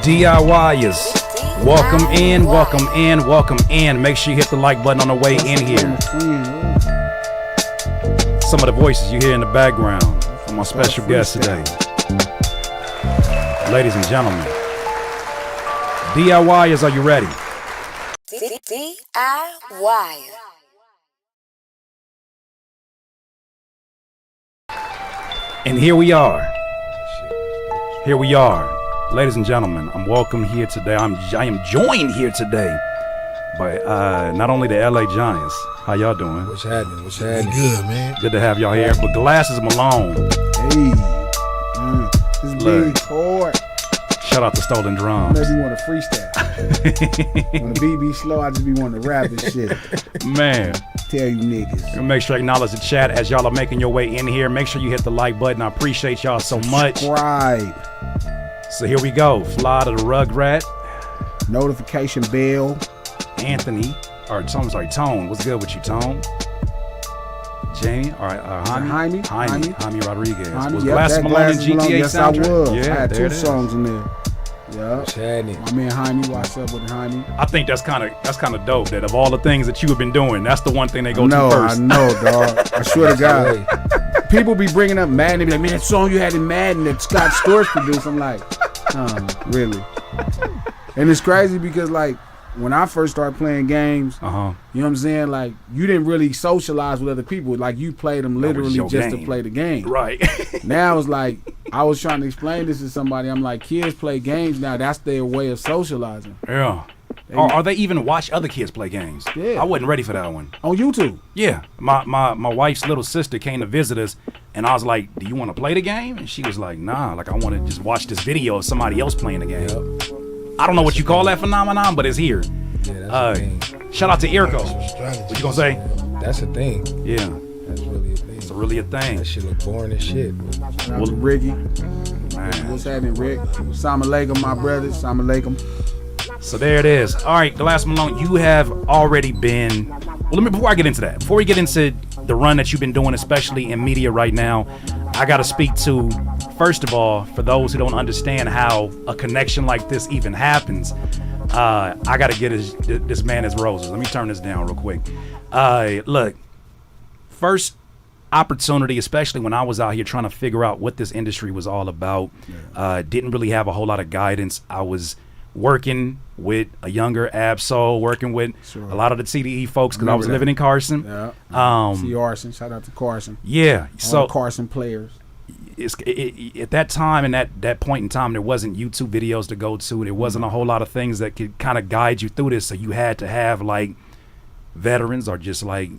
DIYers, welcome in, welcome in, welcome in. Make sure you hit the like button on the way in here. Some of the voices you hear in the background from my special guest today. Ladies and gentlemen, DIYers, are you ready? DIY. And here we are. Here we are. Ladies and gentlemen, I'm welcome here today. I am joined here today by not only the LA Giants. How y'all doing? What's happening? What's happening? Good, man. Good to have y'all here. But Glasses Malone. Hey. This big hard. Shout out to Stolen Drums. Maybe you want to freestyle. When the beat be slow, I just be wanting to rap and shit. Man. Tell you niggas. Make sure I acknowledge the chat as y'all are making your way in here. Make sure you hit the like button. I appreciate y'all so much. Subscribe. So here we go. Fly to the Rugrat. Notification bell. Anthony. Or Tone. What's good with you, Tone? Jamie. All right. Jaime Rodriguez. Was Glasses Malone in GTA yes, soundtrack? I was. Yeah, I had there two it is. songs in there. Yeah. What's happening? My man Jaime, what's up with Jaime? I think that's kind of dope that of all the things that you have been doing, that's the one thing they go to first. I know, dog. I swear to God. People be bringing up Madden. They be like, man, that song you had in Madden that Scott Storch produced. I'm like, really? And it's crazy because, like, when I first started playing games, you know what I'm saying? Like, you didn't really socialize with other people. Like, you played them literally just to play the game. Right. Now it's like, I was trying to explain this to somebody. I'm like, kids play games now. That's their way of socializing. Yeah. Or they even watch other kids play games. Yeah. I wasn't ready for that one. On YouTube. Yeah. My wife's little sister came to visit us, and I was like, do you want to play the game? And she was like, nah, like I want to just watch this video of somebody else playing the game. Yep. I don't know what you call that phenomenon, but it's here. Yeah, that's a thing. Shout out to Irko. What you gonna say? That's a thing. Yeah. That's really a thing. It's really a thing. That shit look boring as shit. Shout out to Ricky. Man. What's happening, Rick? Salam alaikum, my brothers. Salam alaikum. So there it is. All right, Glasses Malone, you have already been. Well, before I get into that, before we get into the run that you've been doing, especially in media right now, I got to speak to, first of all, for those who don't understand how a connection like this even happens, I got to get this man his roses. Let me turn this down real quick. Look, first opportunity, especially when I was out here trying to figure out what this industry was all about, didn't really have a whole lot of guidance. I was working with a younger Absol, working with a lot of the CDE folks because I was living in Carson. Yeah. C. Arson, shout out to Carson. Yeah. So Carson players. At that time and that point in time, there wasn't YouTube videos to go to. There wasn't a whole lot of things that could kind of guide you through this. So you had to have like veterans or just like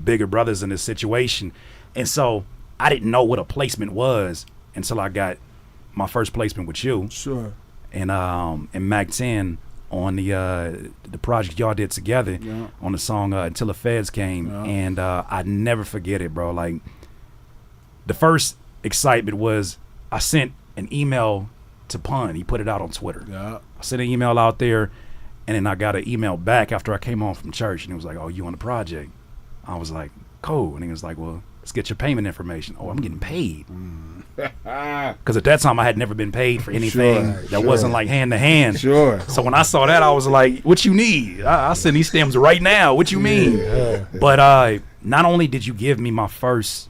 bigger brothers in this situation. And so I didn't know what a placement was until I got my first placement with you. Sure. And Mac 10 on the project y'all did together on the song Until the Feds Came. And I never forget it, bro. Like, the first excitement was I sent an email to Pun. He put it out on Twitter. I sent an email out there, and then I got an email back after I came home from church, and it was like, oh, you on the project? I was like, cool. And he was like, well, let's get your payment information. Oh, I'm getting paid. Because at that time I had never been paid for anything that wasn't like hand to hand. Sure. So when I saw that, I was like, what you need? I send these stems right now. What you mean? But not only did you give me my first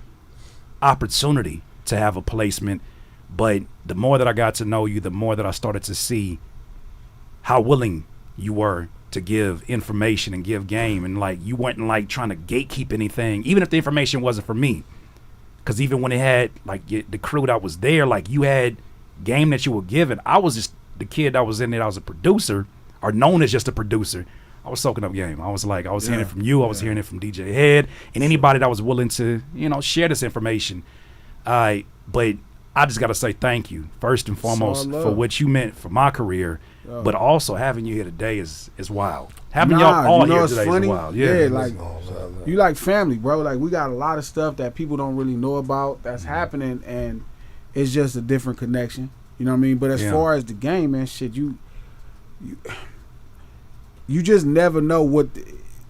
opportunity to have a placement, but the more that I got to know you, the more that I started to see how willing you were to give information and give game, and like you weren't like trying to gatekeep anything, even if the information wasn't for me. Because even when it had like the crew that was there, like you had game that you were given. I was just the kid that was in there. I was a producer, or known as just a producer. I was soaking up game. I was hearing it from you. I was hearing it from DJ Head and anybody that was willing to, share this information. But I just got to say thank you first and foremost for what you meant for my career. But also having you here today is wild. Having y'all all here today is wild. Yeah, like you like family, bro. Like we got a lot of stuff that people don't really know about that's happening, and it's just a different connection. You know what I mean? But as far as the game, man, shit, you just never know what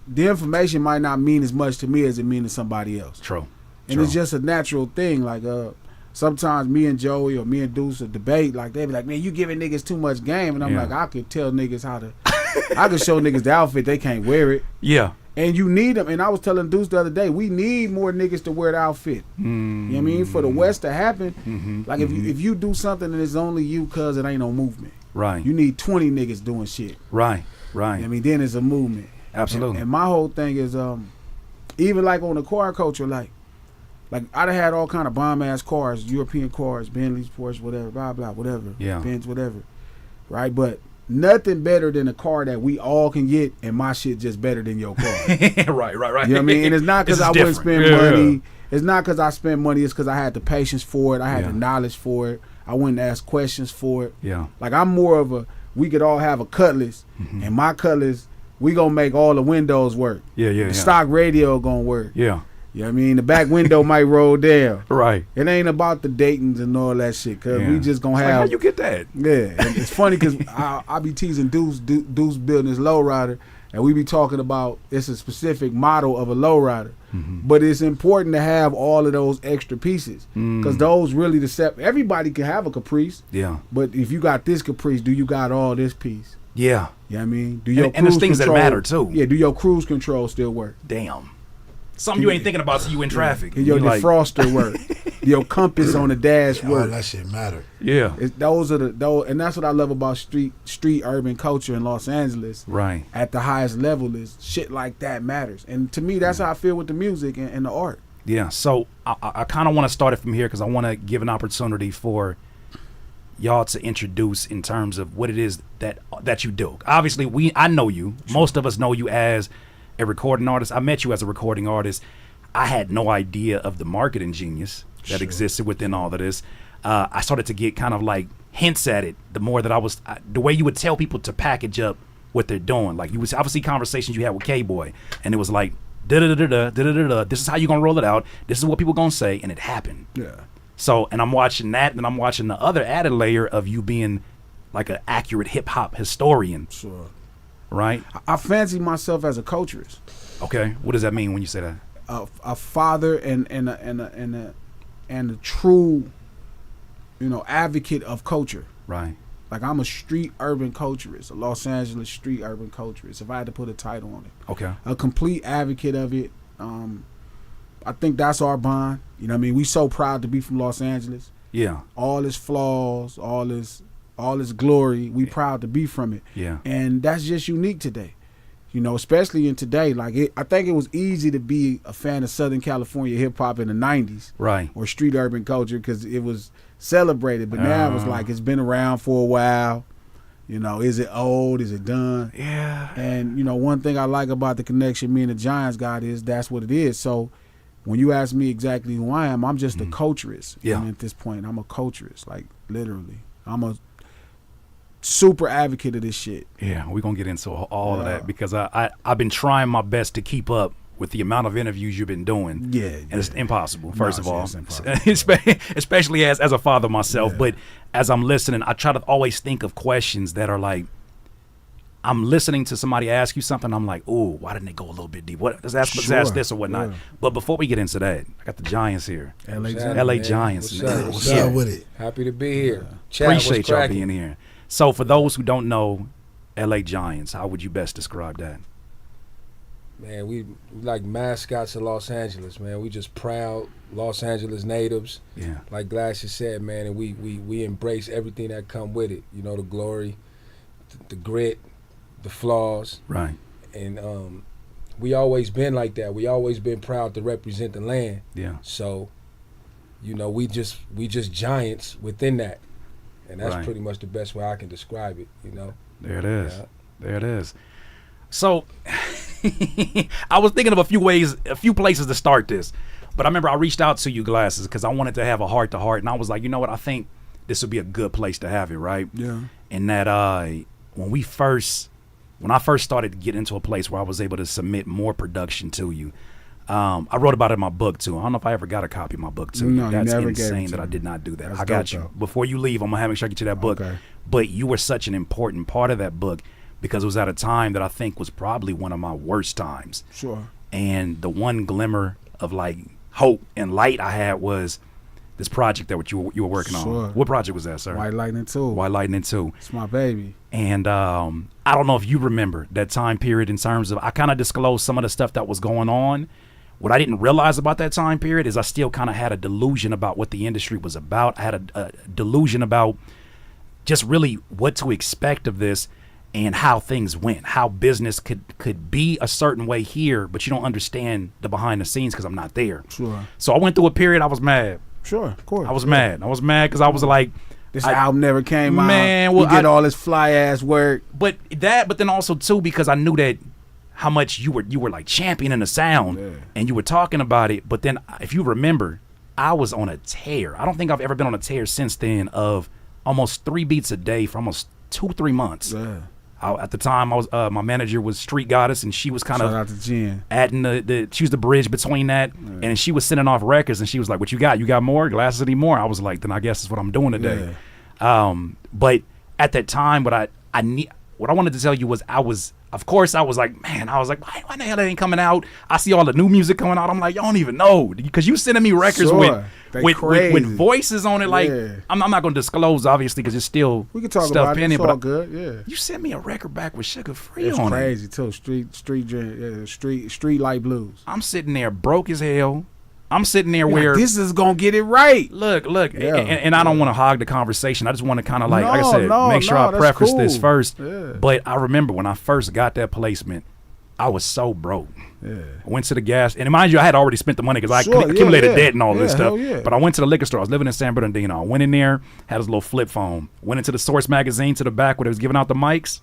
the information might not mean as much to me as it means to somebody else. True. And it's just a natural thing. Like sometimes me and Joey or me and Deuce would debate. Like they be like, man, you giving niggas too much game, and I'm like, I could tell niggas how to. I could show niggas the outfit, they can't wear it. Yeah. And you need them. And I was telling Deuce the other day, we need more niggas to wear the outfit. You know what I mean? For the West to happen, like if you do something and it's only you cause it ain't no movement. Right. You need 20 niggas doing shit. Right. You know what I mean? Then it's a movement. Absolutely. And my whole thing is even like on the car culture, like I done had all kind of bomb ass cars, European cars, Bentleys, Porsche, whatever, blah blah, whatever. Yeah. Benz, whatever. Right? But nothing better than a car that we all can get, and my shit just better than your car. Right. You know what I mean? And it's not because I wouldn't spend money. It's not because I spend money. It's because I had the patience for it. I had the knowledge for it. I wouldn't ask questions for it. Yeah. Like I'm more of a, we could all have a Cutlass, and my Cutlass, we gonna make all the windows work. The stock radio gonna work. Yeah. You know what I mean? The back window might roll down. Right. It ain't about the Daytons and all that shit, because we just gonna have. How you get that? Yeah. And it's funny because I be teasing Deuce building this lowrider, and we be talking about it's a specific model of a lowrider. But it's important to have all of those extra pieces, because those really everybody can have a Caprice. Yeah. But if you got this Caprice, do you got all this piece? Yeah. You know what I mean? Do your and there's things that matter too. Yeah, do your cruise control still work? Damn. Something you ain't thinking about so you in traffic. Your defroster work. Your compass on the dash work. All that shit matter. Yeah. Those, and that's what I love about street urban culture in Los Angeles. Right. At the highest level is shit like that matters. And to me, that's how I feel with the music and the art. Yeah. So I kind of want to start it from here because I want to give an opportunity for y'all to introduce in terms of what it is that you do. Obviously, I know you. Most of us know you as a recording artist. I met you as a recording artist. I had no idea of the marketing genius that existed within all of this. I started to get kind of like hints at it the more that the way you would tell people to package up what they're doing. Like you was obviously conversations you had with K-Boy, and it was like da-da-da-da-da-da-da-da. This is how you're gonna roll it out. This is what people gonna say, and it happened. Yeah. So, and I'm watching that, and I'm watching the other added layer of you being like an accurate hip hop historian. Sure. Right? I fancy myself as a culturist. Okay. What does that mean when you say that? A father and a true, advocate of culture. Right. Like I'm a street urban culturist, a Los Angeles street urban culturist, if I had to put a title on it. Okay. A complete advocate of it. I think that's our bond. You know what I mean? We so proud to be from Los Angeles. Yeah. All its flaws, all its glory, we proud to be from it. Yeah. And that's just unique today. Especially in today. Like I think it was easy to be a fan of Southern California hip hop in the 90s. Right. Or street urban culture because it was celebrated. But now it's like it's been around for a while. Is it old? Is it done? Yeah. And one thing I like about the connection me and the Giants got is that's what it is. So when you ask me exactly who I am, I'm just a culturist. Yeah. And at this point, I'm a culturist, like literally. I'm a super advocate of this shit. Yeah, we're going to get into all of that because I've been trying my best to keep up with the amount of interviews you've been doing. Yeah. And it's impossible, first of all. It's impossible. Especially as a father myself. Yeah. But as I'm listening, I try to always think of questions that are like, I'm listening to somebody ask you something, I'm like, oh, why didn't they go a little bit deep? Let's ask this or whatnot. Yeah. But before we get into that, I got the Giants here. LA Giants. What's up with it? Happy to be here. Appreciate y'all being here. So for those who don't know LA Giants, how would you best describe that? Man, we like mascots of Los Angeles, man. We just proud Los Angeles natives. Yeah. Like Glacier said, man, and we embrace everything that come with it. The glory, the grit, the flaws. Right. And we always been like that. We always been proud to represent the land. Yeah. So, we just giants within that. And that's right. pretty much the best way I can describe it, There it is. Yeah. There it is. So I was thinking of a few places to start this. But I remember I reached out to you, Glasses, because I wanted to have a heart to heart, and I was like, you know what, I think this would be a good place to have it, right? Yeah. And that when I first started to get into a place where I was able to submit more production to you, I wrote about it in my book too. I don't know if I ever got a copy of my book too. No, that's you never insane gave it to that I me. did not do that. That's I got dope, you. though. Before you leave, I'm gonna make sure I get you that book. Okay. But you were such an important part of that book because it was at a time that I think was probably one of my worst times. Sure. And the one glimmer of like hope and light I had was this project that what you were working Sure. on. What project was that, sir? White Lightning 2. White Lightning 2. It's my baby. And I don't know if you remember that time period in terms of, I kind of disclosed some of the stuff that was going on. What I didn't realize about that time period is I still kind of had a delusion about what the industry was about. I had a delusion about just really what to expect of this and how things went, how business could be a certain way here, but you don't understand the behind the scenes because I'm not there. Sure. So I went through a period I was mad. Sure, of course. I was mad. I was mad because I was like, this album never came out. Man, well, you did all this fly ass work. But then also too, because I knew that how much you were like championing the sound and you were talking about it. But then if you remember, I was on a tear. I don't think I've ever been on a tear since then of almost 3 beats a day for almost 2-3 months. Yeah. At the time, I was my manager was Street Goddess, and she was kind Shout of out to Jen. adding she was the bridge between that, and she was sending off records, and she was like, "What you got? You got more? Glasses need more?" I was like, "Then I guess that's what I'm doing today." Yeah. But at that time, what I wanted to tell you was I was like, man, I was like, why the hell that ain't coming out? I see all the new music coming out. I'm like, you don't even know because you sending me records with voices on it. Like, I'm not going to disclose obviously because it's still we can talk stuff about pending. It's all but good. Yeah, you sent me a record back with Sugar Free it's on crazy it. too. Street light blues. I'm sitting there broke as hell. I'm sitting there where this is gonna get it right. Look, and I don't want to hog the conversation. I just want to kind of like I said, make sure I preface this first. Yeah. But I remember when I first got that placement, I was so broke. Yeah. I went to the gas, and mind you, I had already spent the money because I accumulated debt and all this stuff. Yeah. But I went to the liquor store. I was living in San Bernardino. I went in there, had this little flip phone. Went into the Source magazine to the back where they was giving out the mics.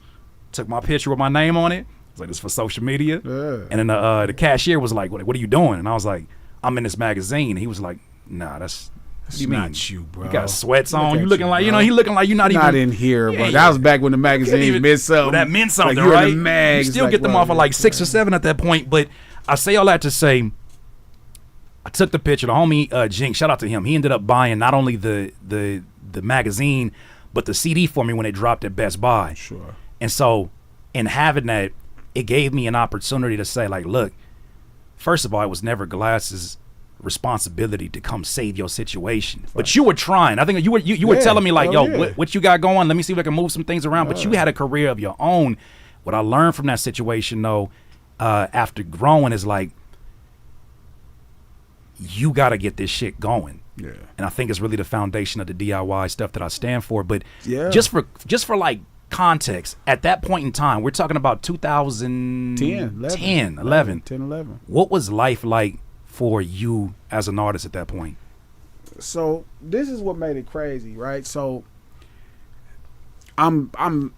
Took my picture with my name on it. I was like, this is for social media. Yeah. And then the cashier was like, what are you doing? And I was like, I'm in this magazine. And he was like, nah, that's what do you mean? Not you, bro. You got sweats on. Look You at looking you, like, bro. he looking like you're not even in here, Yeah, but yeah. that was back when the magazine meant something. Well, that meant something, like you're right? in the mags, you still like, get them well, off of like 6 or 7 at that point. But I say all that to say, I took the picture. The homie Jinx, shout out to him. He ended up buying not only the magazine, but the CD for me when it dropped at Best Buy. Sure. And so, in having that, it gave me an opportunity to say, like, look, first of all, it was never Glass's responsibility to come save your situation, but you were trying. I think you were telling me like, yo, what you got going? Let me see if I can move some things around. But you had a career of your own. What I learned from that situation, though, after growing, is like, you got to get this shit going. Yeah. And I think it's really the foundation of the DIY stuff that I stand for. But Yeah. just for like context, at that point in time, we're talking about 2010, 11. What was life like for you as an artist at that point? So this is what made it crazy, right? So I'm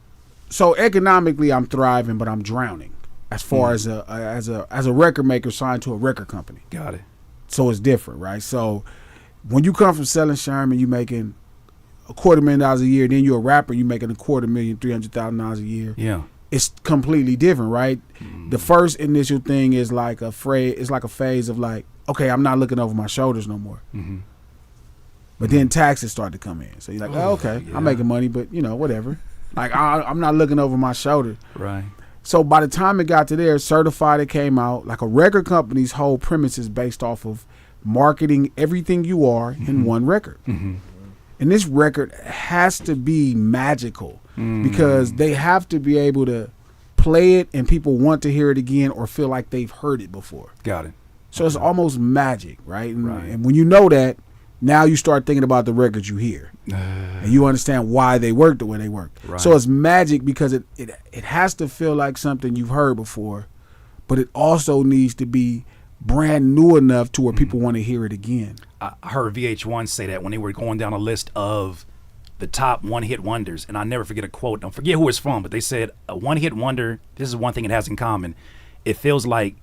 so economically I'm thriving, but I'm drowning as far as a record maker signed to a record company. Got it. So it's different, right? So when you come from selling Sherman, you making $250,000 a year. Then you're a rapper, you making $250,000, $300,000 a year. Yeah. It's completely different, right? The first initial thing is like a phase of like, okay, I'm not looking over my shoulders no more. But then taxes start to come in. So you're like, oh, okay, I'm making money, but whatever. Like I'm not looking over my shoulder. Right. So by the time it got to there, Certified, it came out. Like a record company's whole premise is based off of marketing everything you are in one record. And this record has to be magical because they have to be able to play it and people want to hear it again or feel like they've heard it before. Got it. So it's almost magic, right? And when you know that, now you start thinking about the records you hear. And you understand why they work the way they work. Right. So it's magic because it has to feel like something you've heard before, but it also needs to be brand new enough to where people want to hear it again. I heard VH1 say that when they were going down a list of the top one-hit wonders, and I never forget a quote. Don't forget who it's from, but they said a one-hit wonder, this is one thing it has in common. It feels like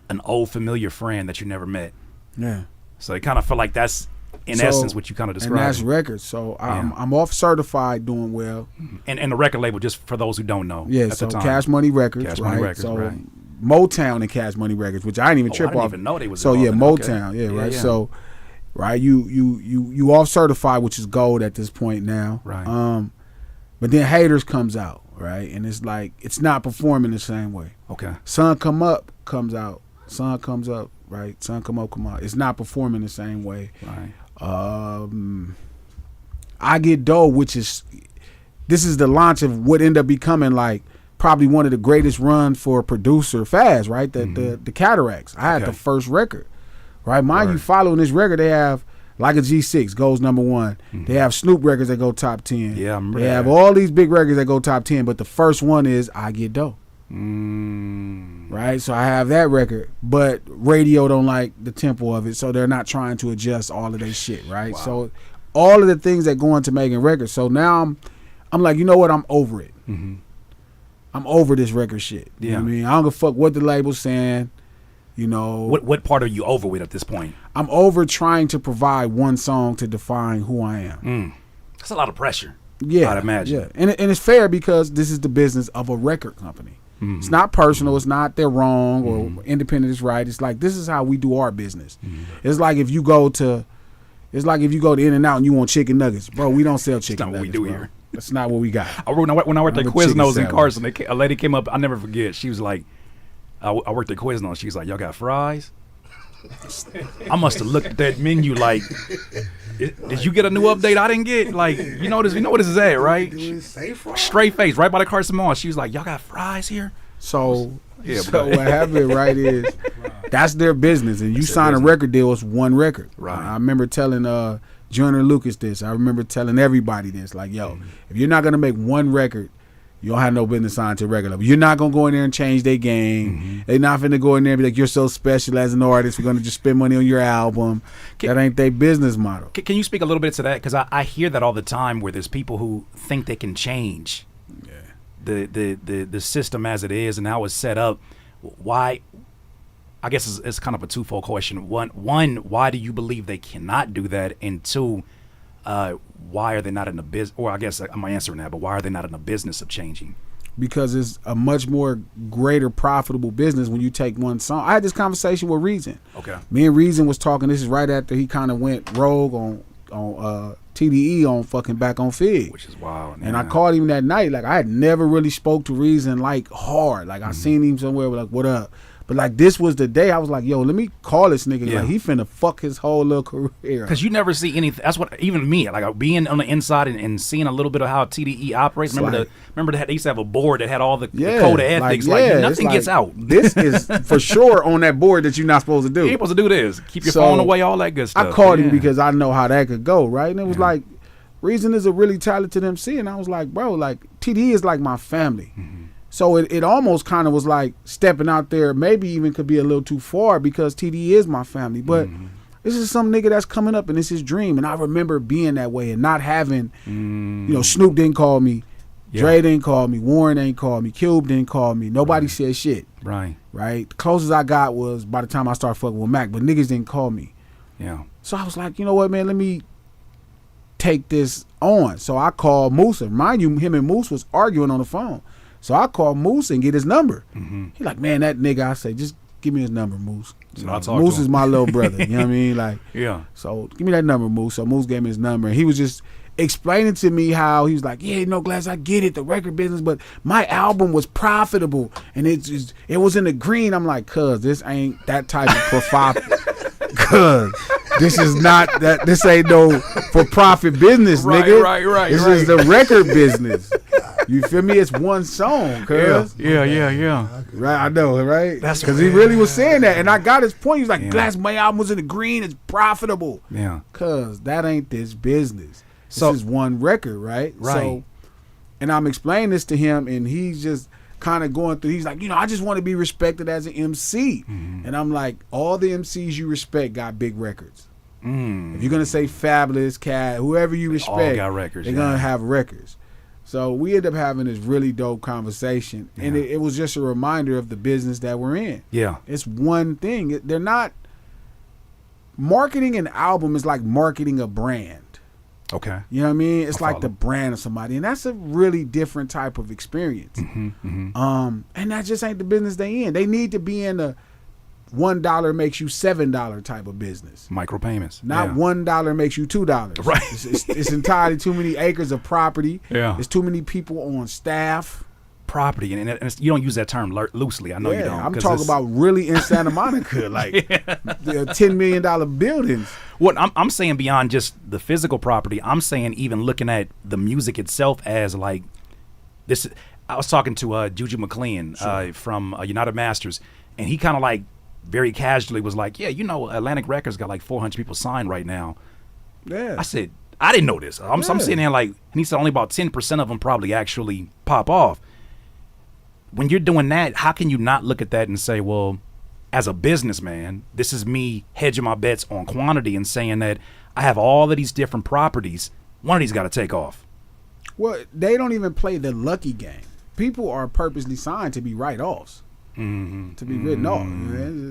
an old familiar friend that you never met. Yeah. So it kind of feel like that's, in essence, what you kind of described. And that's records. So I'm off Certified, doing well. And the record label, just for those who don't know. Yeah, at so the time. Cash Money Records, Cash right? Money Records, so right. Motown and Cash Money Records, which I didn't even trip I didn't off. even know they was so yeah, involved in it. Motown, Okay. yeah, right. Yeah. So, right, you off Certified, which is gold at this point now. Right. But then Haters comes out, right, and it's like it's not performing the same way. Okay. Sun Come Up comes out. Sun comes up, right? Sun Come Up, come out. It's not performing the same way. Right. I Get Dough, which is this is the launch of what ended up becoming like probably one of the greatest runs for a producer, Faz, right? The Cataracts. I had the first record, right? Mind you, following this record, they have Like a G6 goes number 1. They have Snoop records that go top 10. Yeah, I remember they that. have all these big records that go top 10, but the first one is I Get Dough. Right, so I have that record, but radio don't like the tempo of it, so they're not trying to adjust all of their shit, right? Wow. So all of the things that go into making records. So now I'm like, you know what? I'm over it. I'm over this record shit. You know what I mean? I don't give a fuck what the label's saying. You know, what part are you over with at this point? I'm over trying to provide one song to define who I am. That's a lot of pressure. Yeah, I'd imagine. Yeah, and it's fair because this is the business of a record company. It's not personal. It's not they're wrong or independent is right. It's like this is how we do our business. It's like if you go to In-N-Out and you want chicken nuggets, bro. We don't sell chicken nuggets. That's not what we do here. That's not what we got. When I worked at Quiznos in Carson, a lady came up. I never forget. She was like, I worked at Quiznos. She was like, y'all got fries? I must have looked at that menu like, did you get a new update I didn't get? Like, you know what this is at, right? Straight face, right by the Carson Mall. She was like, y'all got fries here? So what happened, right, is that's their business. And you sign a record deal, it's one record. Right. I remember telling Joyner Lucas this. I remember telling everybody this. Like, yo, if you're not going to make one record, you don't have no business signed to record level. You're not going to go in there and change their game. They're not finna go in there and be like, you're so special as an artist. We're going to just spend money on your album. That ain't their business model. Can you speak a little bit to that? Because I hear that all the time where there's people who think they can change the system as it is and how it's set up. Why? I guess it's kind of a twofold question. One, why do you believe they cannot do that? And two, why are they not in the business? Or I guess I'm answering that, but why are they not in the business of changing? Because it's a much more greater profitable business when you take one song. I had this conversation with Reason. Okay. Me and Reason was talking. This is right after he kind of went rogue on TDE on fucking Back on Fig, which is wild. And I called him that night. Like I had never really spoke to Reason like hard. Like I seen him somewhere. Like what up? But like this was the day I was like, yo, let me call this nigga. Yeah. Like he finna fuck his whole little career. Because you never see anything. That's what even me, like being on the inside and seeing a little bit of how TDE operates. Remember they used to have a board that had all the code of ethics. Like nothing gets out. This is for sure on that board that you're not supposed to do. You're supposed to do this. Keep your phone away, all that good stuff. I called him because I know how that could go, right? And it was like, Reason is a really talented MC, and I was like, bro, like TDE is like my family. So it almost kind of was like stepping out there, maybe even could be a little too far because TD is my family. But this is some nigga that's coming up and it's his dream. And I remember being that way and not having, you know, Snoop didn't call me, Dre didn't call me, Warren ain't call me, Cube didn't call me. Nobody said shit. Right. The closest I got was by the time I started fucking with Mac, but niggas didn't call me. Yeah. So I was like, you know what, man, let me take this on. So I called Musa. Mind you, him and Moose was arguing on the phone. So I called Moose and get his number. He like, man, that nigga. I say, just give me his number, Moose. So Moose is my little brother. You know what I mean? Like, so give me that number, Moose. So Moose gave me his number, and he was just explaining to me how he was like, yeah, no, Glass, I get it, the record business, but my album was profitable, and it was in the green. I'm like, cuz this ain't that type of profit. Cuz this is not that. This ain't no for profit business, nigga. Right. This is the record business. You feel me? It's one song, cuz. Yeah. Right, I know, right? That's because he really was saying that, and I got his point. He was like, Glass, my album was in the green. It's profitable. Yeah. Cuz that ain't this business. This is one record, right? Right. So, and I'm explaining this to him, and he's just kind of going through. He's like, you know, I just want to be respected as an MC. And I'm like, all the MCs you respect got big records. If you're gonna say Fabulous, Cat, whoever you respect, all got records. They're gonna have records. So we ended up having this really dope conversation, and it was just a reminder of the business that we're in. Yeah, it's one thing. They're not marketing an album is like marketing a brand. Okay, you know what I mean? It's like the brand of somebody, and that's a really different type of experience. And that just ain't the business they in. They need to be in the $1 makes you $7 type of business. Micropayments. Not $1 makes you $2. Right. It's entirely too many acres of property. Yeah. There's too many people on staff. Property, and you don't use that term loosely. I know you don't. I'm talking about really in Santa Monica, like $10 million buildings. What I'm saying beyond just the physical property, I'm saying even looking at the music itself as like this. I was talking to Juju McLean from United Masters, and he kind of like very casually was like, yeah, you know, Atlantic Records got like 400 people signed right now. Yeah. I said, I didn't know this. I'm sitting there like, and he said only about 10% of them probably actually pop off. When you're doing that, how can you not look at that and say, well, as a businessman, this is me hedging my bets on quantity and saying that I have all of these different properties. One of these got to take off. Well, they don't even play the lucky game. People are purposely signed to be write-offs. To be written off.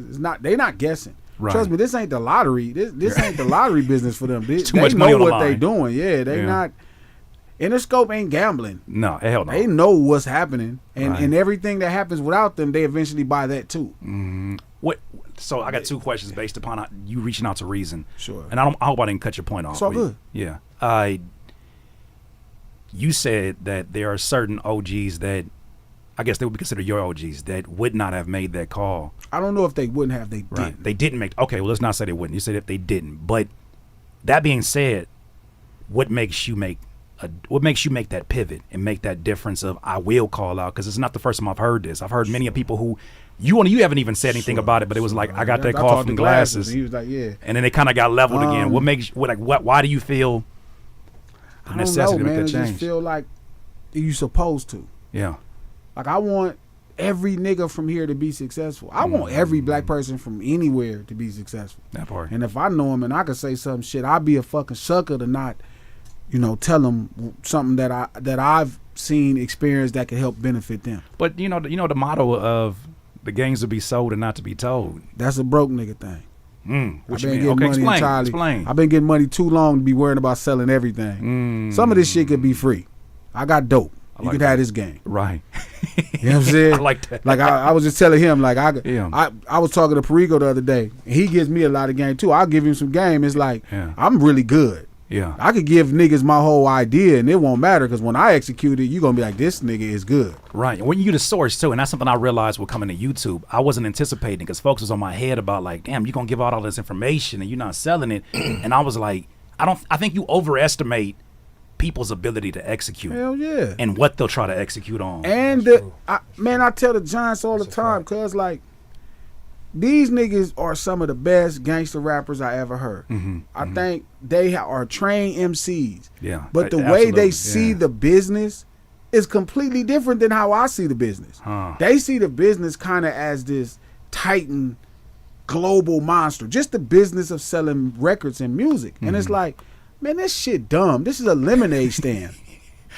It's not. They're not guessing. Right. Trust me, this ain't the lottery. This ain't the lottery business for them. They much money know on the what line. they doing. Yeah, they not. Interscope ain't gambling. No, hell no. They know what's happening, and Right. and everything that happens without them, they eventually buy that too. What? So I got two questions based upon you reaching out to Reason. Sure. And I hope I didn't cut your point off. It's all good. Yeah. You said that there are certain OGs that I guess they would be considered your OGs that would not have made that call. I don't know if they wouldn't have. They Right. did. They didn't make. Okay, well, let's not say they wouldn't. You said if they didn't. But that being said, what makes you make that pivot and make that difference of I will call out? Because it's not the first time I've heard this. I've heard many of people who you haven't even said anything about it, but it was like I got that call talked from to Glasses, and he was like, "Yeah." and then they kind of got leveled again. What makes why do you feel the I don't know, necessity to man. make I that just change? feel like you supposed to. Yeah. Like I want every nigga from here to be successful. I want every black person from anywhere to be successful. That part. And if I know him and I could say some shit, I'd be a fucking sucker to not, tell them something that I've seen, experienced that could help benefit them. But you know the motto of the games to be sold and not to be told. That's a broke nigga thing. What I've you been mean? getting Okay, money explain. entirely. Explain. I've been getting money too long to be worrying about selling everything. Some of this shit could be free. I got dope. You like could that. have this game. Right. You know what I'm saying? I like that. Like I was just telling him, like Yeah. I was talking to Perico the other day, and he gives me a lot of game too. I'll give him some game. It's like Yeah. I'm really good. Yeah. I could give niggas my whole idea, and it won't matter because when I execute it, you're gonna be like, this nigga is good. Right. And when you the source too, and that's something I realized with coming to YouTube, I wasn't anticipating because folks was on my head about like, damn, you gonna give out all this information and you're not selling it. And I was like, I think you overestimate people's ability to execute Hell yeah. and what they'll try to execute on. And I tell the Giants all the time, cause like these niggas are some of the best gangster rappers I ever heard. I think they are trained MCs. Yeah. But the way Absolutely. they see the business is completely different than how I see the business. Huh. They see the business kind of as this titan global monster, just the business of selling records and music. And it's like, man, this shit dumb. This is a lemonade stand.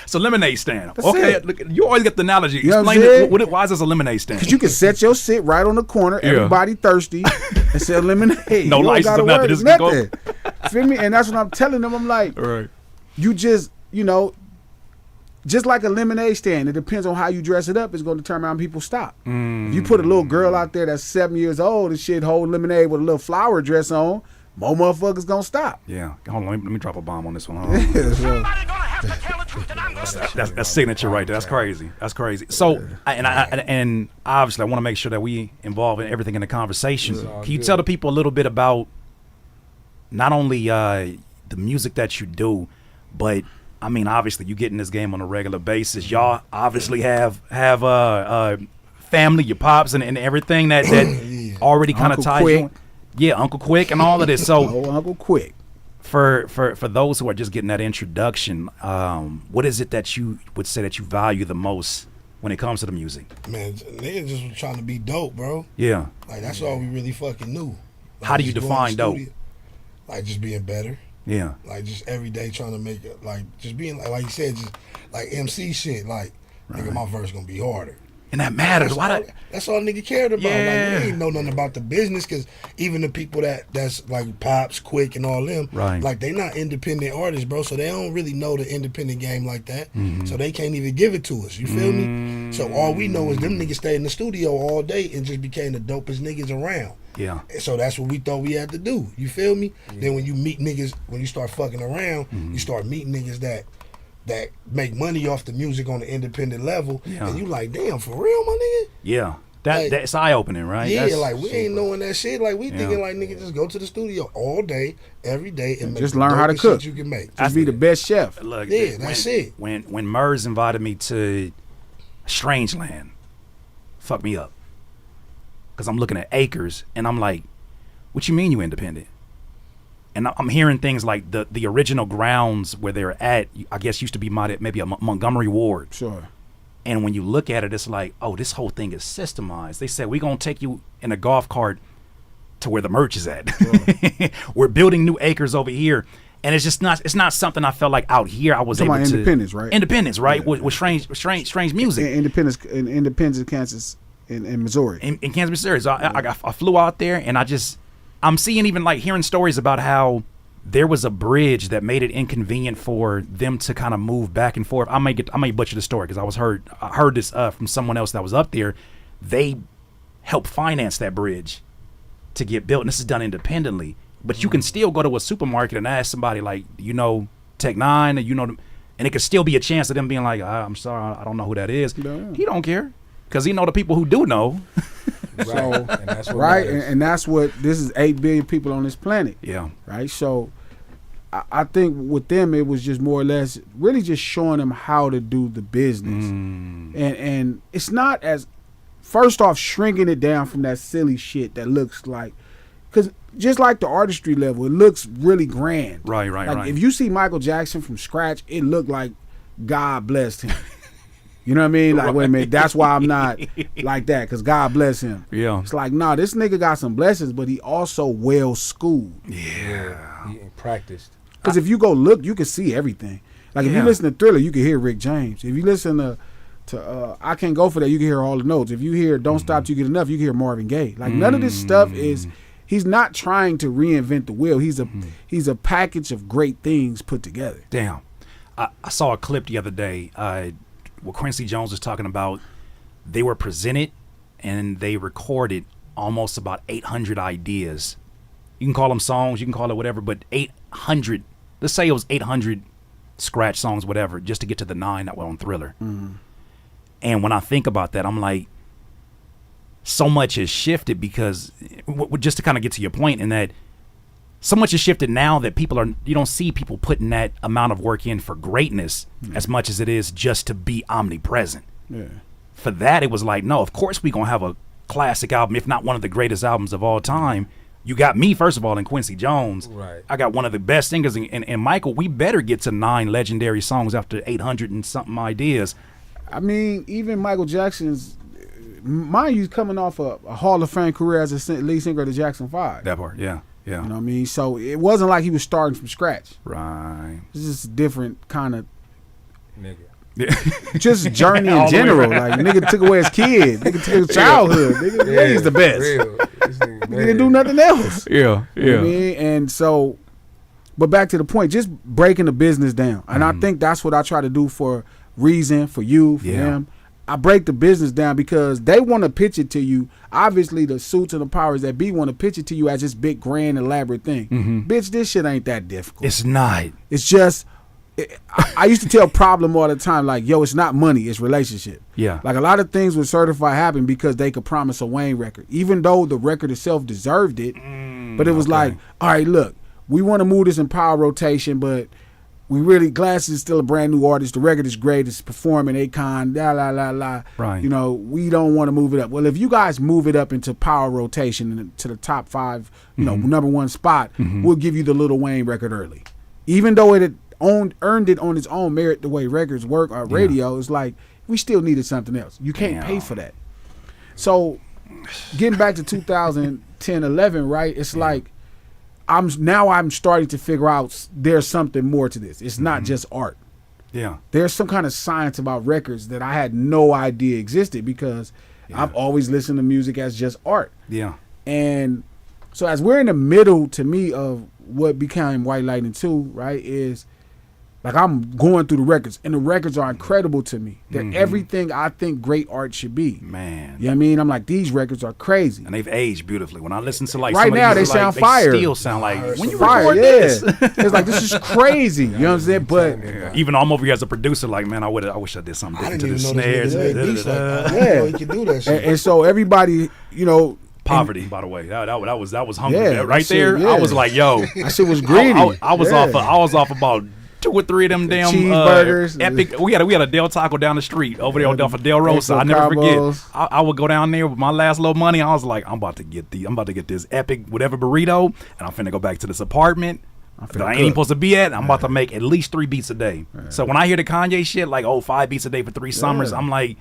So lemonade stand. That's Okay, it. look, you always get the analogy. You know what I'm Explain saying? why is this a lemonade stand? Because you can set your shit right on the corner, Yeah. everybody thirsty, and sell lemonade. No You don't license gotta or nothing, worry, just go. nothing. Feel me? And that's what I'm telling them. I'm like, Right. you just, just like a lemonade stand, it depends on how you dress it up. It's going to determine how people stop. If you put a little girl out there that's 7 years old and shit hold lemonade with a little flower dress on, more motherfuckers gonna stop. Yeah. Hold on, let me drop a bomb on this one. Hold on. That's signature right there. That's crazy. That's crazy. So, and obviously, I want to make sure that we involve everything in the conversation. Can you tell the people a little bit about not only the music that you do, but I mean, obviously, you get in this game on a regular basis. Y'all obviously have family, your pops, and everything that already kind of Uncle ties Quick. you. Yeah, Uncle Quick and all of this. So. Oh, Uncle Quick. For those who are just getting that introduction, what is it that you would say that you value the most when it comes to the music? Man, niggas just was trying to be dope, bro. Yeah. Like, that's all we really fucking knew. Like, How do you just going define to the dope? studio, like, just being better. Yeah. Like, just every day trying to make it, like, just being, like you said, just, like, MC shit. Like, nigga, my verse gonna be harder. And that matters. That's all nigga cared about. Yeah. Like, we ain't know nothing about the business, because even the people that's like Pops, Quick, and all them, Right. like, they not independent artists, bro, so they don't really know the independent game like that. So they can't even give it to us. You feel me? So all we know is them niggas stay in the studio all day and just became the dopest niggas around. Yeah. And so that's what we thought we had to do. You feel me? Then when you meet niggas, when you start fucking around, you start meeting niggas that make money off the music on the independent level, Yeah. and you like, damn, for real, my nigga? Yeah. That's eye opening, right? Yeah, That's like we super. ain't knowing that shit. Like we Yeah. thinking like nigga just go to the studio all day, every day, and make just the learn how to dopest cook. shit you can make. Just be the best chef. Look, Yeah, that's it. When Murs invited me to Strangeland, fuck me up, because I'm looking at acres and I'm like, what you mean you independent? And I'm hearing things like the original grounds where they're at, I guess used to be maybe a Montgomery Ward. Sure. And when you look at it, it's like, oh, this whole thing is systemized. They said, we're going to take you in a golf cart to where the merch is at. Sure. We're building new acres over here. And it's not something I felt like out here I was able to. Independence, right? Independence, right? Yeah. With strange music. Independence, Kansas, in Missouri. In Kansas, Missouri. So I flew out there and I'm seeing even like hearing stories about how there was a bridge that made it inconvenient for them to kind of move back and forth. I may butcher the story because I heard this from someone else that was up there. They helped finance that bridge to get built, and this is done independently. But you can still go to a supermarket and ask somebody like, Tech Nine, and it could still be a chance of them being like, I'm sorry, I don't know who that is. Yeah. He don't care because he know the people who do know. So, and that's what right, matters. and that's what this is. 8 billion people on this planet. Yeah. Right. So, I think with them it was just more or less really just showing them how to do the business, and it's not as first off shrinking it down from that silly shit that looks like, because just like the artistry level, it looks really grand. Right. Like if you see Michael Jackson from scratch, it looked like God blessed him. You know what I mean? Like, wait a minute, that's why I'm not like that, because God bless him. Yeah. It's like, nah, this nigga got some blessings, but he also well-schooled. Yeah, he practiced. Because if you go look, you can see everything. Like, if you listen to Thriller, you can hear Rick James. If you listen to I Can't Go For That, you can hear all the notes. If you hear Don't Stop Till You Get Enough, you can hear Marvin Gaye. Like, none of this stuff is, he's not trying to reinvent the wheel. He's a package of great things put together. Damn. I saw a clip the other day where Quincy Jones was talking about they were presented and they recorded almost about 800 ideas. You can call them songs, you can call it whatever, but 800, let's say it was 800 scratch songs, whatever, just to get to the 9 that were on Thriller. And when I think about that, I'm like, so much has shifted because, just to kind of get to your point, in that so much has shifted now that you don't see people putting that amount of work in for greatness as much as it is just to be omnipresent. Yeah. For that, it was like, no, of course we're going to have a classic album, if not one of the greatest albums of all time. You got me, first of all, in Quincy Jones. Right. I got one of the best singers. And Michael, we better get to 9 legendary songs after 800 and something ideas. I mean, even Michael Jackson's, mind you, coming off a Hall of Fame career as a lead singer of the Jackson 5. That part, yeah. You know what I mean? So it wasn't like he was starting from scratch. Right. It's just a different kind of Nigga. just journey in general. Like, nigga took away his kid. Nigga took his childhood. Nigga, he's the best. Real. Nigga didn't do nothing else. Yeah, You know what I mean? And so, but back to the point, just breaking the business down. And I think that's what I try to do for Reason, for you, for them. I break the business down because they want to pitch it to you. Obviously, the suits and the powers that be want to pitch it to you as this big, grand, elaborate thing. Bitch, this shit ain't that difficult. It's not. It's just, I used to tell Problem all the time, like, yo, it's not money, it's relationship. Yeah. Like, a lot of things with Certified happened because they could promise a Wayne record, even though the record itself deserved it. But it was like, all right, look, we want to move this in power rotation, but we really, Glass is still a brand new artist. The record is great. It's performing, Akon, la. Right. You know, we don't want to move it up. Well, if you guys move it up into power rotation and to the top 5, you know, number 1 spot, we'll give you the Lil Wayne record early. Even though it had earned it on its own merit, the way records work on radio, it's like, we still needed something else. You can't pay for that. So, getting back to 2010, 11, right? It's like, I'm starting to figure out there's something more to this. It's not just art. Yeah. There's some kind of science about records that I had no idea existed because I've always listened to music as just art. Yeah. And so as we're in the middle, to me, of what became White Lightning 2, right, is Like I'm going through the records, and the records are incredible to me. They're everything I think great art should be. Man. You know what I mean? I'm like, these records are crazy. And they've aged beautifully. When I listen to like Right some of now, these, they sound like, fire. They still sound like when you Fire, record this. It's like, this is crazy. You know what I'm saying? But Even I'm over here as a producer, like, man, I wish I did something I different didn't to the even know snares. this nigga made beats like that. I Yeah. didn't know he could do that shit. and so everybody, you know, Poverty, by the way, that was hungry. Yeah, That right that shit, there, yeah. I was like, yo, that shit was greedy. I was off about 2 or 3 of them damn cheeseburgers. epic. We had a Del Taco down the street over there off of Del Rosa. Exo I never combos. forget. I would go down there with my last little money. I was like, I'm about to get this epic whatever burrito, and I'm finna go back to this apartment that I ain't even supposed to be at. I'm about to make at least 3 beats a day. So when I hear the Kanye shit, like 5 beats a day for 3 summers, I'm like,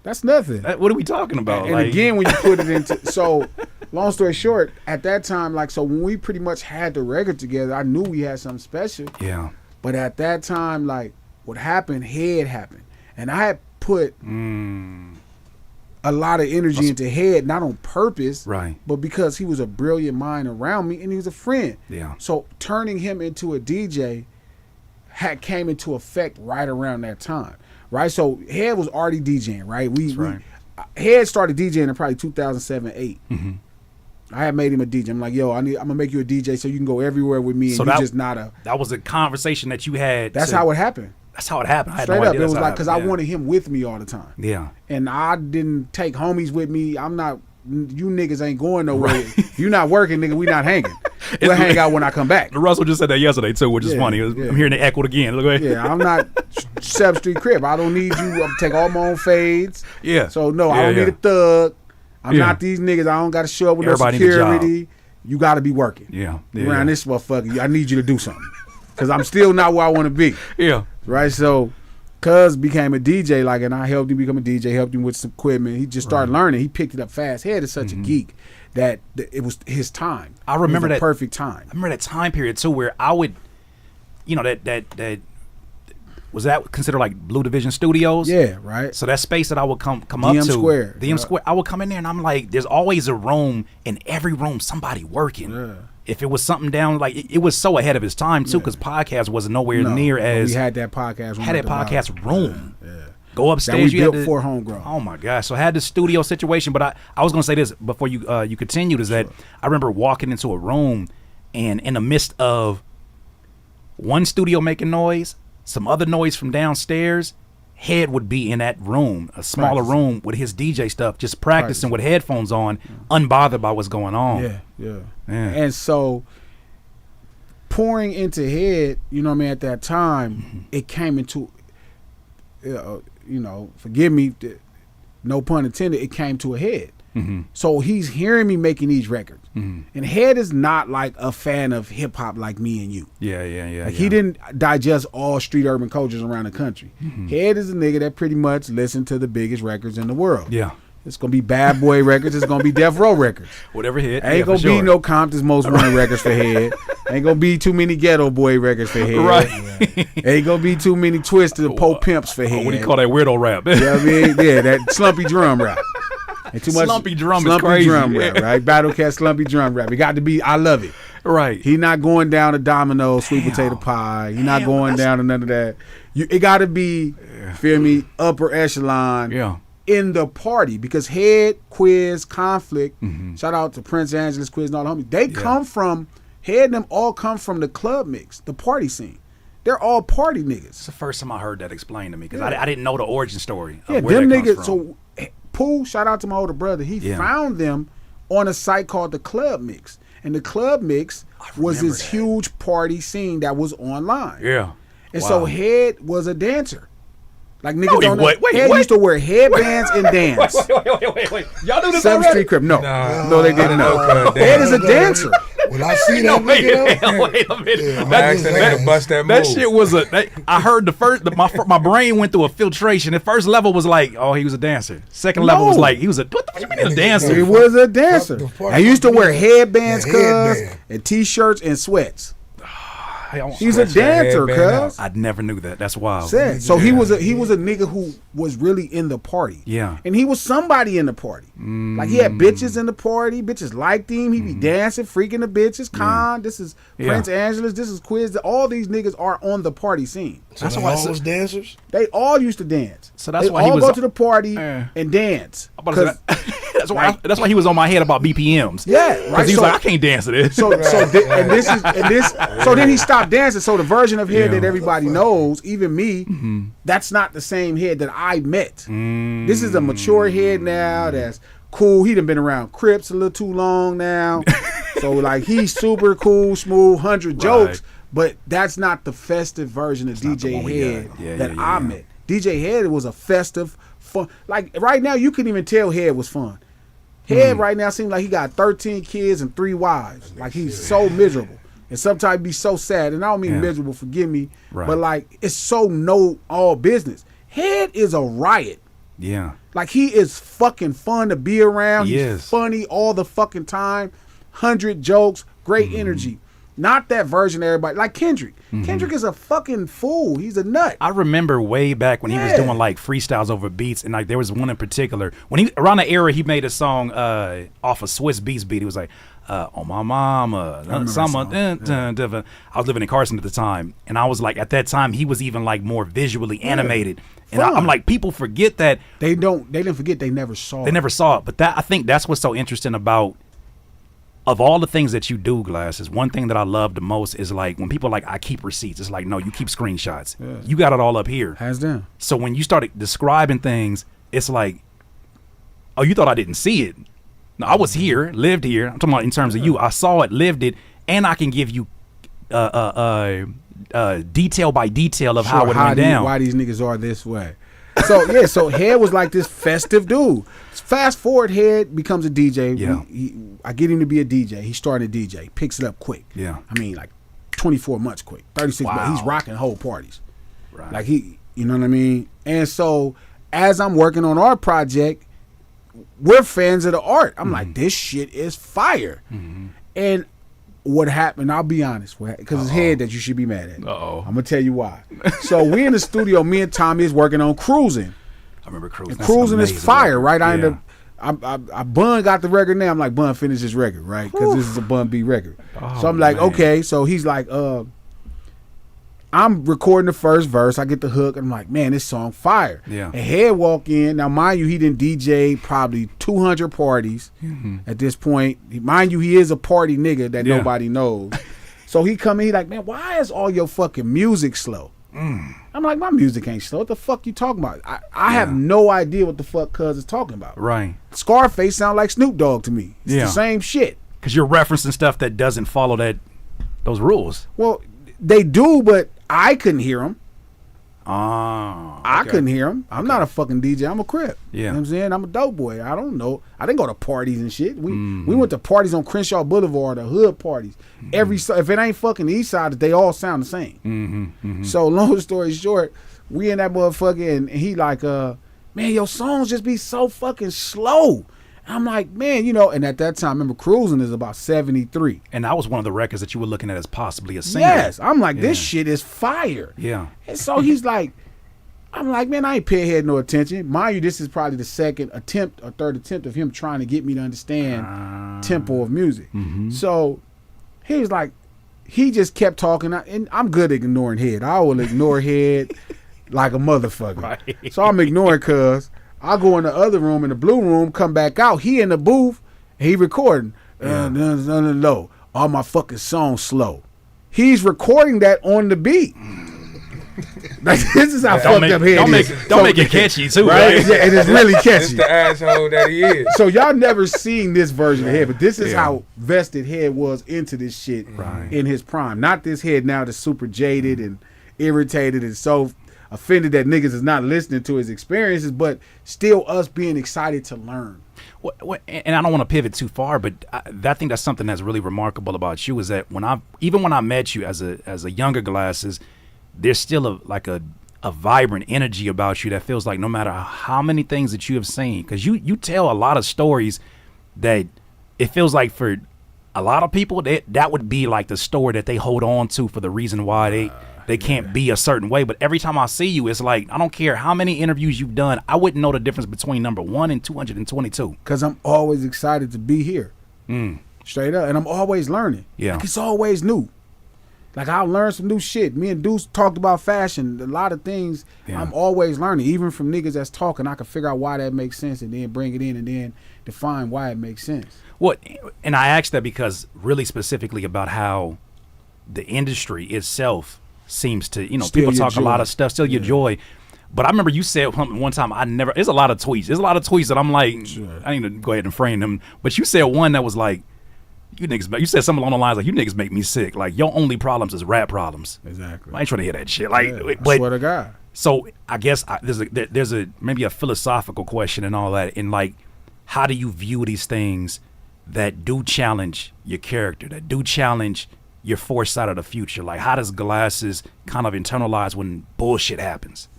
That's nothing. what are we talking about? And Like, again, when you put it into so, long story short, at that time, like, so when we pretty much had the record together, I knew we had something special. yeah, But at that time, like, what happened, Head happened, and I had put a lot of energy into Head, not on purpose, right, but because he was a brilliant mind around me and he was a friend. yeah, So turning him into a DJ came into effect right around that time, right? So Head was already DJing, right? right. Head started DJing in probably 2007-8. Mm-hmm. I had made him a DJ. I'm like, yo, I'm gonna make you a DJ so you can go everywhere with me, and So you're that- just not a. That was a conversation that you had. That's how it happened. That's how it happened. I had Straight no up, idea it was that's how like because I happened. wanted him with me all the time, Yeah. and I didn't take homies with me. I'm not. You niggas ain't going nowhere. If you not working, nigga, we not hanging. We'll hang out when I come back. Russell just said that yesterday too, which is Yeah, funny. yeah. I'm hearing it echoed again. Look at Yeah, I'm not 7th Street Crib. I don't need you. I'm take all my own fades. Yeah. So no, I Yeah, don't yeah. need a thug. I'm Yeah. not these niggas. I don't got to show up with Everybody no need a job. security. You got to be working. Yeah. Around this motherfucker, I need you to do something because I'm still not where I want to be. Yeah. Right. So, Cuz became a DJ, like, and I helped him become a DJ. Helped him with some equipment. He just started learning. He picked it up fast. Head is such a geek that it was his time. I remember it was that a perfect time. I remember that time period too, where I would, that was that considered like Blue Division Studios. Yeah. Right. So that space that I would come up DM to, Square. DM Yeah. Square, I would come in there and I'm like, there's always a room in every room, somebody working. Yeah. If it was something down, like it was so ahead of his time too, because podcast wasn't nowhere No, near but as we had that podcast. room had at that the bottom. podcast room. Yeah. Go That upstairs. we You had built to- for Homegrown. Oh my gosh! So I had this studio situation, but I was gonna say this before you continued is that I remember walking into a room, and in the midst of one studio making noise, some other noise from downstairs, Head would be in that room, a smaller Practicing. room with his DJ stuff, just practicing with headphones on, unbothered by what's going on. Yeah. Yeah. And so pouring into Head, you know what I mean, at that time, it came into, forgive me, no pun intended, it came to a head. Mm-hmm. So he's hearing me making these records. Mm-hmm. And Head is not like a fan of hip hop like me and you. Yeah. Like he didn't digest all street urban cultures around the country. Head is a nigga that pretty much listened to the biggest records in the world. Yeah. It's gonna be Bad Boy records. It's gonna be Death Row records. Whatever hit. Ain't gonna be no Compton's Most Wanted records for Head. Ain't gonna be too many Ghetto Boy records for Head. Right. Ain't gonna be too many Twisted Pope Pimps for Head. What do you call that weirdo rap? You know what I mean? Yeah, that slumpy drum rap. And too much Slumpy drum is slumpy crazy. drum rap, right? Battle Cat slumpy drum rap. It got to be. I love it. Right. He not going down to Domino's sweet potato pie. He not going down to none of that. It got to be, feel me, upper echelon. Yeah. In the party, because Head, Quiz, Conflict, shout out to Prince Angeles, Quiz, and all the homies. They come from Head and them all come from the club mix, the party scene. They're all party niggas. It's the first time I heard that explained to me because I didn't know the origin story. Of Yeah, where them that comes niggas. from. So Pooh, shout out to my older brother. He Yeah. found them on a site called the Club Mix, and the Club Mix was remember this that. huge party scene that was online. Yeah. And Wow. so Head was a dancer. Like niggas No, he don't know. what? Wait, Head what? used to wear headbands and dance. Wait. Y'all do this 7th already? Street Crib. No, no, they didn't know. know. Head is a dancer. When I see No, that wait, nigga, though, wait a minute. Yeah, I asked that nigga to bust that move. That shit was I heard the first. My brain went through a filtration. The first level was like, oh, he was a dancer. Second level was No. like, he was a. What the fuck you mean a He dancer? was a dancer. The fuck I used to wear headbands, Yeah, cuz, headband. and t-shirts and sweats. He's a dancer, cuz. I never knew that. That's wild. So he was a nigga who was really in the party. Yeah. And he was somebody in the party. Like he had bitches in the party. Bitches liked him. He be dancing, freaking the bitches. Khan, this is Prince Angeles. This is Quiz. All these niggas are on the party scene. So That's they why all was dancers. They all used to dance. So that's they why he all was go to the party and dance. That's why he was on my head about BPMs. Yeah, right. Because he was like, I can't dance to this. So then he stopped dancing. So the version of head that everybody knows, even me, that's not the same head that I met. This is a mature head now that's cool. He done been around Crips a little too long now. So like he's super cool, smooth, 100 jokes, but that's not the festive version of DJ Head that I met. DJ Head was a festive, fun. Like right now, you couldn't even tell Head was fun. Head right now seems like he got 13 kids and 3 wives. Like he's so miserable. And sometimes be so sad. And I don't mean miserable, forgive me. Right. But like it's so no all business. Head is a riot. Yeah. Like he is fucking fun to be around. He's funny all the fucking time. 100 jokes, great energy. Not that version of everybody. Like Kendrick. Kendrick is a fucking fool. He's a nut. I remember way back when he was doing like freestyles over beats, and like there was one in particular when he around the era he made a song off a Swiss Beats beat. He was like, "Oh my mama," someone. I was living in Carson at the time, and I was like, at that time he was even like more visually animated, and I'm like, people forget that they didn't forget they never saw. They never saw it, but I think that's what's so interesting about. Of all the things that you do, Glasses, one thing that I love the most is like when people are like, I keep receipts. It's like, no, you keep screenshots. Yeah. You got it all up here. Hands down. So when you started describing things, it's like, oh, you thought I didn't see it. No, I was here, lived here. I'm talking about in terms of you. I saw it, lived it, and I can give you detail by detail of how it went down. Why these niggas are this way. So so Head was like this festive dude. Fast forward, Head becomes a DJ. Yeah. I get him to be a DJ. He started a DJ, picks it up quick. Yeah. I mean, like 24 months quick, 36 months. He's rocking whole parties. Right. Like you know what I mean? And so as I'm working on our project, we're fans of the art. I'm like, this shit is fire. And what happened, I'll be honest, because it's Head that you should be mad at. I'm going to tell you why. So we in the studio, me and Tommy is working on Cruising. I remember Cruising. And Cruising is fire, right? I Bun got the record now. I'm like, Bun, finish this record, right? Because this is a Bun B record. So I'm like, okay. So he's like, I'm recording the first verse. I get the hook. And I'm like, man, this song fire. Yeah. And Head walk in. Now, mind you, he didn't DJ probably 200 parties at this point. Mind you, he is a party nigga that nobody knows. So he come in, he like, man, why is all your fucking music slow? I'm like, my music ain't slow. What the fuck you talking about? I have no idea what the fuck Cuz is talking about. Right. Scarface sound like Snoop Dogg to me. It's the same shit. Because you're referencing stuff that doesn't follow those rules. Well, they do, but I couldn't hear them. I couldn't hear them. I'm not a fucking DJ. I'm a Crip. Yeah. You know what I'm saying? I'm a dope boy. I don't know. I didn't go to parties and shit. We went to parties on Crenshaw Boulevard, the hood parties. If it ain't fucking the East Side, they all sound the same. So long story short, we in that motherfucker and he like, man, your songs just be so fucking slow. I'm like, man, and at that time, I remember Cruising is about 73. And that was one of the records that you were looking at as possibly a single. Yes. I'm like, this shit is fire. Yeah. And so he's like, I'm like, man, I ain't paying Head no attention. Mind you, this is probably the second attempt or third attempt of him trying to get me to understand tempo of music. So he was like, he just kept talking. And I'm good at ignoring Head. I will ignore Head like a motherfucker. Right. So I'm ignoring Cuz. I go in the other room, in the blue room, come back out. He in the booth, he recording. No, all my fucking songs slow. He's recording that on the beat. Like, this is how fucked up Head is. Don't make it catchy too, right? Yeah, and it's really catchy. It's the asshole that he is. So y'all never seen this version of Head, but this is how vested Head was into this shit in his prime. Not this Head now that's super jaded and irritated and so offended that niggas is not listening to his experiences, but still us being excited to learn. And I don't want to pivot too far, but I think that's something that's really remarkable about you is that even when I met you as a younger Glasses, there's still a vibrant energy about you that feels like no matter how many things that you have seen, because you tell a lot of stories that it feels like for a lot of people, that would be like the story that they hold on to for the reason why they can't be a certain way. But every time I see you, it's like, I don't care how many interviews you've done, I wouldn't know the difference between number 1 and 222. Because I'm always excited to be here. Straight up. And I'm always learning. Yeah. Like, it's always new. Like, I'll learn some new shit. Me and Deuce talked about fashion, a lot of things. Yeah. I'm always learning, even from niggas that's talking. I can figure out why that makes sense and then bring it in and then define why it makes sense. What? And I asked that because really specifically about how the industry itself seems to, Steal people your talk a lot joy. of stuff, steal your joy. But I remember you said one time, there's a lot of tweets. There's a lot of tweets that I'm like, I need to go ahead and frame them. But you said one that was like, you said something along the lines like, you niggas make me sick. Like, your only problems is rap problems. Exactly. I ain't trying to hear that shit. Like, I but swear to God. so I guess there's a maybe a philosophical question and all that. And like, how do you view these things that do challenge your character, that do challenge your foresight of the future? Like, how does Glasses kind of internalize when bullshit happens?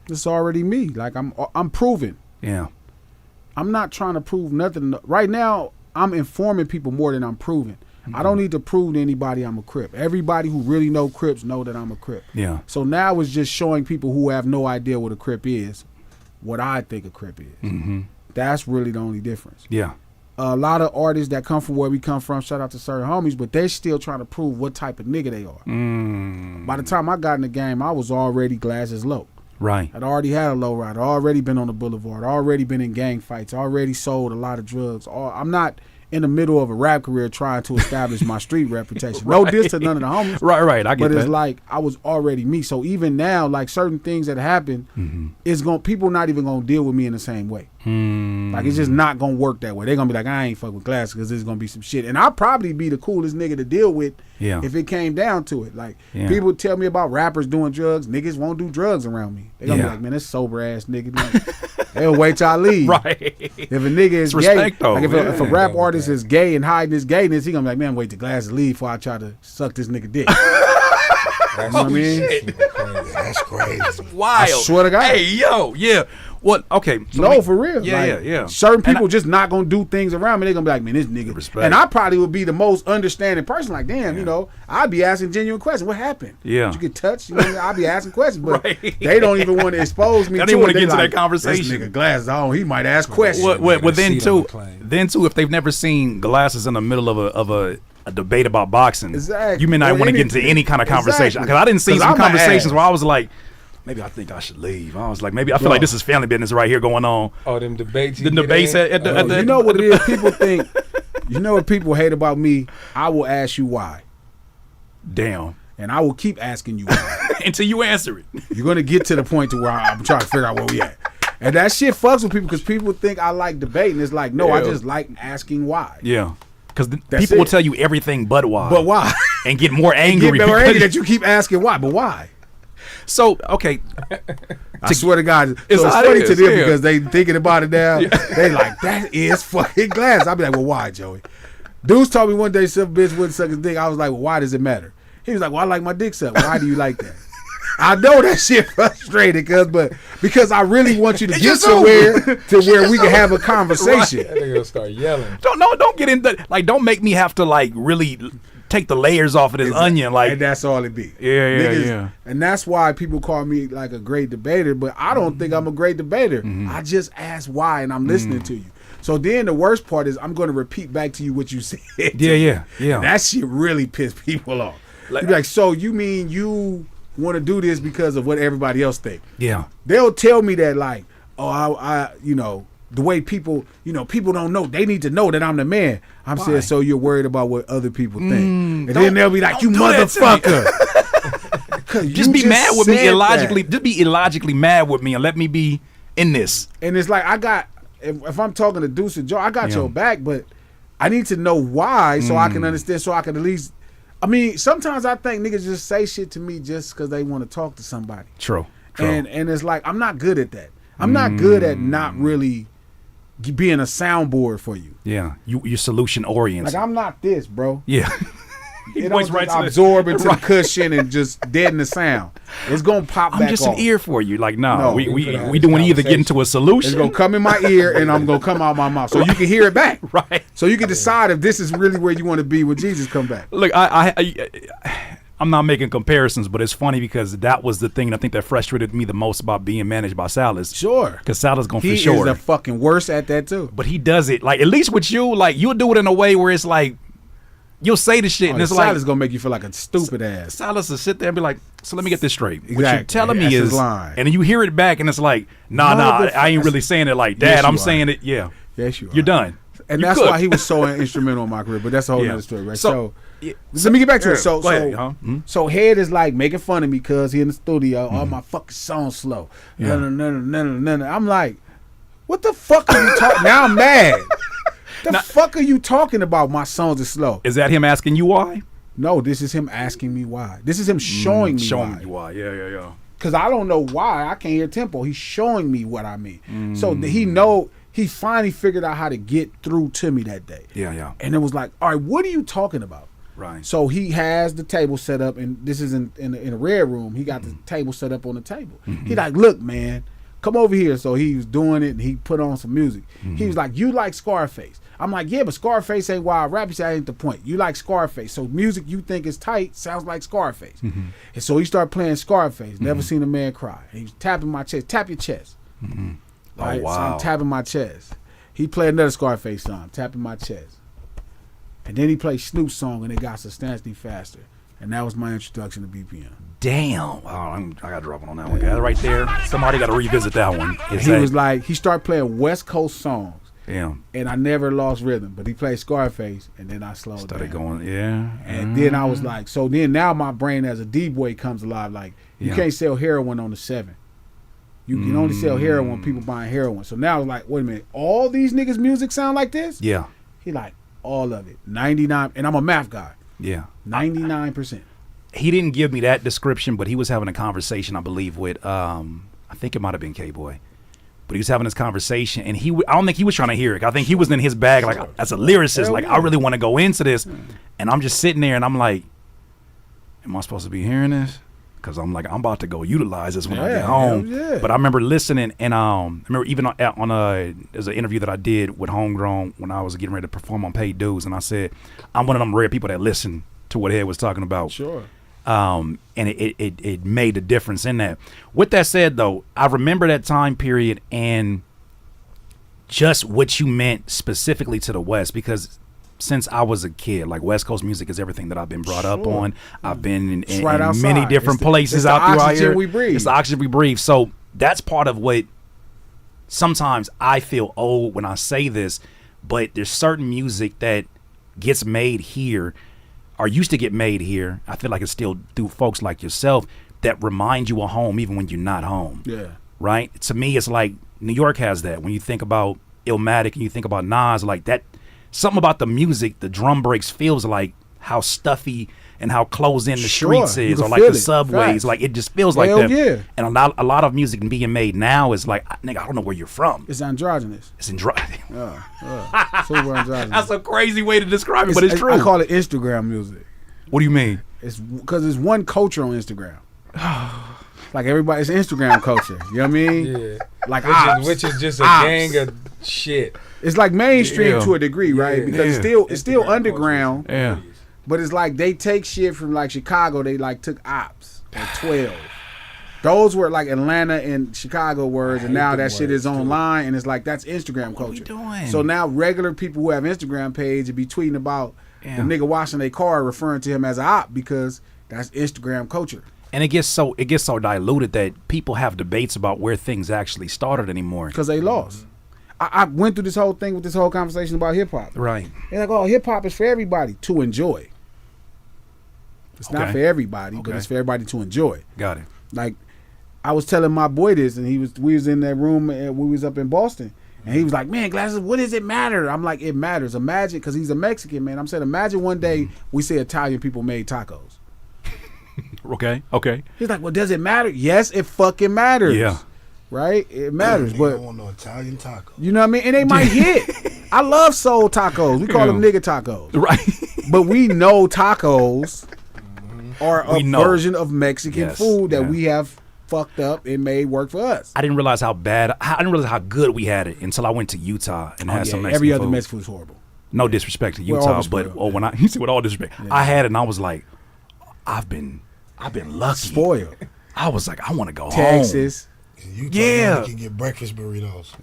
It's already me. Like, I'm proven. Yeah. I'm not trying to prove nothing. Right now, I'm informing people more than I'm proving. I don't need to prove to anybody I'm a Crip. Everybody who really know Crips know that I'm a Crip. Yeah. So now it's just showing people who have no idea what a Crip is, what I think a Crip is. Mm-hmm. That's really the only difference. Yeah. A lot of artists that come from where we come from, shout out to certain homies, but they're still trying to prove what type of nigga they are. By the time I got in the game, I was already Glasses low. Right. I'd already had a low rider, already been on the boulevard, already been in gang fights, already sold a lot of drugs. I'm not in the middle of a rap career trying to establish my street reputation. Right. No diss to none of the homies. Right. I get But that. it's like I was already me. So even now, like certain things that happen, people not even gonna deal with me in the same way. Like, it's just not gonna work that way. They're gonna be like, I ain't fuck with Glasses because there's gonna be some shit. And I'll probably be the coolest nigga to deal with if it came down to it. Like, people tell me about rappers doing drugs. Niggas won't do drugs around me. They're gonna be like, man, this sober ass nigga. They'll wait till I leave. Right. If a nigga is It's gay, respect, though. like if a Yeah. rap artist is gay and hiding his gayness, he gonna be like, man, wait till Glasses leave before I try to suck this nigga dick. You know what I mean? That's crazy. Wild. I swear to God. Hey, yo, yeah. What? Okay. So No, for real. Yeah, Like, yeah. Certain people just not gonna do things around me. They're gonna be like, man, this nigga. Respect. And I probably would be the most understanding person. Like, damn, I'd be asking genuine questions. What happened? Yeah. Did you get touched? You know what I mean? I'd be asking questions, but Right. they don't even want to expose me. They don't to even it. wanna They get into like, that conversation. This nigga Glasses on. He might ask questions. Well, then seat on too, the plane. if they've never seen Glasses in the middle of a debate about boxing, Exactly. you may not Or want to get into anything. any kind of conversation. Exactly. Because I didn't see 'Cause some I'm a conversations ass. where I was like, maybe I think I should leave. I was like, maybe I feel Bro. like this is family business right here going on. Oh, them debates. The debates at the, You know what it is? People think, you know what people hate about me? I will ask you why. Damn. And I will keep asking you why. Until you answer it. You're going to get to the point to where I'm trying to figure out where we at. And that shit fucks with people because people think I like debating. It's like, no, I Yeah. just like asking why. Yeah. Because That's people will it. tell you everything but why. But why? And get more angry. Get more because- angry that you keep asking why, but why? So, okay. I swear to God, It's so it's how it funny is, to them yeah. because they thinking about it now. They like, that is fucking Glass. I'll be like, well, why, Joey? Dudes told me one day some bitch wouldn't suck his dick. I was like, well, why does it matter? He was like, well, I like my dick sucked. Why do you like that? I know that shit frustrated, but because I really want you to get just somewhere to where we can have a conversation. That nigga gonna start yelling. Don't get into, like, don't make me have to, like, really take the layers off of this onion. Like, And that's all it be. Yeah, yeah. And that's why people call me like a great debater, but I don't think I'm a great debater. I just ask why, and I'm listening to you. So then the worst part is I'm going to repeat back to you what you said. yeah. That shit really pissed people off. You be like, so you mean you want to do this because of what everybody else think? Yeah. They'll tell me that like, oh, I the way people, people don't know. They need to know that I'm the man. I'm saying, so you're worried about what other people think. And then they'll be like, you don't do that to me." motherfucker. 'Cause Just you be mad with me said illogically. that. Just be illogically mad with me and let me be in this. And it's like, if I'm talking to Deuce and Joe, I got your back, but I need to know why so I can understand, so I can at least, sometimes I think niggas just say shit to me just because they want to talk to somebody. True. And it's like, I'm not good at that. I'm not good at not really being a soundboard for you. Yeah. You're solution oriented. Like, I'm not this, bro. Yeah. It points don't right just to the- absorb into the cushion and just deaden the sound. It's gonna pop back I'm just off. an ear for you. Like, no, No, we finna doing have either getting to a It's solution. gonna come in my ear and I'm gonna come out my mouth, so you can hear it back. Right. So you can decide if this is really where you want to be when Jesus come back. Look, I'm not making comparisons, but it's funny because that was the thing I think that frustrated me the most about being managed by Salas. Sure, Because Salas gonna he for sure. is the fucking worst at that too. But he does it like, at least with you, like you'll do it in a way where it's like you'll say the shit and it's like Silas gonna make you feel like a stupid ass. Salas will sit there and be like, so let me get this straight. What Exactly. you're telling That's me his is, line. and then you hear it back and it's like, nah, I ain't really saying it like that. Yes, I'm you saying are. it, yeah. Yes, you are. You're done. And You that's could. why he was so instrumental in my career. But that's a whole Yeah. other story, right? So- Let me get back to it. So, Go ahead, huh? Mhm. so Head is like making fun of me because he in the studio. All my fucking songs slow. Yeah. No. I'm like, what the fuck are you talking? Now I'm mad. The fuck are you talking about? My songs are slow. Is that him asking you why? No, this is him asking me why. This is him showing me Showing why. you why. Yeah. Cause I don't know why. I can't hear tempo. He's showing me what I mean. So he finally figured out how to get through to me that day. Yeah. And it was like, all right, what are you talking about? Right. So he has the table set up, and this is in a red room. He got the table set up on the table. He like, look, man, come over here. So he was doing it, and he put on some music. He was like, you like Scarface? I'm like, yeah, but Scarface ain't wild rap. He said, that ain't the point. You like Scarface. So music you think is tight sounds like Scarface. And so he started playing Scarface. Never seen a man cry. And he was tapping my chest. Tap your chest. Right? Oh, wow. So I'm tapping my chest. He played another Scarface song, tapping my chest. And then he played Snoop's song, and it got substantially faster. And that was my introduction to BPM. Damn. Oh, I got to drop it on that one. Right there. Somebody got to revisit that one. He started playing West Coast songs. Yeah. And I never lost rhythm, but he played Scarface, and then I slowed Started down. going, yeah. And then I was like, so then now my brain as a D-boy comes alive. Like, you can't sell heroin on the 7. You can only sell heroin when people buying heroin. So now I was like, wait a minute, all these niggas' music sound like this? Yeah. He like, all of it. 99, and I'm a math guy. Yeah. 99%. He didn't give me that description, but he was having a conversation, I believe, with, I think it might have been K-Boy. But he was having this conversation, and I don't think he was trying to hear it. I think he was in his bag, like, as a lyricist, Hell like, yeah. I really want to go into this. And I'm just sitting there, and I'm like, am I supposed to be hearing this? Because I'm like, I'm about to go utilize this when I get home. hell yeah. But I remember listening, and I remember even there's an interview that I did with Homegrown when I was getting ready to perform on Paid Dues, and I said, I'm one of them rare people that listen to what Head was talking about. Sure. And it made a difference in that. With that said, though, I remember that time period and just what you meant specifically to the West, because since I was a kid, like West Coast music is everything that I've been brought up on. I've been in right outside. many different places it's the out throughout oxygen here. we breathe. It's the oxygen we breathe. So that's part of what sometimes I feel old when I say this, but there's certain music that gets made here or used to get made here. I feel like it's still through folks like yourself that remind you of home even when you're not home. Yeah. Right? To me, it's like New York has that. When you think about Illmatic and you think about Nas, like that, something about the music, the drum breaks feels like how stuffy and how closed in the streets you is, can or like feel the it. subways. Facts. Like it just feels like Hell that. yeah. And a lot of music being made now is like, nigga, I don't know where you're from. It's androgynous. It's in dry. Super androgynous. That's a crazy way to describe it, but it's true. I call it Instagram music. What do you mean? It's because it's one culture on Instagram. Like everybody, it's Instagram culture. You know what I mean? Yeah. Like Which is just a Ops. gang of shit. It's like mainstream Yeah. to a degree, right? Yeah. Because it's still underground. Yeah. But it's like they take shit from like Chicago. They like took Ops or 12. Those were like Atlanta and Chicago words, and hate now them that shit is words, too. online, and it's like that's Instagram What are we culture. doing? So now regular people who have Instagram page and be tweeting about Yeah. the nigga washing their car, referring to him as a op because that's Instagram culture. And it gets so diluted that people have debates about where things actually started anymore. Because they lost. I went through this whole thing with this whole conversation about hip hop. Right. They're like, oh, hip hop is for everybody to enjoy. It's not Okay. for everybody, but Okay. it's for everybody to enjoy. Got it. Like, I was telling my boy this, and we was in that room, and we was up in Boston, and he was like, man, Glasses, what does it matter? I'm like, it matters. Imagine, because he's a Mexican, man. I'm saying, imagine one day we say Italian people made tacos. Okay. He's like, well, does it matter? Yes, it fucking matters. Yeah. Right? It matters, Nigga but don't want no Italian taco. you know what I mean? And they might hit. I love soul tacos. We call them nigga tacos. Right. But we know tacos are a We know. version of Mexican Yes, food that yeah. we have fucked up and made work for us. I didn't realize how bad. I didn't realize how good we had it until I went to Utah and had some Mexican every other food. Mexican food is horrible. No disrespect to Well, Utah, always but spoiled, when he said with all disrespect, I had it and I was like, I've been lucky. Spoiled. I was like, I want to go home. Texas, You Yeah. You can get breakfast burritos.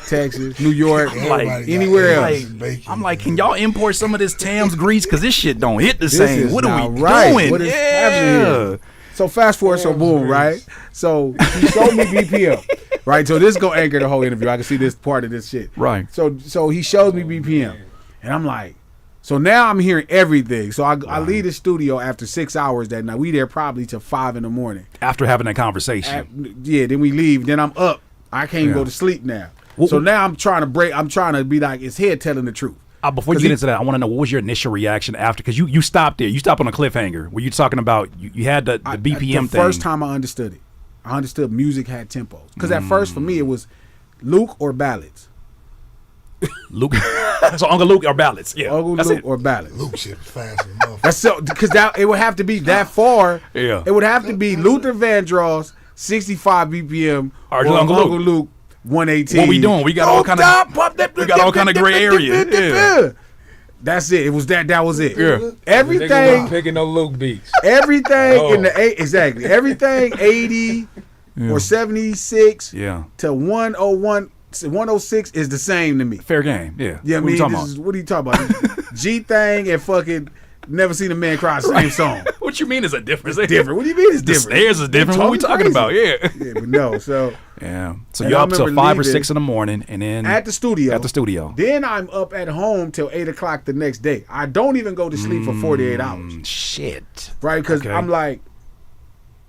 Texas, New York, Everybody got anywhere else. eggs, bacon. I'm like, can y'all import some of this Tams grease? Because this shit don't hit the This same. is What are not we right. doing? What is happening here? So fast forward, so boom, right? So he showed me BPM, right? So this is gonna anchor the whole interview. I can see this part of this shit, Right. So he shows me BPM, and I'm like, so now I'm hearing everything. So I leave the studio after 6 hours that night. We there probably till 5 a.m. After having that conversation. Then we leave. Then I'm up. I can't Yeah. go to sleep now. Well, so now I'm trying to break. I'm trying to be like, it's head telling the truth. Before you get into that, I want to know what was your initial reaction after? Because you stopped there. You stopped on a cliffhanger. Were you talking about you had the BPM the thing? first time I understood it, I understood music had tempos. Because at first for me it was Luke or ballads. Luke. So Uncle Luke or ballads. Yeah. Uncle that's Luke it. or ballads. Luke shit was fast as a motherfucker. That's so because that it would have to be that far. Yeah. It would have to be Luther Vandross 65 BPM Or or Uncle Uncle Luke. Luke 118. What we doing? We got all kind of gray areas. Yeah. That's it. It was that. That was it. Yeah. Nigga Everything. wasn't picking no Luke beats. Everything No. in the exactly. Everything 80 or 76 Yeah. to 101, 106 is the same to me. Fair game. Yeah. Yeah, I What mean, you talking this about? is, what are you talking about? G Thing and fucking Never Seen a Man Cry, same song. What you mean is a difference? Different. What do you mean it's The different? snares is different. What we talking about? Yeah. Yeah, but no. So Yeah. So And you're I up till remember 5 or leaving 6 in the morning, and then at the studio. At the studio. Then I'm up at home till 8 o'clock the next day. I don't even go to sleep for 48 hours, Shit. right? Because Okay. I'm like,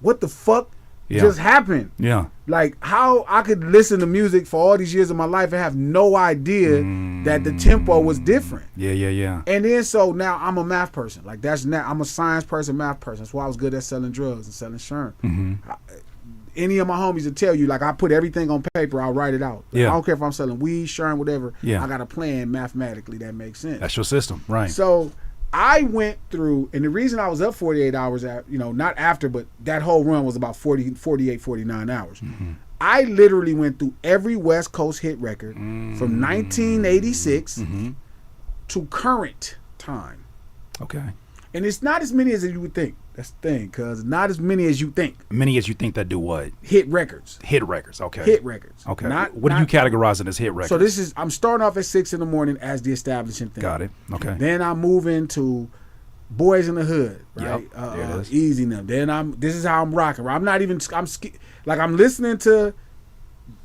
what the fuck Yeah. just happened? Yeah. Like how I could listen to music for all these years of my life and have no idea that the tempo was different. Yeah. And then so now I'm a math person. Like that's now I'm a science person, math person. That's why I was good at selling drugs and selling sherm. Any of my homies will tell you, like I put everything on paper, I'll write it out. Like, Yeah. I don't care if I'm selling weed, sherm, whatever. Yeah. I got a plan mathematically that makes sense. That's your system, right? So I went through, and the reason I was up 48 hours, not after, but that whole run was about 48, 49 hours. I literally went through every West Coast hit record from 1986 to current time. Okay. And it's not as many as you would think. That's the thing, cuz not as many as you think. Many as you think that do what? Hit records. Hit records. Okay. Hit records. Okay. Not, what not, do you categorize it as hit records? So this is, I'm starting off at 6 in the morning as the establishing thing. Got it. Okay. Then I move into Boys in the Hood, right? Yep, there it is. Easy Them. Then this is how I'm rocking. I'm not even, I'm listening to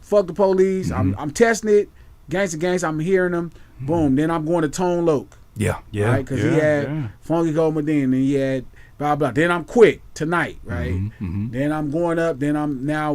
Fuck the Police. I'm testing it. Gangsta, I'm hearing them. Boom. Then I'm going to Tone Loc. Yeah. Right? Because he had Funky Gold Medina, and he had blah, blah. Then I'm Quick Tonight, right? Then I'm going up. Then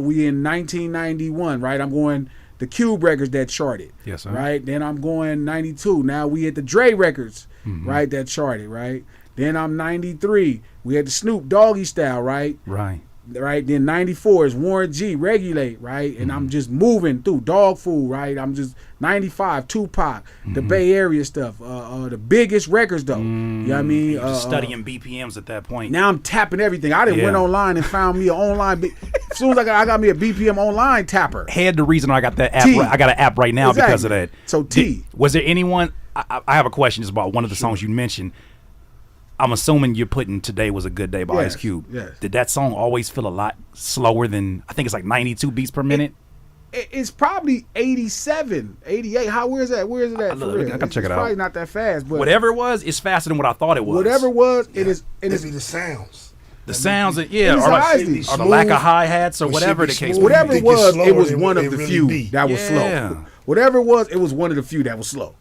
we in 1991, right? I'm going the Cube records that charted. Yes, sir. Right? Then I'm going 92. Now we at the Dre records, right? That charted, right? Then I'm 93. We had the Snoop Doggy Style, right? Right. Right. Then 94 is Warren G, Regulate, right? And I'm just moving through Dog Food, right? I'm just 95, Tupac, the Bay Area stuff, the biggest records though. You know what I mean? You're just studying BPMs at that point. Now I'm tapping everything. I didn't went online and found me an online. As soon as I got me a BPM online tapper. Had the reason I got that app. T. I got an app right now because of that. So T. Was there anyone? I have a question just about one of the songs you mentioned. I'm assuming you're putting "Today Was a Good Day" by Ice Cube. Yes. Did that song always feel a lot slower than? I think it's like 92 beats per minute. It's probably 87, 88. Where is that? Where is it at? Look, For real? I gotta check it It's out. probably not that fast, but Whatever it was, it's faster than what I thought it was. whatever it was, it is. It It'd be is. the sounds. the sounds, It's or icy. the lack of Smooth. hi hats or It whatever should the be case. smooth. Whatever It it gets was, slower it was than one what of it the really few be. that was Yeah. slow. Whatever it was one of the few that was slow.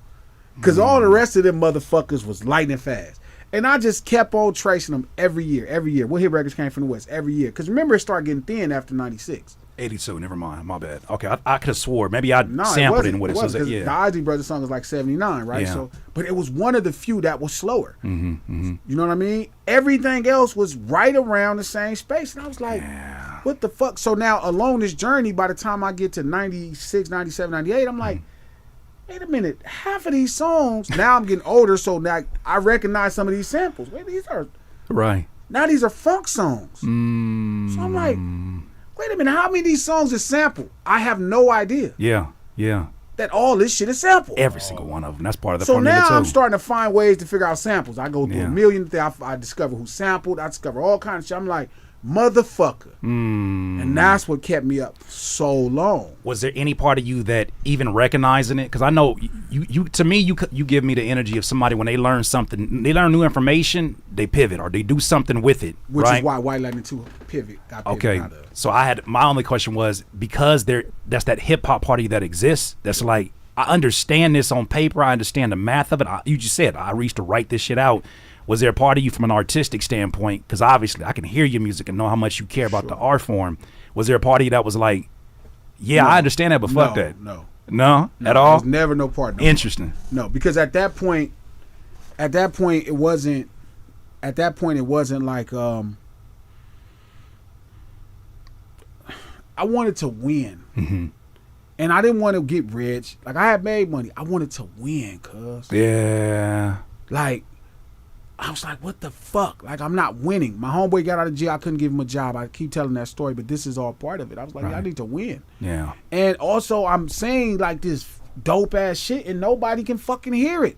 Because all the rest of them motherfuckers was lightning fast. And I just kept on tracing them every year. What hit records came from the West every year? Because remember, it started getting thin after 96. 82. Never mind. My bad. Okay, I could have swore maybe I No, sampled it it in what it wasn't. says. 'Cause Yeah. the Ozzy Brothers song is like 79, right? Yeah. So, but it was one of the few that was slower. You know what I mean? Everything else was right around the same space. And I was like, what the fuck? So now, along this journey, by the time I get to 96, 97, 98, I'm like, wait a minute, half of these songs, now I'm getting older, so now I recognize some of these samples. Wait, these are Right. Now these are funk songs. So I'm like, wait a minute, how many of these songs is sampled? I have no idea. Yeah. Yeah. That all this shit is sampled. Every single one of them. That's part of the So formula now too. I'm starting to find ways to figure out samples. I go through Yeah. a million things. I discover who sampled. I discover all kinds of shit. I'm like, motherfucker. And that's what kept me up so long. Was there any part of you that even recognizing it? Because I know you to me, you give me the energy of somebody when they learn something, they learn new information, they pivot or they do something with it. Which right? is why White Lightning 2 got pivoted Okay. out of. So my only question was, because that's that hip hop part of you that exists, that's like, I understand this on paper, I understand the math of it. You just said I reached to write this shit out. Was there a part of you from an artistic standpoint? Because obviously I can hear your music and know how much you care about the art form. Was there a part of you that was like, yeah, No. I understand that, but fuck No, that? no. No? At There all? was never no part. No. Interesting. No, because at that point it wasn't like I wanted to win. Mm-hmm. And I didn't want to get rich. Like, I had made money. I wanted to win, cuz. Yeah. Like, I was like, what the fuck? Like, I'm not winning. My homeboy got out of jail. I couldn't give him a job. I keep telling that story, but this is all part of it. I was like, Right. I need to win. Yeah. And also, I'm saying, like, this dope-ass shit, and nobody can fucking hear it.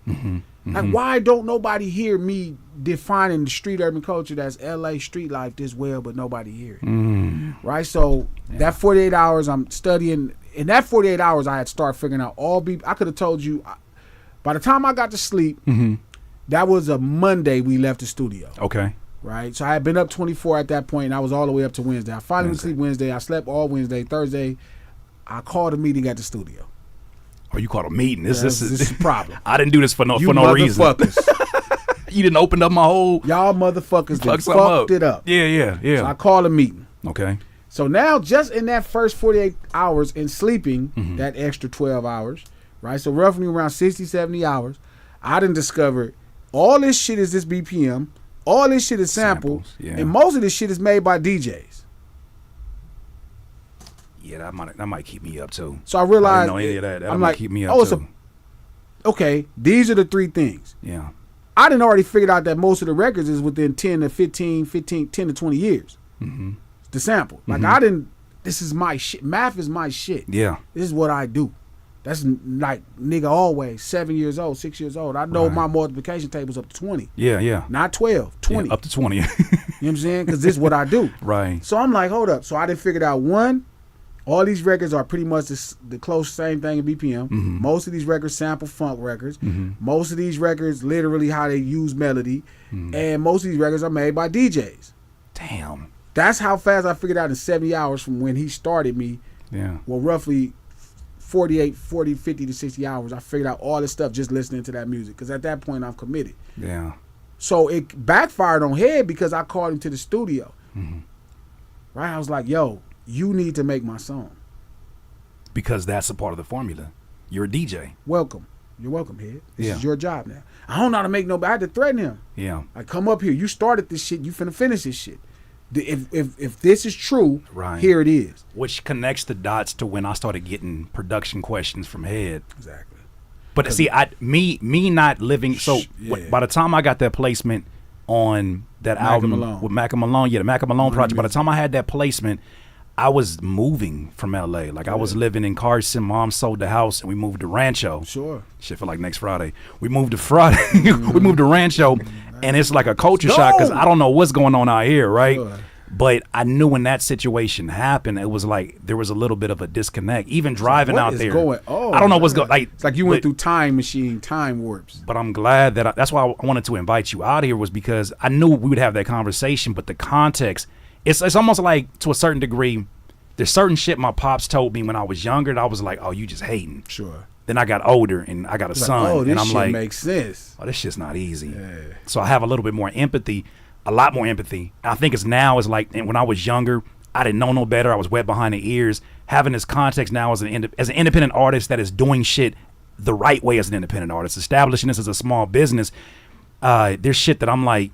Like, why don't nobody hear me defining the street urban culture that's LA street life this well, but nobody hear it? Right? So, that 48 hours I'm studying, in that 48 hours, I had started figuring out I could have told you, by the time I got to sleep, that was a Monday we left the studio. Okay. Right? So I had been up 24 at that point, and I was all the way up to Wednesday. I finally went to sleep Wednesday. I slept all Wednesday. Thursday, I called a meeting at the studio. Oh, you called a meeting. This This is a problem. I didn't do this for no You reason. motherfuckers. You didn't open up my whole Y'all motherfuckers fuck that something fucked it up. Yeah. So I called a meeting. Okay. So now, just in that first 48 hours in sleeping, that extra 12 hours, right? So roughly around 60, 70 hours, I done discovered all this shit is this BPM, all this shit is sampled, Samples, yeah. and most of this shit is made by DJs. Yeah, that might keep me up too. So I realized, I didn't know any of that. That I'm might like, keep me up oh, it's too. okay, these are the three things. Yeah. I done already figured out that most of the records is within 10 to 20 years. The sample. Like, this is my shit. Math is my shit. Yeah. This is what I do. That's like, nigga, always 7 years old, 6 years old. I know my multiplication table's up to 20. Yeah. Not 12, 20. Yeah, up to 20. You know what I'm saying? Because this is what I do. Right. So I'm like, hold up. So I done figured out, one, all these records are pretty much the close same thing in BPM. Most of these records sample funk records. Most of these records literally how they use melody. And most of these records are made by DJs. Damn. That's how fast I figured out in 70 hours from when he started me. Yeah. Well, roughly 40, 50 to 60 hours, I figured out all this stuff just listening to that music. Because at that point, I'm committed. Yeah. So it backfired on Head because I called him to the studio. Right? I was like, yo, you need to make my song. Because that's a part of the formula. You're a DJ. Welcome. You're welcome, Head. This Yeah. is your job now. I don't know how to make I had to threaten him. Yeah. Like, come up here. You started this shit. You finna finish this shit. If this is true, Right. here it is. Which connects the dots to when I started getting production questions from Head. Exactly. But see, me not living. So Yeah. by the time I got that placement on that Mac and album Malone. with Mac and Malone, the Mac and Malone project. By the Music. time I had that placement, I was moving from LA. Like I was living in Carson. Mom sold the house and we moved to Rancho. Sure. Shit for like next Friday. We moved to Friday. We moved to Rancho, and it's like a culture shock because I don't know what's going on out here, right? Sure. But I knew when that situation happened, it was like there was a little bit of a disconnect. Even driving What out is there, going on? I don't know what's going. Like It's like you went through time machine, time warps. But I'm glad that that's why I wanted to invite you out here, was because I knew we would have that conversation. But the context, it's almost like, to a certain degree, there's certain shit my pops told me when I was younger that I was like, oh, you just hating. Sure. Then I got older and I got a son, Oh, this and I'm shit like, makes sense. oh, this shit's not easy. Yeah. So I have a little bit more empathy, a lot more empathy. I think it's now is like, and when I was younger, I didn't know no better. I was wet behind the ears. Having this context now as an independent artist that is doing shit the right way as an independent artist, establishing this as a small business, there's shit that I'm like,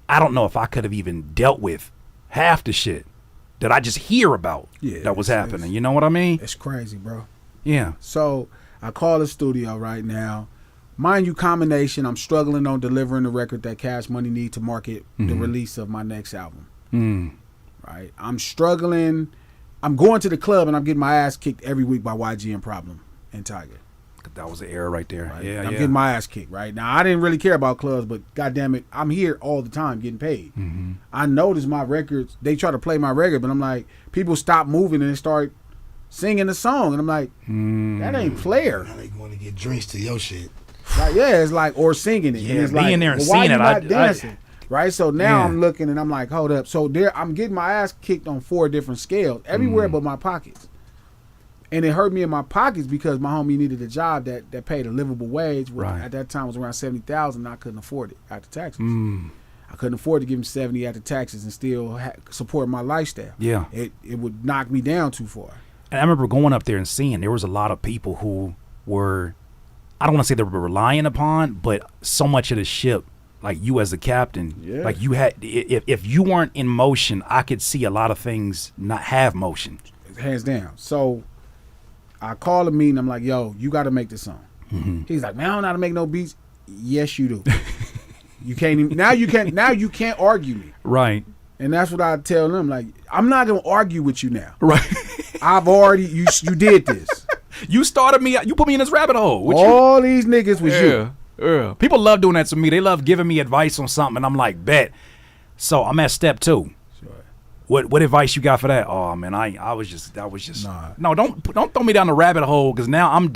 I don't know if I could have even dealt with half the shit that I just hear about that was happening. You know what I mean? It's crazy, bro. Yeah. So I call the studio right now. mind you, combination. I'm struggling on delivering the record that Cash Money need to market the release of my next album. Right, I'm struggling. I'm going to the club and I'm getting my ass kicked every week by YG and Problem and Tiger. That was the era right there. Right? Yeah, I'm getting my ass kicked right now. I didn't really care about clubs, but goddamn it, I'm here all the time getting paid. I noticed my records. They try to play my record, but I'm like, people stop moving and they start singing the song, and I'm like, that ain't player. Now they want to get drinks to your shit. Like, yeah, it's like, or singing it. Yeah, and it's being like, there and well, why seeing you it, not dancing? Right, so now Yeah. I'm looking and I'm like, hold up. So there, I'm getting my ass kicked on 4 different scales, everywhere but my pockets. And it hurt me in my pockets because my homie needed a job that paid a livable wage. Which Right. at that time was around $70,000. And I couldn't afford it after taxes. I couldn't afford to give him 70 after taxes and still support my lifestyle. Yeah. It would knock me down too far. And I remember going up there and seeing there was a lot of people who were, I don't want to say they were relying upon, but so much of the ship, like you as the captain, Yeah. like you had, if you weren't in motion, I could see a lot of things not have motion. Hands down. So I call a meeting. I'm like, yo, you got to make this song. He's like, man, I don't know how to make no beats. Yes, you do. You can't even, now you can't argue me. Right. And that's what I tell them. Like, I'm not gonna argue with you now. Right. I've already you did this. You started me, you put me in this rabbit hole. What All these niggas was you. Yeah. People love doing that to me. They love giving me advice on something, and I'm like, bet. So I'm at step 2. What advice you got for that? Oh man, I was just Nah. no. Don't throw me down the rabbit hole because now I'm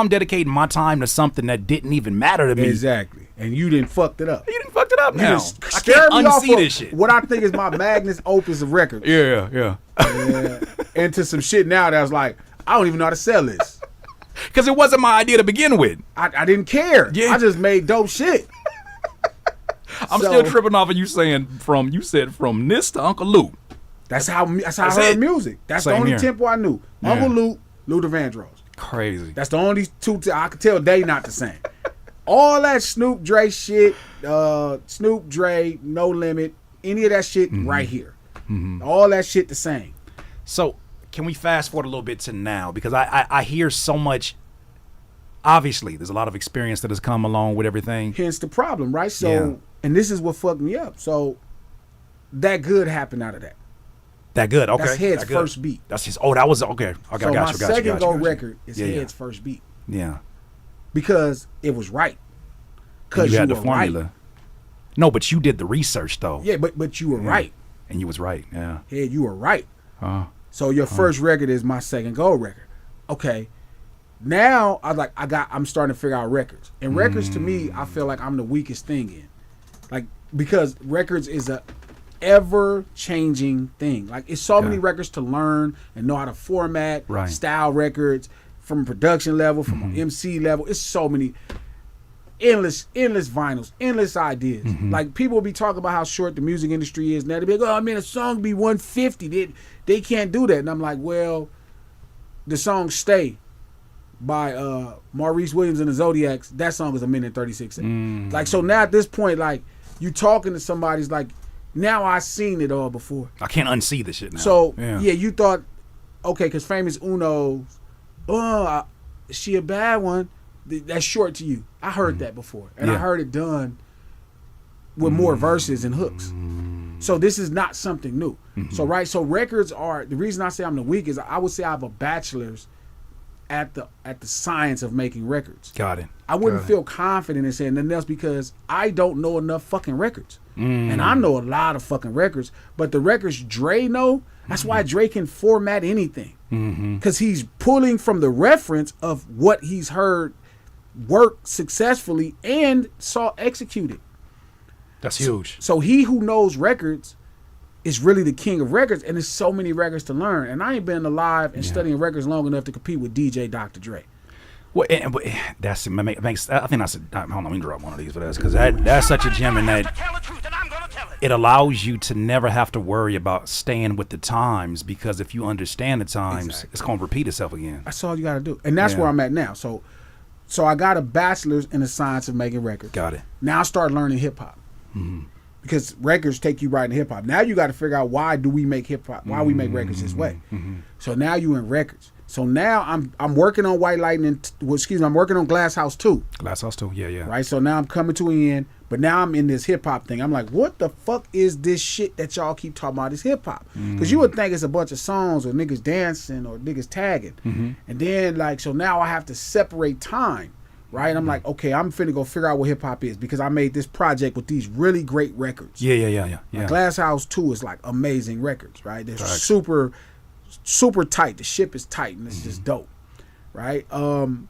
dedicating my time to something that didn't even matter to me. Exactly. And you didn't fucked it up. You didn't fucked it up You now. just I scared can't me off unsee of this shit. what I think is my magnus opus of records. Yeah. Into some shit now that was like, I don't even know how to sell this. Because it wasn't my idea to begin with. I didn't care. Yeah. I just made dope shit. I'm So- still tripping off of you saying you said from this to Uncle Luke. That's how I That's heard it. music. That's the Same only here. tempo I knew. Yeah. Uncle Luke, Luther Vandross. Crazy. That's the only two. I could tell they not the same. All that Snoop Dre shit, Snoop Dre, No Limit, any of that shit right here. All that shit the same. So can we fast forward a little bit to now? Because I hear so much. Obviously, there's a lot of experience that has come along with everything. Hence the problem, right? So, Yeah. and this is what fucked me up. So, That Good happened out of that. That good. Okay. That's Head's That good. first beat. That's his. Oh, that was okay. Okay, So I got my you. second go got you. record is Yeah, yeah. Head's first beat Yeah. because it was right. And Because you had the were formula. right. No, but you did the research though. Yeah, but you were right. And you was right. Yeah. Head, you were right. Uh, So your first record is my second gold record. Okay. Now I'm starting to figure out records. And records to me, I feel like I'm the weakest thing in. Like, because records is a ever changing thing. Like, it's so many records to learn and know how to format, Right. style records from production level, from an MC level. It's so many endless vinyls, endless ideas. Like, people will be talking about how short the music industry is now. They be like, oh man, a song be 150. They can't do that. And I'm like, well, the song Stay by Maurice Williams and the Zodiacs, that song is 1 minute 36 seconds. Like, so now at this point, like, you talking to somebody's like, now I seen it all before. I can't unsee this shit now. So yeah, you thought, okay, because Famous Uno, she a bad one. That's short to you. I heard that before, and I Yeah. heard it done with more verses and hooks. So this is not something new. So records are the reason I say I'm the weak is I would say I have a bachelor's at the science of making records. Got it. I wouldn't feel confident in saying nothing else because I don't know enough fucking records. And I know a lot of fucking records, but the records Dre know, that's why Dre can format anything. Because he's pulling from the reference of what he's heard work successfully and saw executed. That's huge. So he who knows records is really the king of records, and there's so many records to learn. And I ain't been alive and studying records long enough to compete with DJ Dr. Dre. Well, but that's makes. I think that's. Hold on, let me drop one of these for this because that's such a gem in that it allows you to never have to worry about staying with the times because if you understand the times, it's gonna repeat itself again. That's all you got to do, and that's Yeah. where I'm at now. So I got a bachelor's in the science of making records. Got it. Now I start learning hip hop. because records take you right into hip hop. Now you got to figure out why do we make hip hop? Why we make records this way? So now you in records. So now I'm working on White Lightning. I'm working on Glass House 2. Glass House 2, yeah. Right. So now I'm coming to an end, but now I'm in this hip hop thing. I'm like, what the fuck is this shit that y'all keep talking about? Is hip hop? Because you would think it's a bunch of songs or niggas dancing or niggas tagging, and then like so now I have to separate time. Right, I'm like, okay, I'm finna go figure out what hip hop is because I made this project with these really great records. Yeah. Like Glass House 2 is like amazing records, right? They're super tight. The ship is tight and it's just dope, right? Now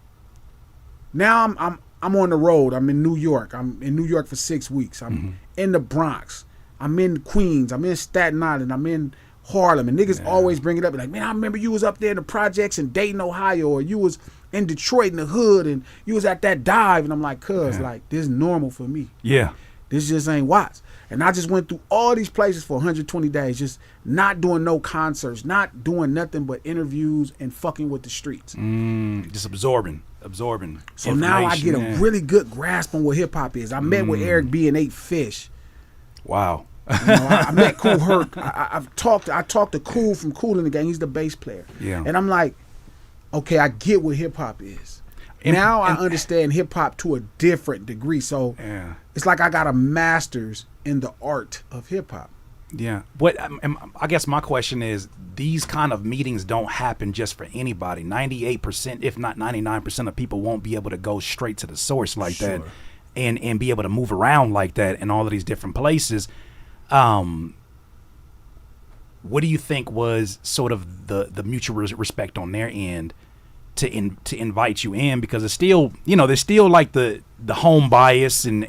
I'm on the road. I'm in New York. I'm in New York for 6 weeks. I'm in the Bronx. I'm in Queens. I'm in Staten Island. I'm in Harlem. And niggas always bring it up. Like, man, I remember you was up there in the projects in Dayton, Ohio, or you was in Detroit in the hood and you was at that dive. And I'm like, cuz, like, this is normal for me. Yeah. This just ain't Watts. And I just went through all these places for 120 days, just not doing no concerts, not doing nothing but interviews and fucking with the streets. Just absorbing. So now I get a really good grasp on what hip hop is. I met with Eric B and ate fish. Wow. You know, I met Kool Herc. I talked to Kool from Kool and the Gang. He's the bass player. Yeah. And I'm like, okay, I get what hip hop is. Now I understand hip hop to a different degree. So it's like I got a master's in the art of hip hop. Yeah. But I guess my question is, these kind of meetings don't happen just for anybody. 98%, if not 99% of people won't be able to go straight to the source like that and be able to move around like that in all of these different places. What do you think was sort of the mutual respect on their end to invite you in? Because it's still, there's still like the home bias and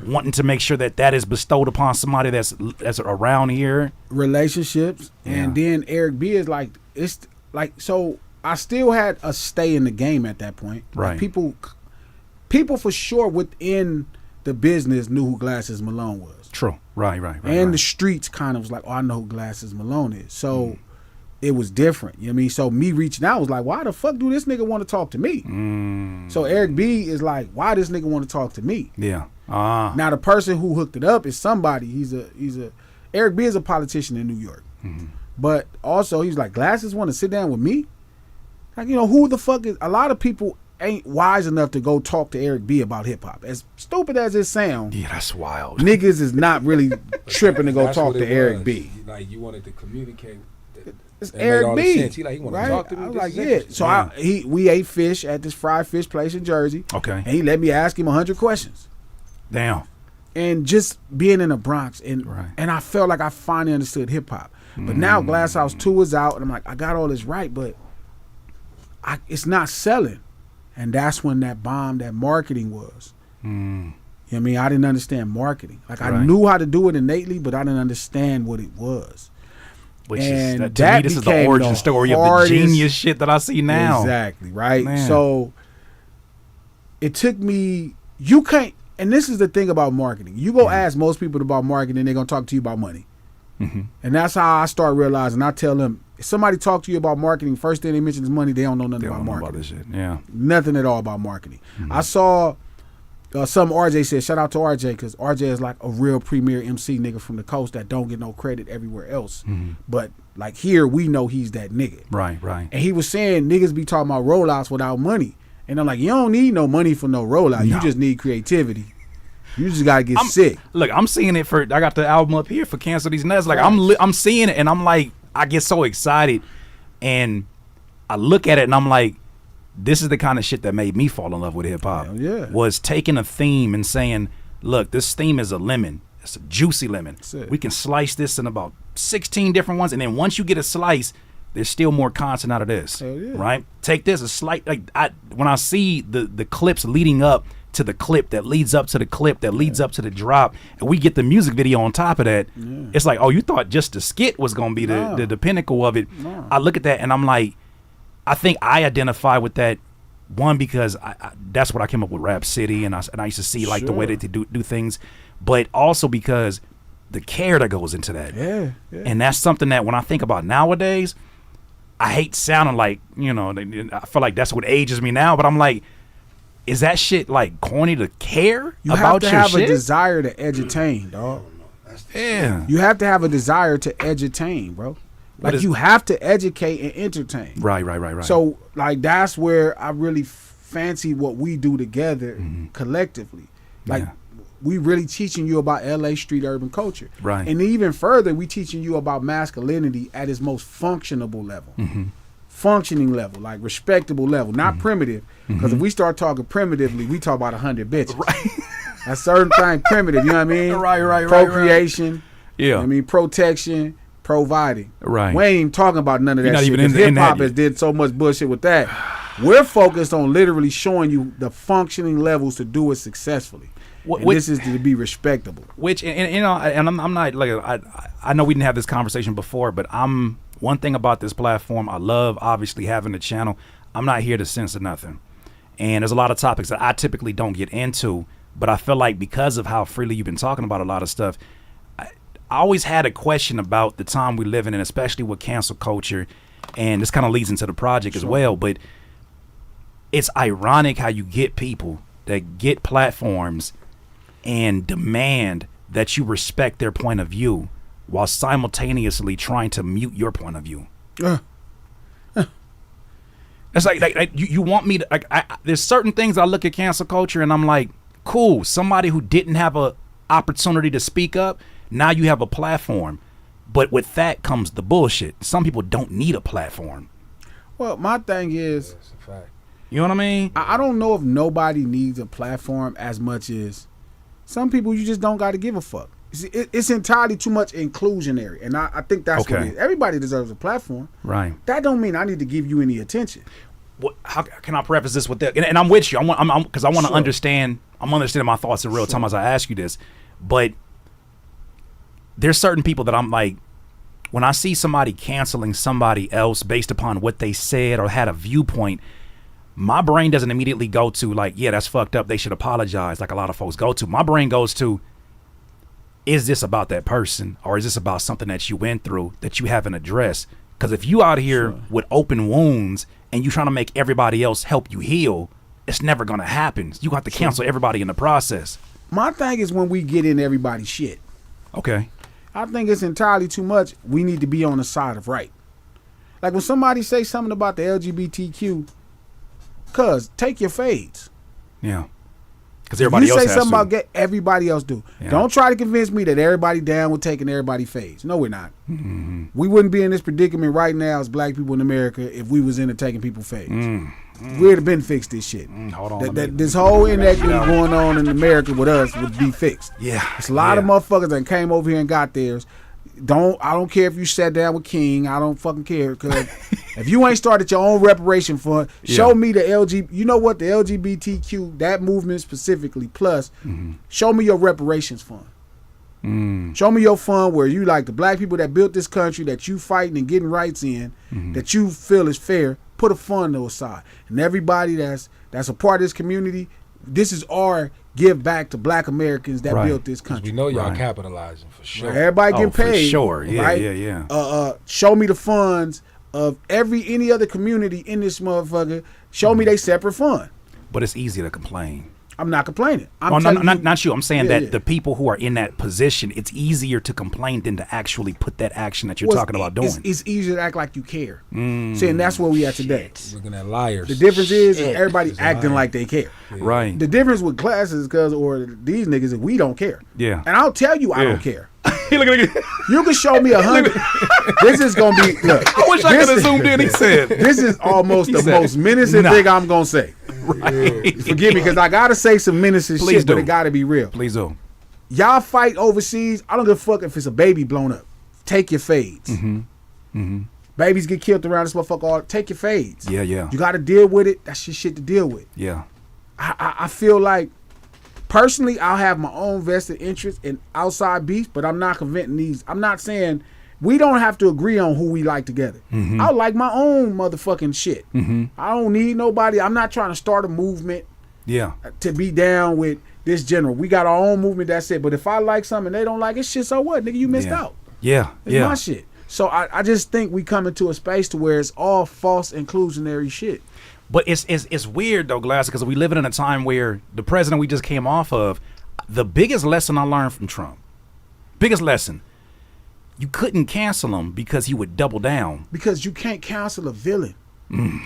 wanting to make sure that is bestowed upon somebody that's around here. Relationships. And then Eric B is like, it's like, so I still had a stay in the game at that point. Right. Like people for sure within the business knew who Glasses Malone was. True. Right. And the streets kind of was like, oh, I know who Glasses Malone is. So it was different. You know what I mean? So me reaching out was like, why the fuck do this nigga want to talk to me? So Eric B is like, why this nigga want to talk to me? Yeah. Now the person who hooked it up is somebody. Eric B is a politician in New York. But also he's like, Glasses want to sit down with me? Like, who the fuck is, a lot of people ain't wise enough to go talk to Eric B about hip hop. As stupid as it sounds, yeah, that's wild. Niggas is not really tripping to go talk to Eric B. Like, you wanted to communicate. It's Eric B. He wanted right? to talk to me. I was like, yeah. So we ate fish at this fried fish place in Jersey. Okay. And he let me ask him 100 questions. Damn. And just being in the Bronx and I felt like I finally understood hip hop. But now Glass House 2 is out and I'm like, I got all this right, but it's not selling. And that's when that marketing was. You know what I mean? I didn't understand marketing. Like, I knew how to do it innately, but I didn't understand what it was. Which is, to me, this is the origin story of the genius shit that I see now. Exactly, right? Man. So it took me, and this is the thing about marketing. You go ask most people about marketing, they're going to talk to you about money. And that's how I start realizing. I tell them, if somebody talk to you about marketing, first thing they mention is money. They don't know nothing about marketing. About this shit. Yeah. Nothing at all about marketing. I saw some RJ said, shout out to RJ, because RJ is like a real premier MC nigga from the coast that don't get no credit everywhere else. But like here, we know he's that nigga. Right. And he was saying niggas be talking about rollouts without money. And I'm like, you don't need no money for no rollout. No. You just need creativity. You just gotta get sick. Look, I'm seeing it I got the album up here for Cancel These Nuts. Like I'm seeing it and I'm like, I get so excited and I look at it and I'm like, this is the kind of shit that made me fall in love with hip hop. Yeah. Was taking a theme and saying, look, this theme is a lemon. It's a juicy lemon. We can slice this in about 16 different ones. And then once you get a slice, there's still more content out of this. Right? Take this, a slight, when I see the clips leading up to the clip that leads up to the clip that leads up to the drop, and we get the music video on top of that, it's like, oh, you thought just the skit was going to be the pinnacle of it. I look at that and I'm like, I think I identify with that, one, because that's what I came up with Rap City, and I used to see like the way that they do things, but also because the care that goes into that. And that's something that when I think about nowadays, I hate sounding like, I feel like that's what ages me now, but I'm like, is that shit like corny to care you about your shit? You have to have a desire to entertain, dog. Yeah. You have to have a desire to edutain, bro. Like you have to educate and entertain. Right. So like that's where I really fancy what we do together collectively. Like we really teaching you about LA street urban culture. Right. And even further, we teaching you about masculinity at its most functionable level. Functioning level, like respectable level, not primitive. Because if we start talking primitively, we talk about 100 bitches. Right. A certain thing primitive, you know what I mean? Right. Procreation. Yeah. I mean, protection, providing. Right. We ain't even talking about none of You're that not shit. even in Hip hop that has yet. did so much bullshit with that. We're focused on literally showing you the functioning levels to do it successfully. And this is to be respectable. Which, and you know, and I'm not like I know we didn't have this conversation before, but one thing about this platform, I love obviously having a channel. I'm not here to censor nothing, and there's a lot of topics that I typically don't get into, but I feel like because of how freely you've been talking about a lot of stuff, I always had a question about the time we live in, and especially with cancel culture, and this kind of leads into the project as well. But it's ironic how you get people that get platforms and demand that you respect their point of view while simultaneously trying to mute your point of view. It's like you want me to there's certain things I look at cancel culture and I'm like, cool, somebody who didn't have a opportunity to speak up, now you have a platform. But with that comes the bullshit. Some people don't need a platform. Well, my thing is, That's a fact. You know what I mean? I don't know if nobody needs a platform as much as some people you just don't got to give a fuck. It's entirely too much inclusionary, and I think that's what it is. Everybody deserves a platform. Right. That don't mean I need to give you any attention. How can I preface this with that? And I'm with you. Because I want to Sure. understand. I'm understanding my thoughts in real time as I ask you this. But there's certain people that I'm like, when I see somebody canceling somebody else based upon what they said or had a viewpoint, my brain doesn't immediately go to like, yeah, that's fucked up, they should apologize, like a lot of folks go to. My brain goes to, is this about that person, or is this about something that you went through that you haven't addressed? Because if you out here with open wounds and you trying to make everybody else help you heal, it's never gonna happen. You have to cancel everybody in the process. My thing is when we get in everybody's shit. Okay. I think it's entirely too much. We need to be on the side of right. Like when somebody say something about the LGBTQ, cuz take your fades. Yeah. Because everybody you else say has something to. about gay, everybody else do. Yeah. Don't try to convince me that everybody down with taking everybody fades. No, we're not. We wouldn't be in this predicament right now as black people in America if we was into taking people fades. We'd have been fixed this shit. Hold on. This whole inequity going on in America with us would be fixed. Yeah. It's a lot of motherfuckers that came over here and got theirs. I don't care if you sat down with King. I don't fucking care. Cause if you ain't started your own reparation fund, show me the you know what, the LGBTQ, that movement specifically, plus show me your reparations fund. Show me your fund where you like the black people that built this country that you fighting and getting rights in, that you feel is fair. Put a fund to the side, and everybody that's a part of this community, this is our give back to black Americans that built this country. We know y'all capitalizing for sure. Everybody getting paid. For sure. Yeah, right? yeah. Show me the funds of any other community in this motherfucker. Show me they separate fund. But it's easy to complain. I'm not complaining. Not you. I'm saying Yeah, that the people who are in that position, it's easier to complain than to actually put that action that you're talking about doing. It's easier to act like you care. Saying that's where we at today. Looking at liars. The difference is everybody acting like they care. Right. The difference with classes, or these niggas, is we don't care. Yeah. And I'll tell you I don't care. Look at You can show me 100. This is gonna be. Look, I wish I could have zoomed in. He said. This is almost the said, most menacing thing I'm gonna say. Right. Forgive me, because I gotta say some menacing Please shit, do. but it gotta be real. Please do. Y'all fight overseas. I don't give a fuck if it's a baby blown up. Take your fades. Babies get killed around this motherfucker. Take your fades. Yeah, yeah. You gotta deal with it. That's your shit to deal with. Yeah. I feel like personally, I'll have my own vested interest in outside beefs, but I'm not convincing these. I'm not saying we don't have to agree on who we like together. I like my own motherfucking shit. I don't need nobody. I'm not trying to start a movement Yeah. to be down with this general. We got our own movement, that's it. But if I like something and they don't like it, shit, so what? Nigga, you missed out. Yeah. It's my shit. So I just think we come into a space to where it's all false inclusionary shit. But it's weird though, Glass, because we live in a time where the president we just came off of, the biggest lesson I learned from Trump Biggest lesson. You couldn't cancel him because he would double down. Because you can't cancel a villain.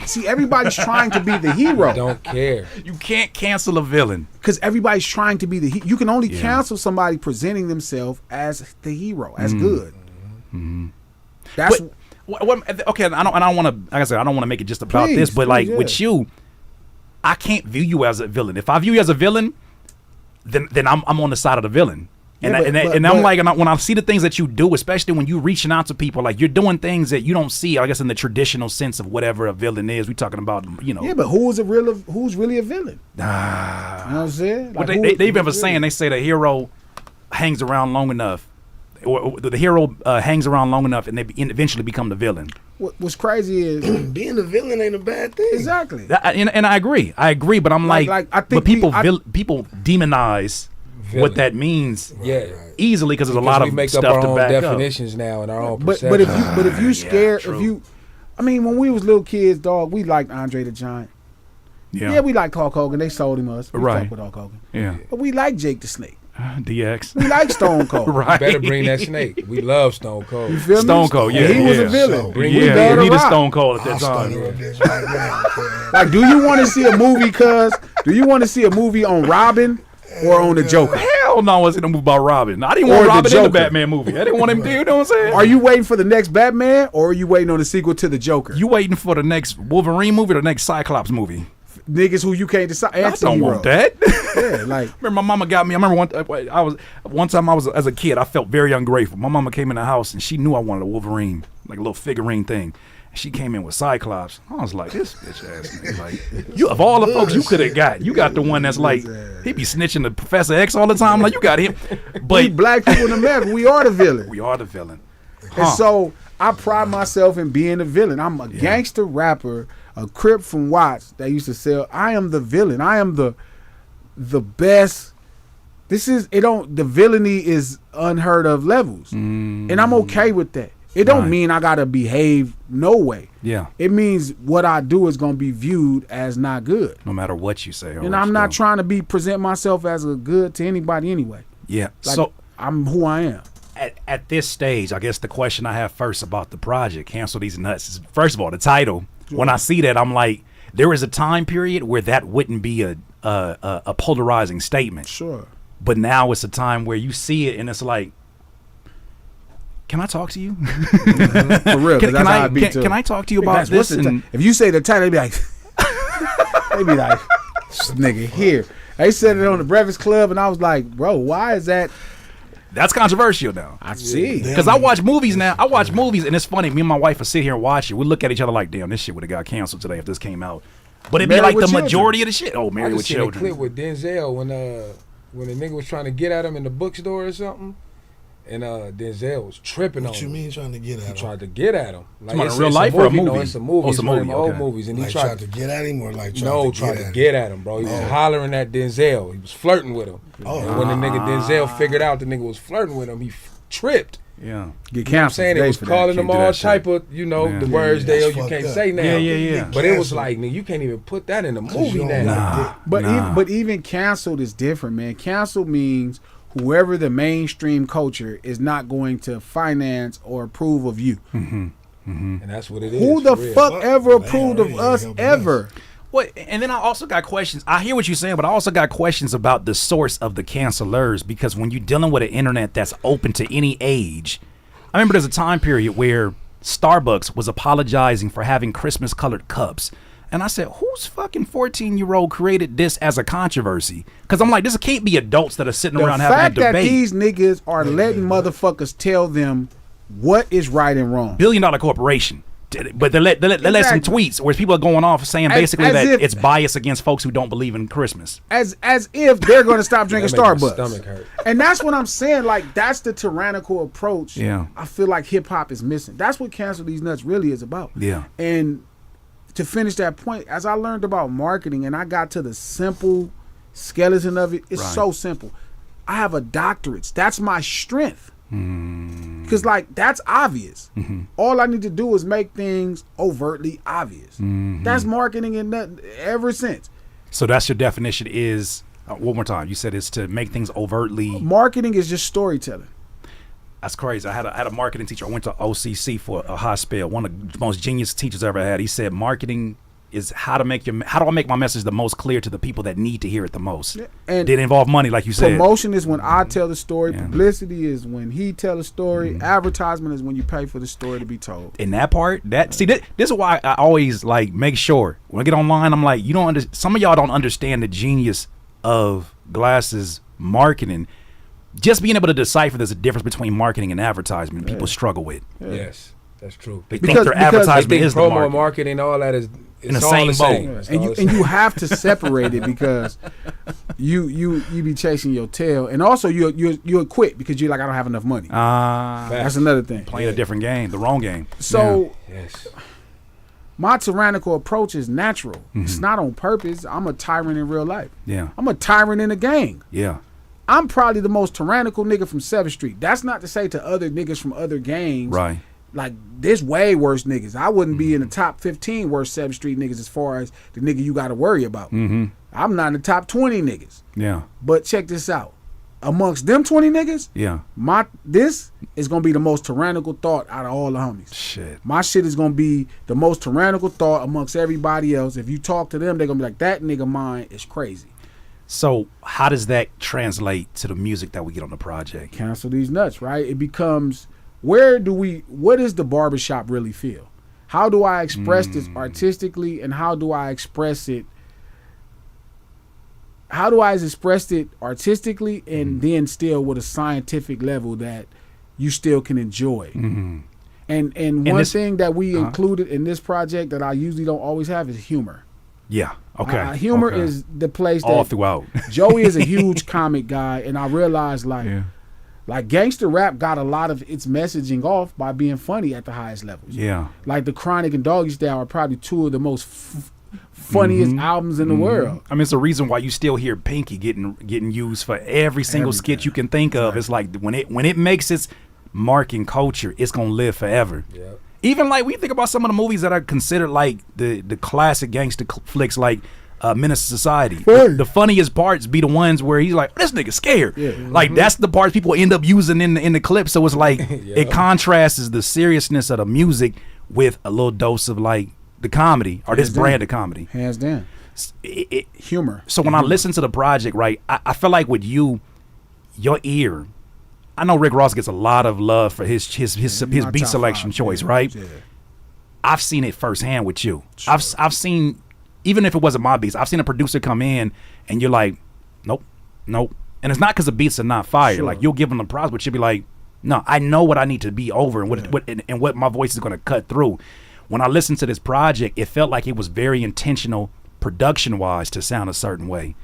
See, everybody's trying to be the hero. Don't care. You can't cancel a villain. Because everybody's trying to be the you can only cancel somebody presenting themselves as the hero, as good. That's Okay, I don't want to. Like I said, I don't want to make it just about this, but like with you, I can't view you as a villain. If I view you as a villain, then I'm on the side of the villain. And I'm like, when I see the things that you do, especially when you reaching out to people, like you're doing things that you don't see, I guess, in the traditional sense of whatever a villain is. We talking about, you know. Yeah, but who's really a villain? You know what I'm saying? Like, they even have a saying. They say the hero hangs around long enough, or the hero hangs around long enough, and they eventually become the villain. What's crazy is being a villain ain't a bad thing. Exactly. And I agree, but I'm like I think but people demonize what that means easily because there's a lot of make stuff up our to own back definitions up. now and our own but perceptions. if you scared, true. I mean, when we was little kids, dog, we liked Andre the Giant. Yeah, we liked Hulk Hogan. They sold him us. We fuck with Hulk Hogan. Yeah. But we liked Jake the Snake. DX. We like Stone Cold. Right. Better bring that snake. We love Stone Cold. You feel me? Stone Cold, yeah. He was yeah. a villain. So, We Yeah, love we The the Rock. Stone Cold at that I'm time. stunning on this right now. Okay? Like, do you want to see a movie? Do you want to see a movie on Robin or on the Joker? Hell no, I wasn't gonna move about Robin. I didn't want Or the Robin in the Joker. Batman movie. I didn't want him to, you know what I'm saying? Are you waiting for the next Batman or are you waiting on the sequel to the Joker? You waiting for the next Wolverine movie or the next Cyclops movie? Niggas who you can't decide. I don't want that. Yeah, like Remember, my mama got me. I remember one time I was as a kid. I felt very ungrateful. My mama came in the house and she knew I wanted a Wolverine, like a little figurine thing. And she came in with Cyclops. I was like, this bitch ass nigga. Like, you of all the folks you could have got, you got the one that's like he be snitching to Professor X all the time. Like you got him, we but black people in America, we are the villain. we are the villain. And so I pride myself in being a villain. I'm a gangster rapper, a Crip from Watts that used to sell. I am the villain. I am the best. The villainy is unheard of levels. And I'm okay with that. It don't mean I gotta behave no way. Yeah. It means what I do is gonna be viewed as not good. No matter what you say. Or And what I'm you not do. trying to present myself as a good to anybody anyway. Yeah. Like, So I'm who I am. at this stage, I guess the question I have first about the project, Cancel These Nuts, is first of all the title. When I see that, I'm like, there is a time period where that wouldn't be a polarizing statement. Sure. But now it's a time where you see it and it's like, can I talk to you? For real. 'Cause that's how I be too. Can I talk to you about That's- what's this? the And if you say the title, they be like, this nigga here. They said it on the Breakfast Club, and I was like, bro, why is that? that's controversial now. I see. Because I watch movies now. I watch movies, and it's funny. Me and my wife will sit here and watch it. We look at each other like, damn, this shit would have got canceled today if this came out. But it'd be Married like the with Children. majority of the shit. Oh, I Married with just seen a Children. clip with Denzel when the nigga was trying to get at him in the bookstore or something, and Denzel was tripping on What you him. mean trying to get He at him? tried to get at him. Like Talking about it's- in real it's life or a No, movie? it's a movie. Oh, it's a one of movie, them old okay. movies, and he Like tried to get at him or like tried to get at him, bro. He was hollering at Denzel. He was flirting with him. And when the nigga Denzel figured out the nigga was flirting with him, he tripped. Yeah. Get I'm canceled. saying it today was for that. calling them Can't do all that shit. type of, the words That's you fucked can't up. say now. Yeah. But it was like, nigga, you can't even put that in a movie you now. don't like it. But even canceled is different, man. Canceled means whoever the mainstream culture is not going to finance or approve of you. And that's what it is. Who the for real. fuck ever Well, approved they of already us helping ever? Well, and then I also got questions. I hear what you're saying, but I also got questions about the source of the cancelers, because when you're dealing with an internet that's open to any age, I remember there's a time period where Starbucks was apologizing for having Christmas colored cups. And I said, who's fucking 14-year-old created this as a controversy? Because I'm like, this can't be adults that are sitting The around having a fact that debate. these niggas are letting motherfuckers tell them what is right and wrong. Billion-dollar corporation. But they let some Exactly. tweets where people are going off saying As basically that if- it's biased against folks who don't believe in Christmas. As if they're going to stop drinking That make my Starbucks. stomach hurt. And that's what I'm saying. Like, that's the tyrannical approach. Yeah. I feel like hip hop is missing. That's what Cancel These Nuts really is about. Yeah. And to finish that point, as I learned about marketing and I got to the simple skeleton of it, it's Right. so simple. I have a doctorate. That's my strength. Because, like, that's obvious. All I need to do is make things overtly obvious. That's marketing and nothing ever since. So that's your definition is, one more time, you said it's to make things overtly. Marketing is just storytelling. That's crazy. I had a marketing teacher. I went to OCC for a high spell. One of the most genius teachers I ever had. He said marketing is how do I make my message the most clear to the people that need to hear it the most. Yeah. And did involve money, like you said. Promotion is when I tell the story. Yeah. Publicity is when he tell the story. Advertisement is when you pay for the story to be told. In that part, this is why I always like make sure when I get online, I'm like, some of y'all don't understand the genius of Glass's marketing. Just being able to decipher there's a difference between marketing and advertisement. People struggle with. Yeah. Yes, that's true. They think their advertisement is the promo marketing, all that is in the same boat. Yeah, and you have to separate it because you be chasing your tail, and also you quit because you're like, I don't have enough money. That's another thing. Playing a different game, the wrong game. So my tyrannical approach is natural. It's not on purpose. I'm a tyrant in real life. Yeah, I'm a tyrant in a gang. Yeah. I'm probably the most tyrannical nigga from 7th Street. That's not to say to other niggas from other gangs. Right. Like, there's way worse niggas. I wouldn't be in the top 15 worst 7th Street niggas as far as the nigga you got to worry about. I'm not in the top 20 niggas. Yeah. But check this out. Amongst them 20 niggas, this is going to be the most tyrannical thought out of all the homies. Shit. My shit is going to be the most tyrannical thought amongst everybody else. If you talk to them, they're going to be like, that nigga mine is crazy. So how does that translate to the music that we get on the project? Cancel these nuts, right? It becomes, what does the barbershop really feel? How do I express this artistically, and how do I express it artistically and then still with a scientific level that you still can enjoy? And one thing that we included in this project that I usually don't always have is humor. Yeah. Okay. Humor is the place that all throughout. Joey is a huge comic guy, and I realized like gangster rap got a lot of its messaging off by being funny at the highest levels. Yeah. Like the Chronic and Doggy Style are probably two of the most funniest albums in the world. I mean, it's the reason why you still hear Pinky getting used for every single skit you can think of. Right. It's like when it makes its mark in culture, it's gonna live forever. Yeah. Even like we think about some of the movies that are considered like the classic gangster flicks, like Menace to Society. The funniest parts be the ones where he's like, this nigga scared. Yeah. Like that's the parts people end up using in the clip. So it's like it contrasts the seriousness of the music with a little dose of like the comedy or this brand of comedy. Hands down. Humor. So when I listen to the project, right, I feel like with your ear. I know Rick Ross gets a lot of love for his beat selection choice, right? Yeah. I've seen it firsthand with you. Sure. I've seen, even if it wasn't my beats, I've seen a producer come in and you're like, nope. And it's not because the beats are not fire. Sure. Like you'll give them the props, but you'll be like, no, I know what I need to be over and what my voice is going to cut through. When I listened to this project, it felt like it was very intentional production-wise to sound a certain way,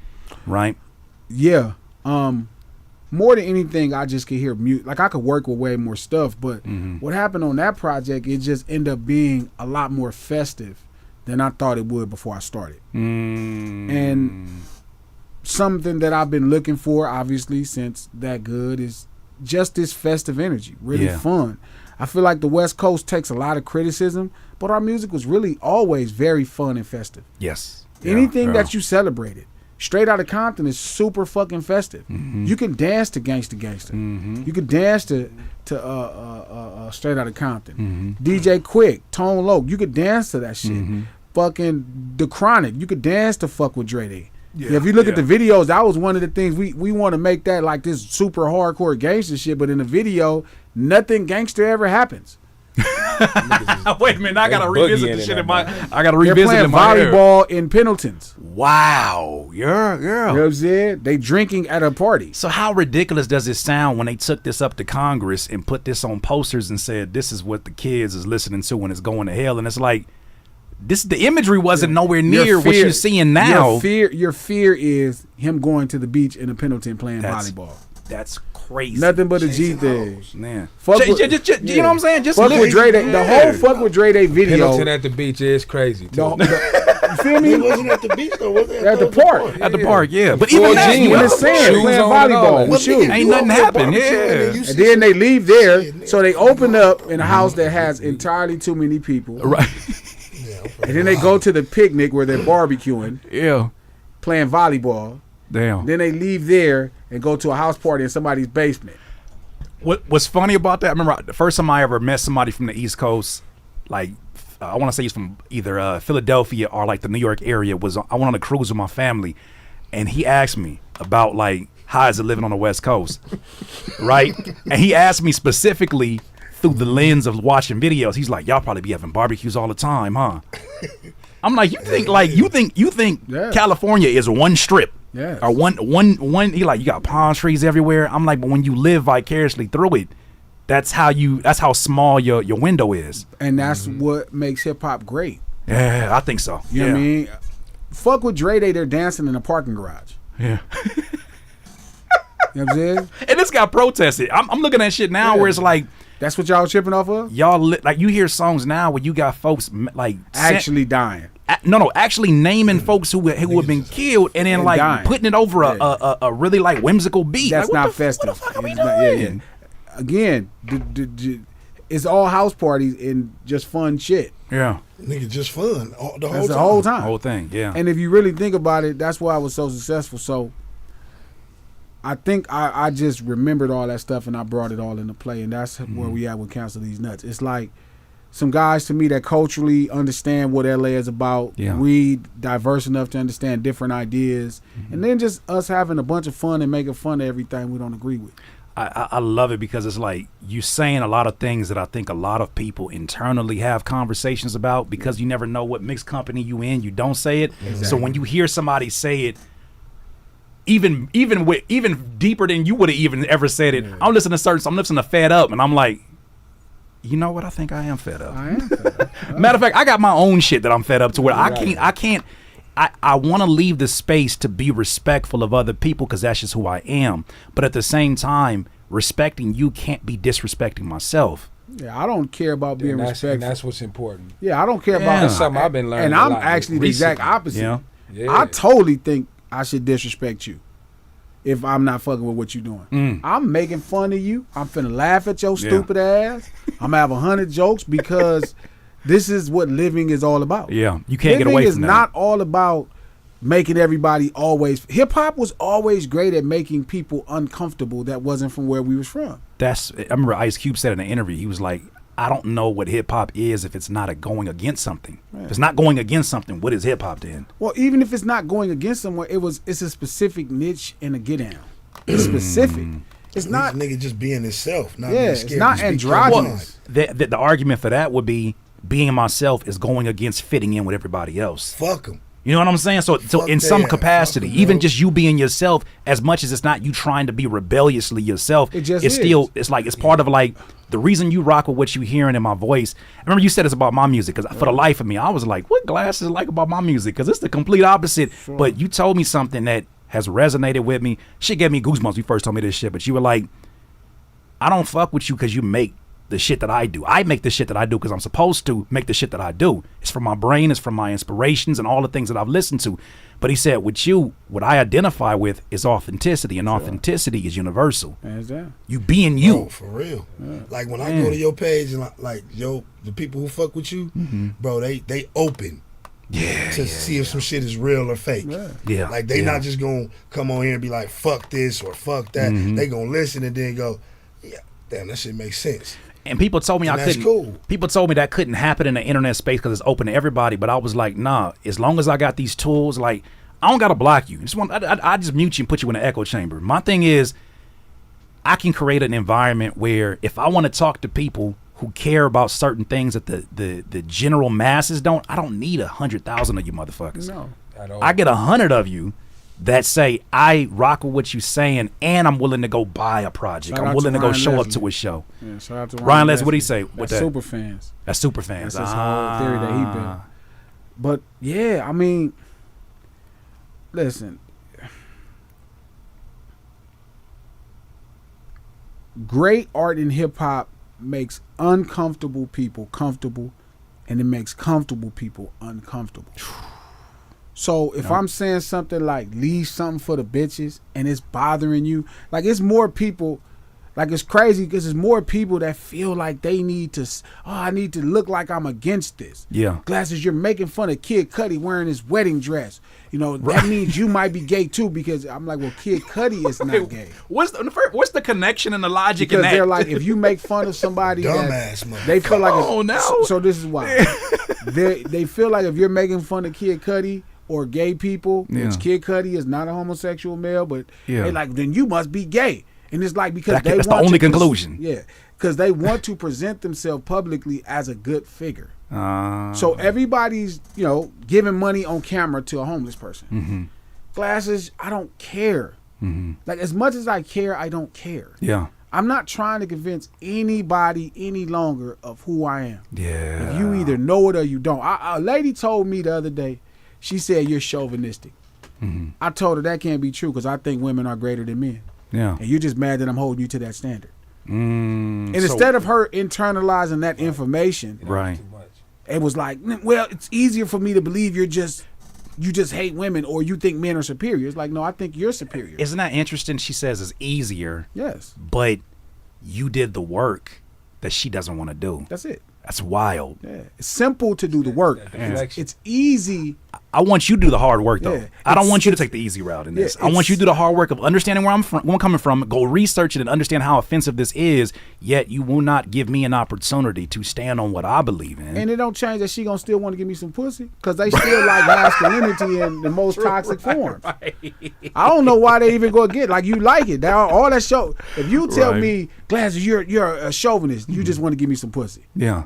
right? Yeah. More than anything, I just could hear music. Like I could work with way more stuff, but what happened on that project, it just ended up being a lot more festive than I thought it would before I started. And something that I've been looking for, obviously, since That Good is just this festive energy, really fun. I feel like the West Coast takes a lot of criticism, but our music was really always very fun and festive. Yes. Anything that you celebrated. Straight Outta Compton is super fucking festive. You can dance to Gangsta Gangsta. You can dance to Straight Outta Compton. DJ Quick, Tone Loc, you could dance to that shit. Fucking The Chronic, you could dance to Fuck with Dre Day. Yeah, if you look at the videos, that was one of the things we want to make that like this super hardcore gangster shit, but in the video, nothing gangster ever happens. Wait a minute, I gotta revisit this shit in my. I gotta revisit it in my. They're playing volleyball in Pendleton's. Wow, yeah. You know what I'm saying? They drinking at a party. So how ridiculous does it sound when they took this up to Congress and put this on posters and said this is what the kids is listening to when it's going to hell? And it's like, the imagery wasn't nowhere near what you're seeing now. Your fear is him going to the beach in a Pendleton playing volleyball. That's crazy. Nothing but a G thing. Man. You know what I'm saying? Just fuck with Dre Day. The whole Fuck with Dre Day video. Pendleton at the beach is crazy. You feel me? He wasn't at the beach though, was it? At the park. At the park, yeah. But even that, in the sand, playing volleyball with shoes. Ain't nothing happened, And then they leave there, so they open up in a house that has entirely too many people. Right. And then they go to the picnic where they're barbecuing. Yeah. Playing volleyball. Damn. Then they leave there and go to a house party in somebody's basement. What's funny about that? I remember the first time I ever met somebody from the East Coast, like I want to say he's from either Philadelphia or like the New York area. I went on a cruise with my family, and he asked me about like how is it living on the West Coast, right? And he asked me specifically through the lens of watching videos. He's like, y'all probably be having barbecues all the time, huh? I'm like, you think Yeah. California is one strip? Yes. Or one. He like, you got palm trees everywhere. I'm like, but when you live vicariously through it, that's how small your window is. And that's what makes hip hop great. Yeah, I think so. You know what I mean? Fuck with Dre Day, they're dancing in a parking garage. Yeah. You know what I'm saying? And this got protested. I'm looking at shit now where it's like, That's what y'all tripping off of? y'all like you hear songs now where you got folks like Actually dying. actually naming folks who have been killed and then And like dying. putting it over a really like whimsical beat. That's like, not what festive. the fuck are we It's not- yeah, doing? yeah. Again, it's all house parties and just fun shit. Yeah. Nigga, just fun the That's whole the time. whole time. Whole thing. Yeah. And if you really think about it, that's why I was so successful. So I think I just remembered all that stuff and I brought it all into play. And that's where we at with Cancel These Nuts. It's like some guys to me that culturally understand what LA is about. Yeah. We diverse enough to understand different ideas. And then just us having a bunch of fun and making fun of everything we don't agree with. I love it because it's like you saying a lot of things that I think a lot of people internally have conversations about because you never know what mixed company you in. You don't say it. So when you hear somebody say it, even deeper than you would have even ever said it. I'm listening to Fed Up and I'm like, you know what? I think I am fed up. I am fed up. Matter of fact, I got my own shit that I'm fed up to where I can't. I want to leave the space to be respectful of other people because that's just who I am. But at the same time, respecting you can't be disrespecting myself. Yeah, I don't care about being respectful. And that's what's important. Yeah, I don't care Yeah. about That's something I've been learning. And a I'm lot actually the exact recently. opposite. Yeah. Yeah. I totally think I should disrespect you if I'm not fucking with what you're doing. I'm making fun of you. I'm finna laugh at your stupid ass. I'm gonna have 100 jokes because this is what living is all about. Yeah, you can't get Living away is from that. not all about making everybody always. Hip hop was always great at making people uncomfortable that wasn't from where we was from. I remember Ice Cube said in an interview, he was like, I don't know what hip hop is if it's not a going against something. If it's not going against something, what is hip hop then? Well, even if it's not going against someone, it's a specific niche and a get down. It's specific. It's not. Nigga just being himself. Not Yeah, being it's scared not to speak androgynous. your mind. The argument for that would be being myself is going against fitting in with everybody else. Fuck him. You know what I'm saying? So in Fuck some that. capacity, Fuck 'em, even bro. just you being yourself, as much as it's not you trying to be rebelliously yourself, It just it's is. still, it's like, it's part of like the reason you rock with what you hearing in my voice. I remember you said it's about my music because for the life of me, I was like, what Glass is like about my music? Because it's the complete opposite. But you told me something that has resonated with me. Shit gave me goosebumps when you first told me this shit. But you were like, I don't fuck with you because you make the shit that I do. I make the shit that I do because I'm supposed to make the shit that I do. It's from my brain, it's from my inspirations and all the things that I've listened to. But he said, with you, what I identify with is authenticity, and authenticity is universal. Hands down. You being you. Bro, for real. Like when I go to your page and like the people who fuck with you, bro, they open to see if some shit is real or fake. Yeah. Like they not just gonna come on here and be like, fuck this or fuck that. They gonna listen and then go, yeah, damn, that shit makes sense. And people told me And I that's couldn't. cool. People told me that couldn't happen in the internet space because it's open to everybody. But I was like, nah. As long as I got these tools, like I don't gotta block you. I just mute you and put you in an echo chamber. My thing is, I can create an environment where if I want to talk to people who care about certain things that the general masses don't, I don't need 100,000 of you motherfuckers. No. At all. I get 100 of you that say I rock with what you saying, and I'm willing to go buy a project. Shout I'm out willing to to go Ryan show up Leslie. to a show. Yeah, shout out to Ryan Leslie, what'd he say with That's that? super fans. That's super fans. That's his whole theory that he built. But yeah, I mean, listen. Great art in hip hop makes uncomfortable people comfortable, and it makes comfortable people uncomfortable. So if I'm saying something like leave something for the bitches and it's bothering you, like it's more people, Like, it's crazy because there's more people that feel like they need to, I need to look like I'm against this. Yeah. Glasses, you're making fun of Kid Cudi wearing his wedding dress. You know, that means you might be gay too, because I'm like, well, Kid Cudi is not gay. What's the connection and the logic in Because that? they're like, if you make fun of somebody, Dumbass they feel like Oh, no. So this is why. they feel like if you're making fun of Kid Cudi or gay people, Yeah. which Kid Cudi is not a homosexual male, but Yeah. they like, then you must be gay. And it's like, because That's the only conclusion. Yeah, because they want to present themselves publicly as a good figure. Uh, So everybody's, giving money on camera to a homeless person. Glasses, I don't care. Like, as much as I care, I don't care. yeah. I'm not trying to convince anybody any longer of who I am. Yeah. If you either know it or you don't. A lady told me the other day, she said, you're chauvinistic. I told her that can't be true because I think women are greater than men. Yeah. And you're just mad that I'm holding you to that standard. And So- instead of her internalizing that information, Right. Too much. it was like, well, it's easier for me to believe you just hate women or you think men are superior. It's like, no, I think you're superior. Isn't that interesting? She says it's easier, Yes, but you did the work that she doesn't want to do. that's it. That's wild. Yeah, it's simple to do the work. That deflection. It's easy. I want you to do the hard work, though. Yeah, I don't it's- want you to take the easy route in this. Yeah, I want you to it's- do the hard work of understanding where I'm coming from, go research it and understand how offensive this is, yet you will not give me an opportunity to stand on what I believe in. And it don't change that she gonna still want to give me some pussy, because they still like masculinity in the most toxic form. I don't know why they even go get like you like it. All that show. If you tell Right. me, Glasses, you're a chauvinist, you just want to give me some pussy. Yeah.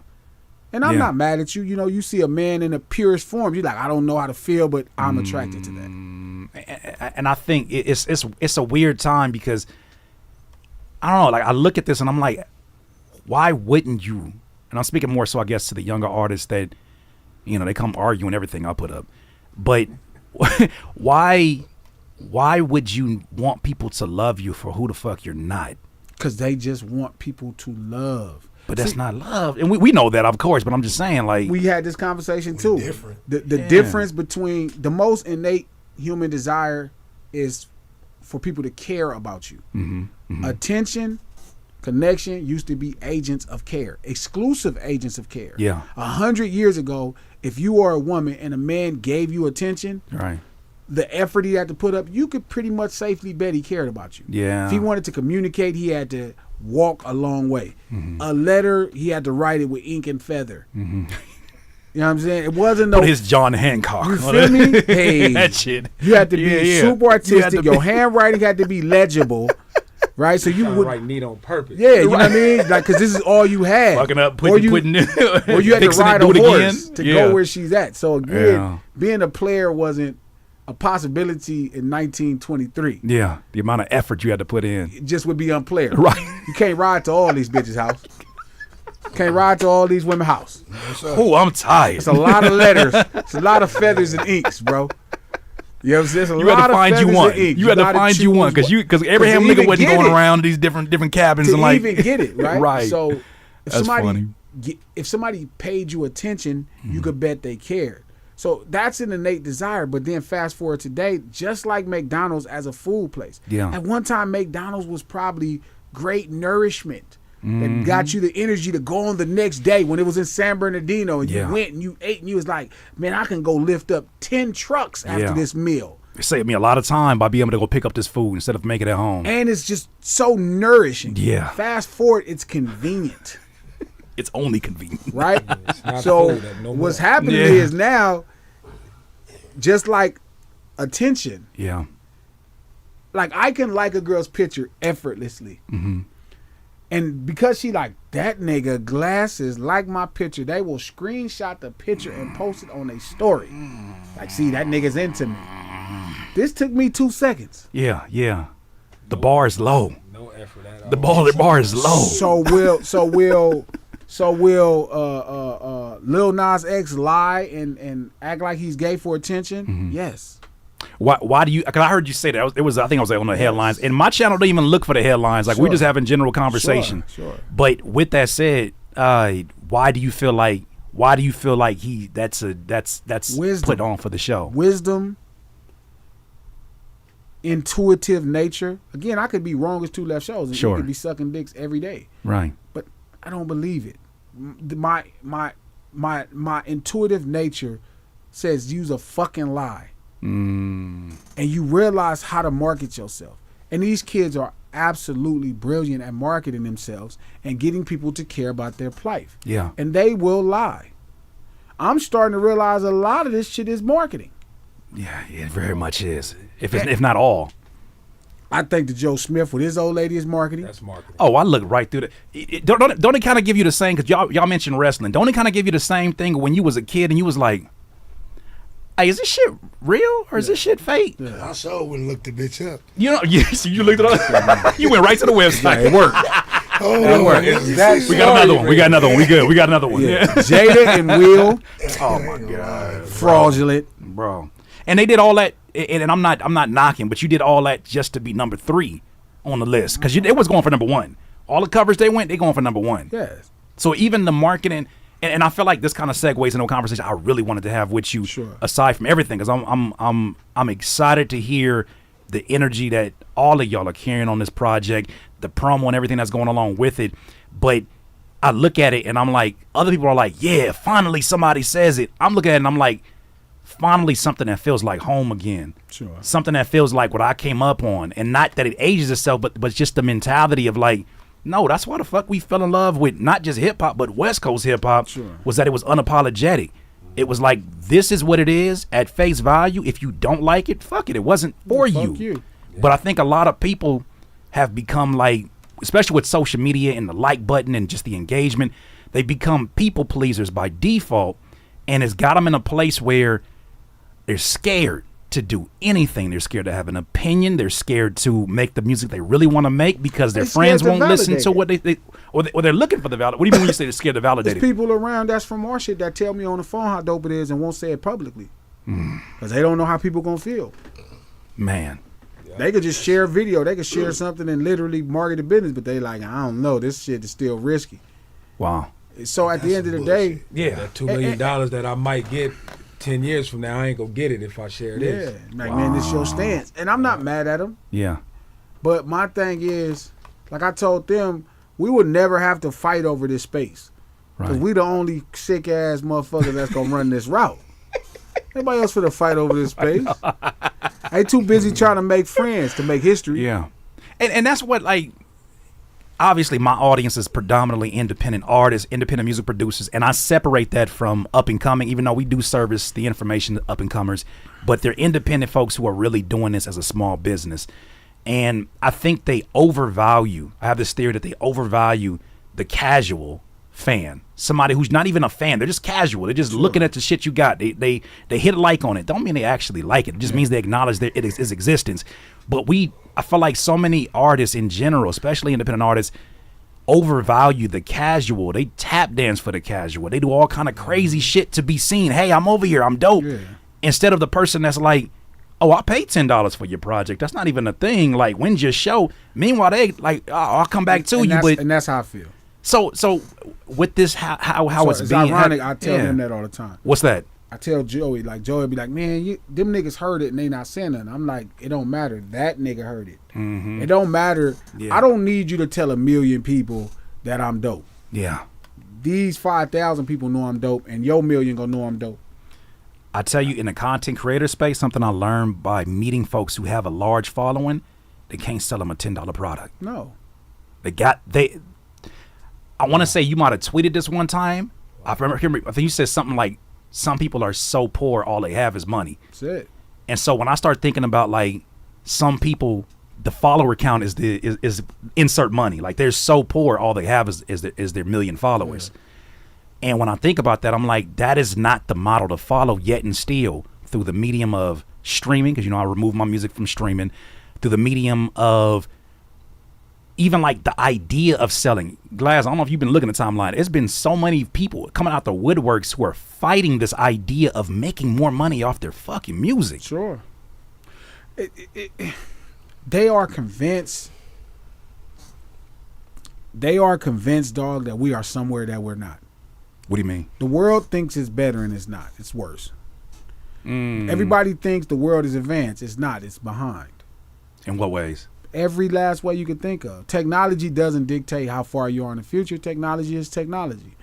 And I'm Yeah. not mad at you. You see a man in the purest form. You're like, I don't know how to feel, but I'm attracted to that. And I think it's a weird time because I don't know, like I look at this and I'm like, why wouldn't you? And I'm speaking more so I guess to the younger artists that, they come arguing everything I put up. But why would you want people to love you for who the fuck you're not? Because they just want people to love. But that's not love. And we know that, of course, but I'm just saying, like, We had this conversation too. different. The Yeah. difference between the most innate human desire is for people to care about you. Attention, connection used to be agents of care, exclusive agents of care. Yeah. 100 years ago, if you are a woman and a man gave you attention, right. the effort he had to put up, you could pretty much safely bet he cared about you. Yeah. If he wanted to communicate, he had to walk a long way. A letter, he had to write it with ink and feather. You know what I'm saying? It wasn't no. Put his John Hancock. You on feel it. me? Hey, that shit. you had to be Yeah. super You had artistic. to Your be- handwriting had to be legible, right? So you Trying to would, write neat on purpose. yeah, you know what I mean? Like, because this is all you had. Fucking up, or you, putting it, or you had to fixing ride it, a do it horse again. to Yeah. go where she's at. So again, Yeah. being a player wasn't a possibility in 1923. Yeah, the amount of effort you had to put in. It just would be unplayable. Right. You can't ride to all these bitches' house. Can't ride to all these women's house. Oh, I'm tired. It's a lot of letters. It's a lot of feathers and inks, bro. You know what I'm saying? It's a You lot had to of find you feathers one. and inks. You had to gotta find you one choose because Abraham to Lincoln even wasn't get going it. around these different cabins to and like even get it, right? Right. So if That's funny. if somebody paid you attention, you could bet they cared. So that's an innate desire. But then fast forward today, just like McDonald's as a food place. Yeah. At one time, McDonald's was probably great nourishment. That got you the energy to go on the next day when it was in San Bernardino and Yeah. you went and you ate and you was like, man, I can go lift up 10 trucks after Yeah. this meal. It saved me a lot of time by being able to go pick up this food instead of making it at home. And it's just so nourishing. Yeah. Fast forward, it's convenient. It's only convenient. Right? It's not So food that no what's more. happening Yeah. is now, just like attention, Yeah. like I can like a girl's picture effortlessly. And because she like, that nigga Glasses like my picture, they will screenshot the picture and post it on their story. Like, see, that nigga's into me. This took me 2 seconds. Yeah. Yeah. The bar is low. No effort at all. The bar is low. So will Lil Nas X lie and act like he's gay for attention? Yes. Why do you? Because I heard you say that. I think I was on the headlines. And my channel don't even look for the headlines. Like we're Sure. just having general conversation. Sure. But with that said, why do you feel like that's Wisdom. put on for the show? Wisdom, intuitive nature. Again, I could be wrong as two left shows. And Sure. you could be sucking dicks every day. Right. But I don't believe it. My intuitive nature says use a fucking lie. And you realize how to market yourself. And these kids are absolutely brilliant at marketing themselves and getting people to care about their plight. Yeah. And they will lie. I'm starting to realize a lot of this shit is marketing. Yeah, it very much is. If not all. I think the Joe Smith with his old lady is marketing. That's marketing. Oh, I look right through don't it kind of give you the same, because y'all mentioned wrestling, don't it kind of give you the same thing when you was a kid and you was like, hey, is this shit real or is this shit fake? I sure wouldn't look the bitch up. You know, so you looked it up. You went right to the website. It worked. It worked. We got another one. We got another one. We good. We got another one. Yeah. Jada and Will, Oh my god, fraudulent. bro. And they did all that, and I'm not knocking, but you did all that just to be number 3 on the list, because it was going for number 1. All the covers they going for number 1. Yes. So even the marketing, and I feel like this kind of segues into a conversation I really wanted to have with you, Sure. aside from everything, because I'm excited to hear the energy that all of y'all are carrying on this project, the promo and everything that's going along with it. But I look at it and I'm like, other people are like, yeah, finally somebody says it. I'm looking at it and I'm like, finally something that feels like home again. Sure. Something that feels like what I came up on, and not that it ages itself, but just the mentality of like, no, that's why the fuck we fell in love with not just hip hop, but West Coast hip hop. Sure. Was that it was unapologetic. It was like, this is what it is at face value. If you don't like it, fuck it. It wasn't for Fuck you. you. But I think a lot of people have become like, especially with social media and the like button and just the engagement, they become people pleasers by default, and it's got them in a place where they're scared to do anything. They're scared to have an opinion. They're scared to make the music they really want to make because their They're friends scared to won't listen validate to it. what or they're looking for the validation. What do you mean when you say they're scared to validate There's it? people around that's from our shit that tell me on the phone how dope it is and won't say it publicly. Because they don't know how people going to feel. Man. They could just share a video. They could share something and literally market the business, but they like, I don't know, this shit is still risky. Wow. So at the end of the day, Yeah. That $2 million that I might get 10 years from now, I ain't gonna get it if I share this. yeah, like, man, this your stance. And I'm not mad at them, Yeah. but my thing is, like I told them, we would never have to fight over this space. Because Right. we the only sick-ass motherfuckers that's going to run this route. Nobody else for to fight over this space. They too busy trying to make friends to make history. Yeah. And that's what, like, obviously my audience is predominantly independent artists, independent music producers, and I separate that from up and coming, even though we do service the information to up and comers, but they're independent folks who are really doing this as a small business. And I think they overvalue, I have this theory that they overvalue the casual fan, somebody who's not even a fan. They're just casual. They're just looking at the shit you got. They hit a like on it. Don't mean they actually like it. It just means they acknowledge that its existence. But I feel like so many artists in general, especially independent artists, overvalue the casual. They tap dance for the casual. They do all kind of crazy shit to be seen. Hey, I'm over here. I'm dope. Yeah. Instead of the person that's like, oh, I paid $10 for your project. That's not even a thing. Like, when's your show? Meanwhile, they like, oh, I'll come back to you. But and that's how I feel. so with this, how So it's it's being, ironic. I tell yeah. him that all the time. What's that? I tell Joey, like, Joey be like, man, them niggas heard it and they not saying nothing. I'm like, it don't matter. That nigga heard it. It don't matter. Yeah. I don't need you to tell 1 million people that I'm dope. Yeah. These 5,000 people know I'm dope, and your 1 million gonna know I'm dope. I tell you, in the content creator space, something I learned by meeting folks who have a large following, they can't sell them a $10 product. No. I want to say you might have tweeted this one time. I think you said something like, some people are so poor, all they have is money. That's it. And so when I start thinking about, like, some people, the follower count is insert money. Like, they're so poor, all they have is their 1 million followers. Yeah. And when I think about that, I'm like, that is not the model to follow, yet and still, through the medium of streaming, because, I remove my music from streaming, through the medium of even like the idea of selling. Glass, I don't know if you've been looking at the timeline. It's been so many people coming out the woodworks who are fighting this idea of making more money off their fucking music. Sure. They are convinced. They are convinced, dog, that we are somewhere that we're not. What do you mean? The world thinks it's better and it's not. It's worse. Everybody thinks the world is advanced. It's not. It's behind. In what ways? Every last way you can think of. Technology doesn't dictate how far you are in the future. Technology is technology.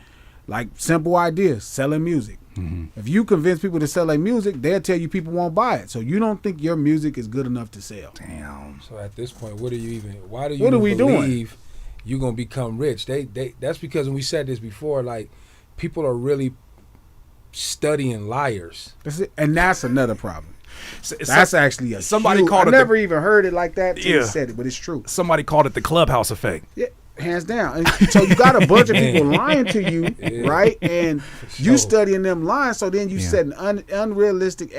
Like simple ideas, selling music. Mm-hmm. If you convince people to sell their music, they'll tell you people won't buy it. So you don't think your music is good enough to sell. Damn. So at this point, why do you What are even we believe you're gonna become rich? That's because, and we said this before, like people are really studying liars. That's it. And that's another problem. So, That's actually a somebody huge, called I it never even heard it like that till Yeah. you said it, but it's true. somebody called it the Clubhouse effect. Yeah, hands down. And so you got a bunch of people lying to you, right? And you sure. studying them lying, so then you set an unrealistic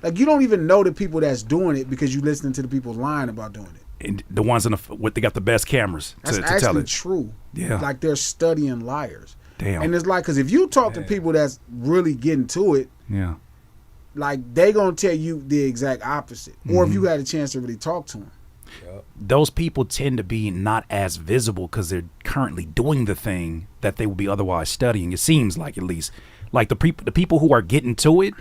like you don't even know the people that's doing it because you listening to the people lying about doing it. And the ones in what they got the best cameras That's to tell actually it. true. Yeah. Like they're studying liars. Damn. And it's like, because if you talk to people that's really getting to it, Yeah. like they gonna tell you the exact opposite. Or Mm-hmm. if you had a chance to really talk to them. Those people tend to be not as visible because they're currently doing the thing that they would be otherwise studying. It seems like, at least, like the people who are getting to it,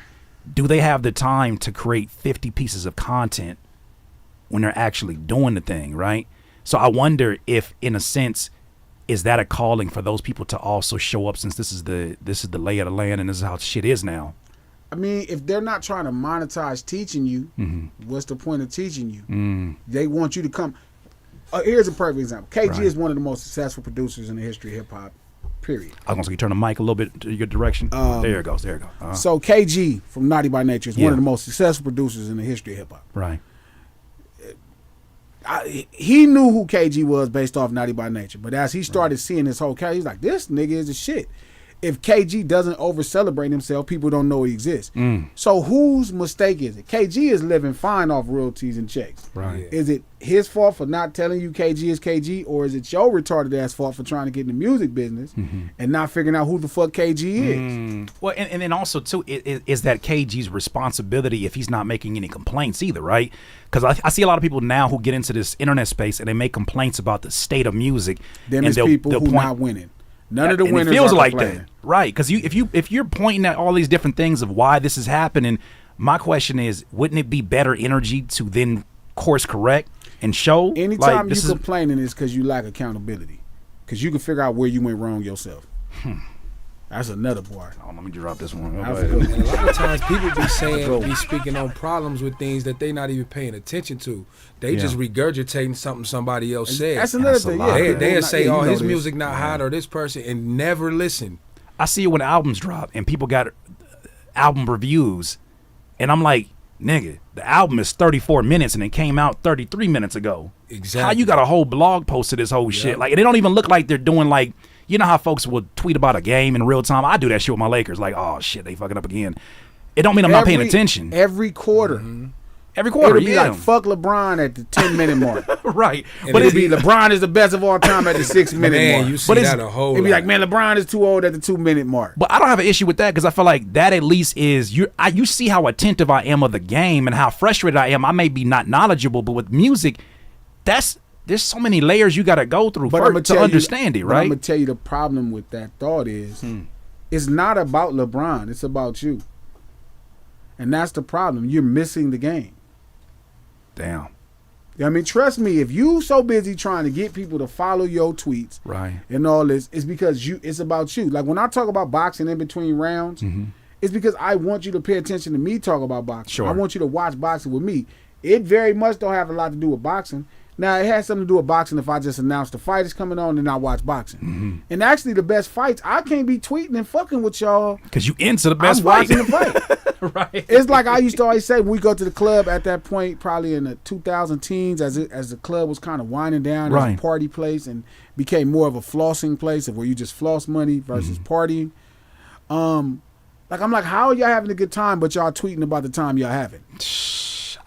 do they have the time to create 50 pieces of content when they're actually doing the thing, right? So I wonder if, in a sense, is that a calling for those people to also show up, since this is the lay of the land and this is how shit is now? I mean, if they're not trying to monetize teaching you, what's the point of teaching you? They want you to come. Here's a perfect example. KG Right. is one of the most successful producers in the history of hip hop, period. I was going to say, you turn the mic a little bit to your direction. There it goes. There it goes. Uh-huh. So KG from Naughty by Nature is Yeah. one of the most successful producers in the history of hip hop. Right. He knew who KG was based off Naughty by Nature, but as he started seeing his whole character, he's like, this nigga is the shit. If KG doesn't over celebrate himself, people don't know he exists. So whose mistake is it? KG is living fine off royalties and checks. Right. Yeah. Is it his fault for not telling you KG is KG, or is it your retarded ass fault for trying to get in the music business and not figuring out who the fuck KG is? Well, and then also, too, is that KG's responsibility if he's not making any complaints either, right? Because I see a lot of people now who get into this internet space and they make complaints about the state of music. Them and is people who point, not winning. None of the and winners it feels are like complaining. that, right? Because if you're pointing at all these different things of why this is happening, my question is, wouldn't it be better energy to then course correct and show? Anytime like, you this is complaining is because you lack accountability. Because you can figure out where you went wrong yourself. That's another part. Oh, let me drop this one. That's Go ahead. a good And a lot of times people be speaking on problems with things that they not even paying attention to. They just regurgitating something somebody else said. That's another That's a thing. lot. Yeah, They'll say, you oh, know his this. music not hot, or this person, and never listen. I see it when albums drop and people got album reviews, and I'm like, nigga, the album is 34 minutes and it came out 33 minutes ago. Exactly. How you got a whole blog post of this whole shit? Like, they don't even look like they're doing, like, you know how folks will tweet about a game in real time? I do that shit with my Lakers. Like, oh shit, they fucking up again. It don't mean I'm not paying attention. Every quarter. Every quarter, It'll be yeah. like, fuck LeBron at the 10-minute mark. Right. But it'll be LeBron is the best of all time at the 6-minute Man, mark. you see But it's- that a whole It'll be lot. like, man, LeBron is too old at the 2-minute mark. But I don't have an issue with that because I feel like that at least is you see how attentive I am of the game and how frustrated I am. I may be not knowledgeable, but with music, there's so many layers you got to go through to understand it, right? I'm gonna tell you the problem with that thought is, it's not about LeBron. It's about you, and that's the problem. You're missing the game. Damn. I mean, trust me. If you so busy trying to get people to follow your tweets, Right. and all this, it's because it's about you. Like when I talk about boxing in between rounds, it's because I want you to pay attention to me talk about boxing. Sure. I want you to watch boxing with me. It very much don't have a lot to do with boxing. Now, it has something to do with boxing if I just announce the fight is coming on and I watch boxing. And actually, the best fights, I can't be tweeting and fucking with y'all. Because you into the best I'm fight. watching the fight. Right. It's like I used to always say when we go to the club at that point, probably in the 2000 teens, as the club was kind of winding down as Right. a party place and became more of a flossing place of where you just floss money versus partying. Like I'm like, how are y'all having a good time, but y'all tweeting about the time y'all having? It's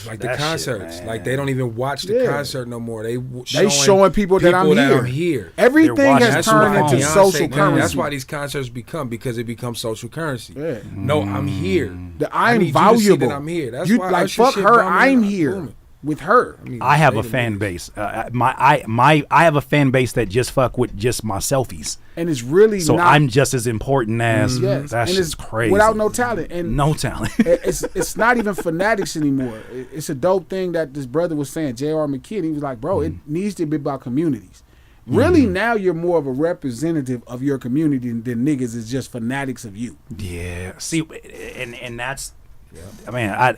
like the That shit, concerts. man. Like they don't even watch the Yeah. concert no more. They showing people that I'm here. Everything They're watching has that turned shit on into Beyonce, social man, currency. That's why these concerts because it becomes social currency. Yeah. No, I'm here. The I I'm need you to see valuable. that I'm here. That's you why like Usher fuck shit her. bombing I'm and here. booming. with her. I have a fan base. I have a fan base that just fuck with just my selfies. And it's really so not, I'm just as important as yes. That's and just crazy. Without no talent. And no talent. it's not even fanatics anymore. It's a dope thing that this brother was saying, J.R. McKinney. He was like, bro, it needs to be about communities. Really, now you're more of a representative of your community than niggas is just fanatics of you. Yeah. See, and that's, I mean,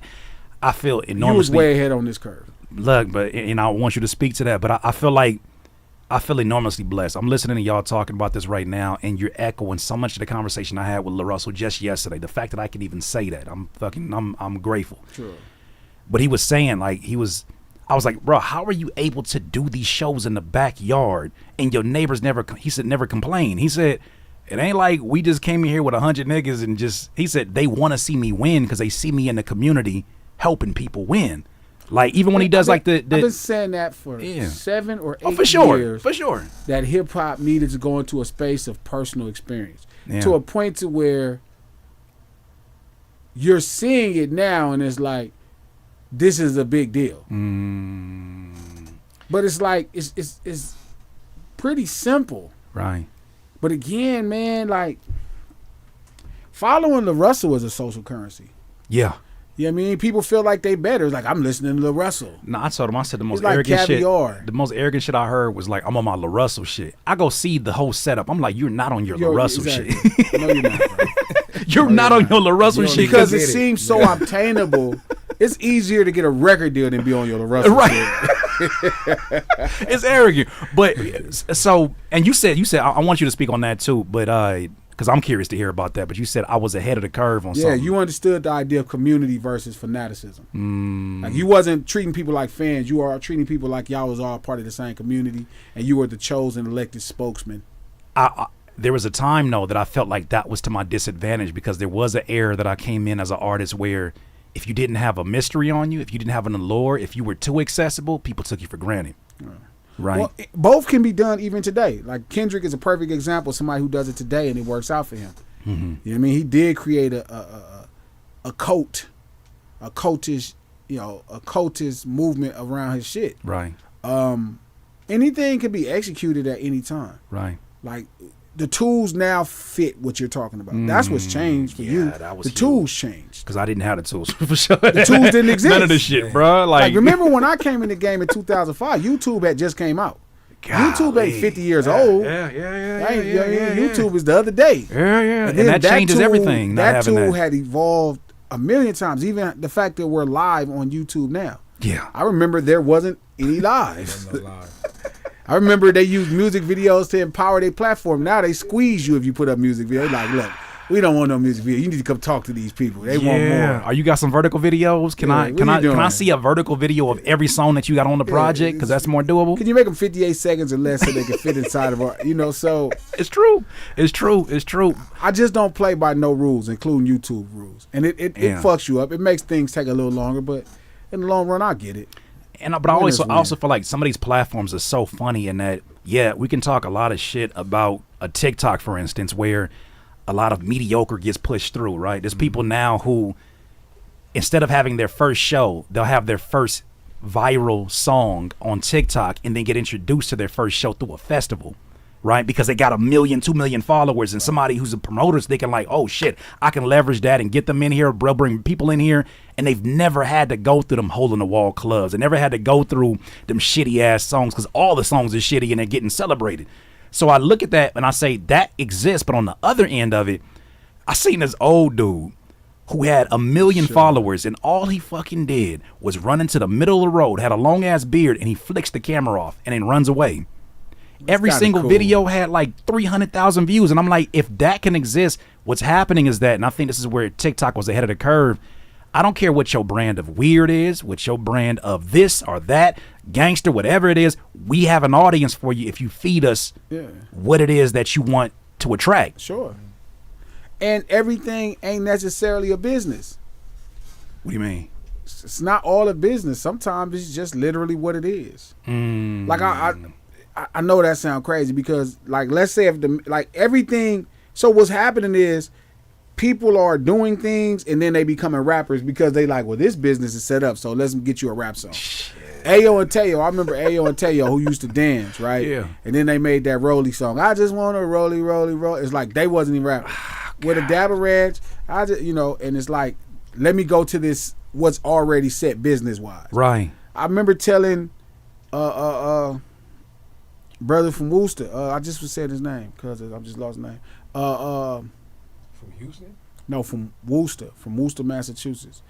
I feel enormously. You was way ahead on this curve. Look, but and I want you to speak to that. But I feel enormously blessed. I'm listening to y'all talking about this right now, and you're echoing so much of the conversation I had with LaRussell just yesterday. The fact that I can even say that, I'm grateful. Sure. But he was saying I was like, bro, how are you able to do these shows in the backyard and your neighbors never complain? He said, it ain't like we just came in here with 100 niggas and he said they want to see me win because they see me in the community helping people win. Like, even when he does I've been saying that for 7 or 8 years. For sure. That hip hop needed to go into a space of personal experience. Yeah. To a point to where you're seeing it now and it's like, this is a big deal. But it's like, it's pretty simple. Right. But again, man, like, following LaRussell is a social currency. Yeah. You know what I mean? People feel like they better. It's like, I'm listening to LaRussell. No, I told him, I said the most like arrogant caviar. shit. The most arrogant shit I heard was like, I'm on my LaRussell shit. I go see the whole setup. I'm like, you're not on your LaRussell shit. No, you're not, bro. You're not on your LaRussell shit. Because it seems so obtainable. It's easier to get a record deal than be on your LaRussell right. It's arrogant. But so, and you said I want you to speak on that too, but because I'm curious to hear about that. But you said I was ahead of the curve on something. Yeah, you understood the idea of community versus fanaticism. Like, you wasn't treating people like fans. You are treating people like y'all was all part of the same community, and you were the chosen elected spokesman. There was a time, though, that I felt like that was to my disadvantage because there was an era that I came in as an artist where if you didn't have a mystery on you, if you didn't have an allure, if you were too accessible, people took you for granted. Right. Well, both can be done even today. Like, Kendrick is a perfect example of somebody who does it today and it works out for him. You know what I mean? He did create a cultish movement around his shit. Right. Anything can be executed at any time. Right. Like, the tools now fit what you're talking about. That's what's changed for you. That was the tools changed. Because I didn't have the tools for sure. The tools didn't exist. None of the shit, bro. Like, remember when I came in the game in 2005, YouTube had just came out. Golly. YouTube ain't 50 years old. Yeah. YouTube was the other day. Yeah. And that changes everything. That tool had evolved a million times. Even the fact that we're live on YouTube now. Yeah. I remember there wasn't any live. I remember they used music videos to empower their platform. Now they squeeze you if you put up music videos. Like, look, we don't want no music video. You need to come talk to these people. They want more. Are you got some vertical videos? Can I see a vertical video of every song that you got on the project? Because that's more doable. Can you make them 58 seconds or less so they can fit inside of our, so. It's true. I just don't play by no rules, including YouTube rules. And it fucks you up. It makes things take a little longer, but in the long run, I get it. But I also feel like some of these platforms are so funny in that, we can talk a lot of shit about a TikTok, for instance, where a lot of mediocre gets pushed through, right? There's people now who, instead of having their first show, they'll have their first viral song on TikTok and then get introduced to their first show through a festival, right? Because they got 1 million, 2 million followers, and somebody who's a promoter's thinking like, oh shit, I can leverage that and get them in here, bro, bring people in here, and they've never had to go through them hole-in-the-wall clubs. They never had to go through them shitty-ass songs because all the songs are shitty and they're getting celebrated. So I look at that and I say that exists, but on the other end of it, I seen this old dude who had 1 million followers, and all he fucking did was run into the middle of the road, had a long-ass beard, and he flicks the camera off and then runs away. Every single video had like 300,000 views. And I'm like, if that can exist, what's happening is that, and I think this is where TikTok was ahead of the curve. I don't care what your brand of weird is, what your brand of this or that, gangster, whatever it is. We have an audience for you if you feed us what it is that you want to attract. Sure. And everything ain't necessarily a business. What do you mean? It's not all a business. Sometimes it's just literally what it is. Like I know that sounds crazy because, like, let's say if everything. So what's happening is people are doing things and then they becoming rappers because they like, well, this business is set up, so let's get you a rap song. Ayo and Teo, I remember Ayo and Teo who used to dance, right? Yeah. And then they made that Rolly song. I just want to rolly, rolly, roll. It's like they wasn't even rapping. With a dab of ranch, I just, and it's like, let me go to this what's already set business wise. Right. I remember telling brother from Worcester, I just was saying his name because I just lost his name. From Houston? No, from Worcester, Massachusetts.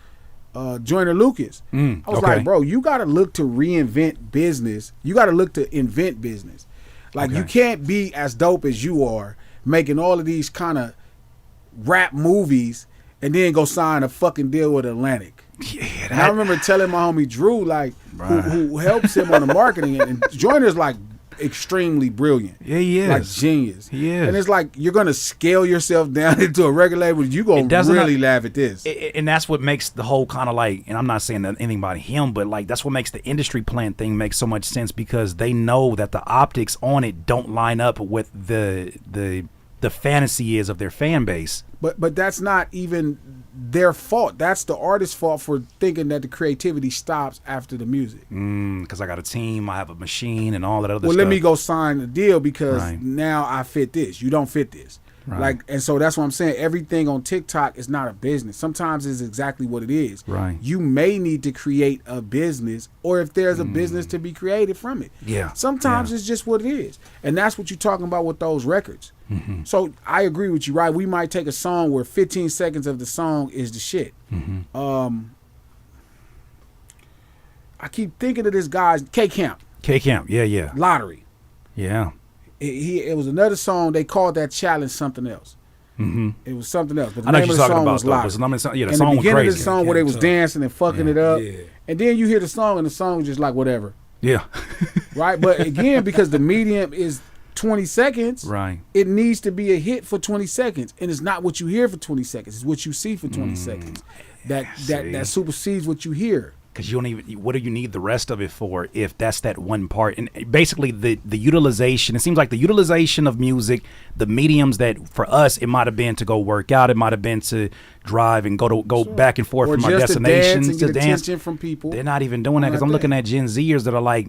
Joyner Lucas. I was okay. like, bro, you got to look to reinvent business. You got to look to invent business. Like, you can't be as dope as you are making all of these kind of rap movies and then go sign a fucking deal with Atlantic. Yeah, And I remember telling my homie Drew, like, who helps him on the marketing, and Joyner's like extremely brilliant. Yeah, he is. Like genius. He is. And it's like, you're going to scale yourself down into a record label. You're going to really laugh at this. And that's what makes the whole kind of like, and I'm not saying anything about him, but like that's what makes the industry plan thing make so much sense because they know that the optics on it don't line up with the fantasy is of their fan base. But that's not even their fault. That's the artist's fault for thinking that the creativity stops after the music. Because I got a team, I have a machine, and all that other stuff. Well, let me go sign the deal because Right. now I fit this. You don't fit this. Right. Like, and so that's what I'm saying. Everything on TikTok is not a business. Sometimes it's exactly what it is. Right. You may need to create a business, or if there's a business to be created from it. Yeah. Sometimes it's just what it is, and that's what you're talking about with those records. Mm-hmm. So I agree with you, right? We might take a song where 15 seconds of the song is the shit. Mm-hmm. I keep thinking of this guy's K-Camp. K-Camp, yeah. Lottery. Yeah. It was another song. They called that challenge something else. Mm-hmm. It was something else. But the I know name what of you're the talking song about, was though. Lottery. The And song the was beginning crazy. of the song where they was dancing and fucking it up. Yeah. And then you hear the song and the song is just like whatever. Yeah. Right? But again, because the medium is 20 seconds, Right. it needs to be a hit for 20 seconds. And it's not what you hear for 20 seconds. It's what you see for 20 seconds. That supersedes what you hear. Because you don't even, what do you need the rest of it for if that's that one part? And basically the utilization, it seems like the utilization of music, the mediums that for us, it might have been to go work out, it might have been to drive and go back and forth Or from our just destinations to dance, attention from people. They're not even doing that because I'm looking at Gen Zers that are like,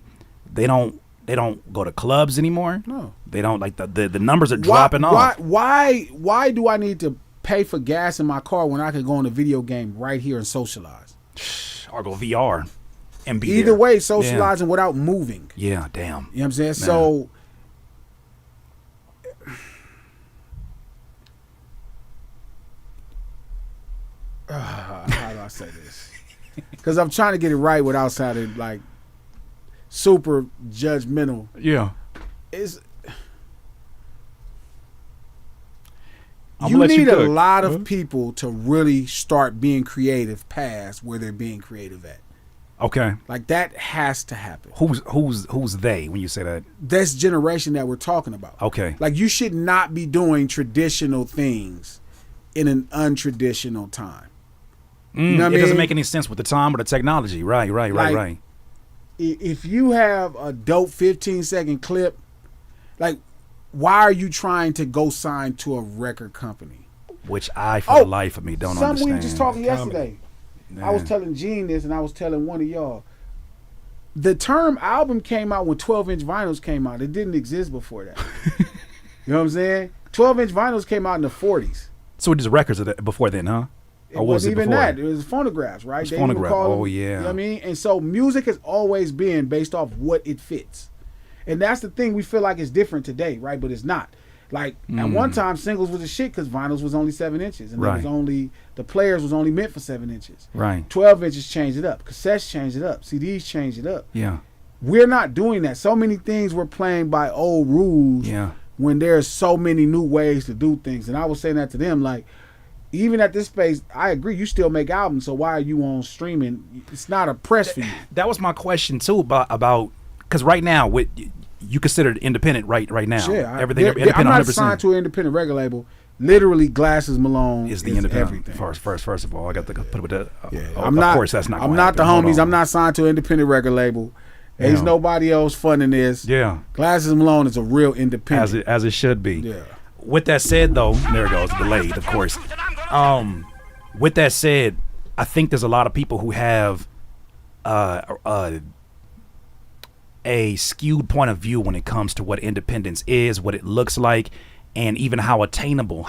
they don't go to clubs anymore. No. They don't, like the numbers are dropping off. Why do I need to pay for gas in my car when I could go on a video game right here and socialize? Or go VR and be Either there. way, socializing without moving. Yeah, damn. You know what I'm saying? Man. So how do I say this? Because I'm trying to get it right without sounding like super judgmental. Yeah. It's I'm you gonna let need you a cook. lot of people to really start being creative past where they're being creative at. Okay. Like that has to happen. Who's they when you say that? This generation that we're talking about. Okay. Like you should not be doing traditional things in an untraditional time. You know what I It doesn't mean? make any sense with the time or the technology. Right. Like, if you have a dope 15-second clip, like why are you trying to go sign to a record company? Which I, for the life of me, don't Something understand. we were just talking yesterday. I was Man. telling Gene this, and I was telling one of y'all. The term album came out when 12-inch vinyls came out. It didn't exist before that. You know what I'm saying? 12-inch vinyls came out in the 40s. So it is records before then, huh? It wasn't even before? that. It was phonographs, right? It's They even phonograph. call them- Oh, yeah. You know what I mean? And so music has always been based off what it fits. And that's the thing we feel like is different today, right? But it's not. Like at one time, singles was a shit because vinyls was only 7 inches, and Right. the players was only meant for 7 inches. Right. 12 inches changed it up. Cassettes changed it up. CDs changed it up. Yeah. We're not doing that. So many things we're playing by old rules. Yeah. When there's so many new ways to do things, and I was saying that to them, like. Even at this space, I agree. You still make albums, so why are you on streaming? It's not a press for you. That was my question too about because right now, with you considered independent right now. Yeah, Everything I'm independent. not 100%. signed to an independent record label. Literally, Glasses Malone Is the independent everything. first of all, I got to put it with that. I'm not. Of course, that's not. I'm gonna not the happen. Hold homies. on. I'm not signed to an independent record label. There's Yeah. nobody else funding this. Yeah. Glasses Malone is a real independent. As it should be. Yeah. With that said, though, there it goes, delayed, of course. With that said, I think there's a lot of people who have a skewed point of view when it comes to what independence is, what it looks like, and even how